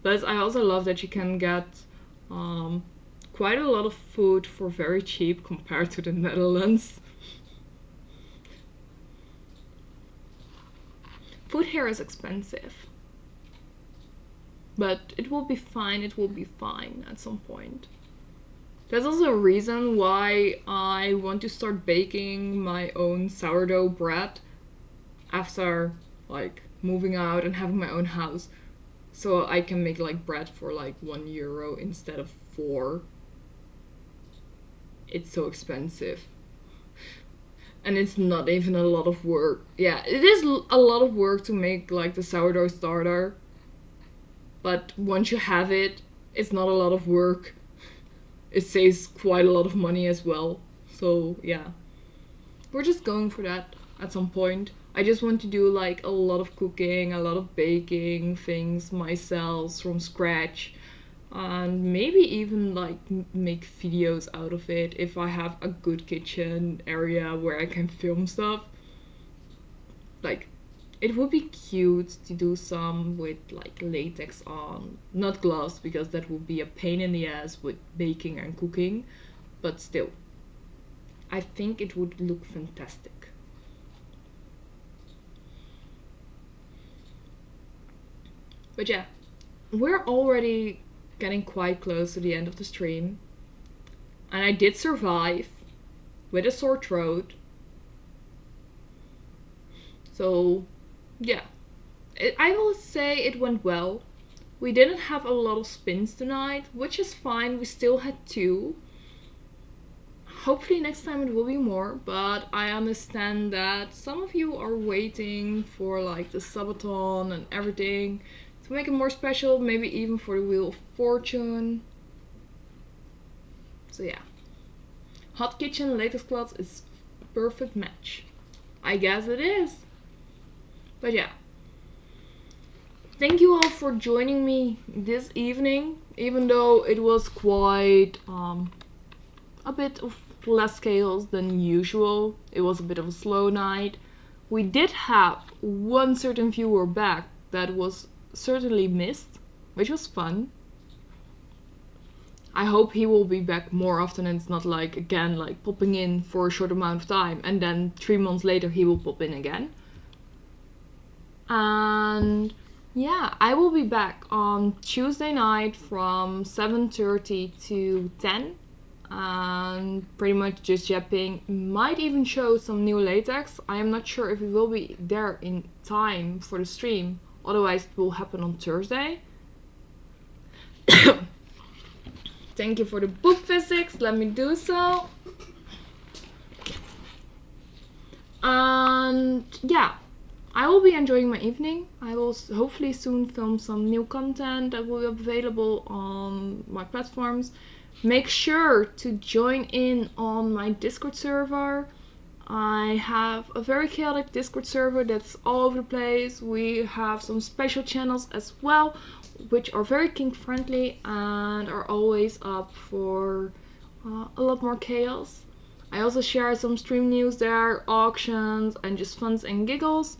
But I also love that you can get quite a lot of food for very cheap compared to the Netherlands. Food here is expensive, but it will be fine. It will be fine at some point. There's also a reason why I want to start baking my own sourdough bread after like moving out and having my own house, so I can make like bread for like €1 instead of 4. It's so expensive. And it's not even a lot of work. Yeah, it is a lot of work to make like the sourdough starter. But once you have it, it's not a lot of work. It saves quite a lot of money as well. So yeah, we're just going for that at some point. I just want to do like a lot of cooking, a lot of baking things myself from scratch, and maybe even like make videos out of it if I have a good kitchen area where I can film stuff. Like, it would be cute to do some with like latex on, not gloves because that would be a pain in the ass with baking and cooking, but still, I think it would look fantastic. But yeah, we're already getting quite close to the end of the stream. And I did survive with a sore throat. So, yeah. I will say it went well. We didn't have a lot of spins tonight, which is fine. We still had 2. Hopefully next time it will be more, but I understand that some of you are waiting for like the subathon and everything to make it more special, maybe even for the Wheel of Fortune. So yeah, Hot Kitchen latex cloths is perfect match. I guess it is. But yeah, thank you all for joining me this evening, even though it was quite a bit of less chaos than usual. It was a bit of a slow night. We did have one certain viewer back that was certainly missed, which was fun. I hope he will be back more often and it's not like, again, like popping in for a short amount of time and then 3 months later he will pop in again. And yeah, I will be back on Tuesday night from 7:30 to 10. And pretty much just yapping. Might even show some new latex. I am not sure if it will be there in time for the stream. Otherwise it will happen on Thursday. Thank you for the book physics. Let me do so. And yeah, I will be enjoying my evening. I will hopefully soon film some new content that will be available on my platforms. Make sure to join in on my Discord server. I have a very chaotic Discord server that's all over the place. We have some special channels as well, which are very kink friendly and are always up for a lot more chaos. I also share some stream news there, auctions, and just funs and giggles.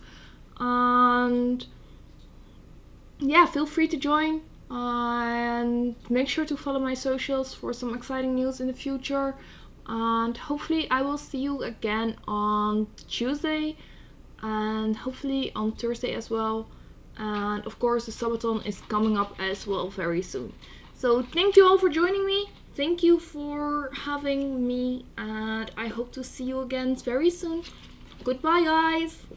And yeah, feel free to join. And make sure to follow my socials for some exciting news in the future. And hopefully I will see you again on Tuesday and hopefully on Thursday as well. And of course the subathon is coming up as well very soon. So thank you all for joining me. Thank you for having me and I hope to see you again very soon. Goodbye guys!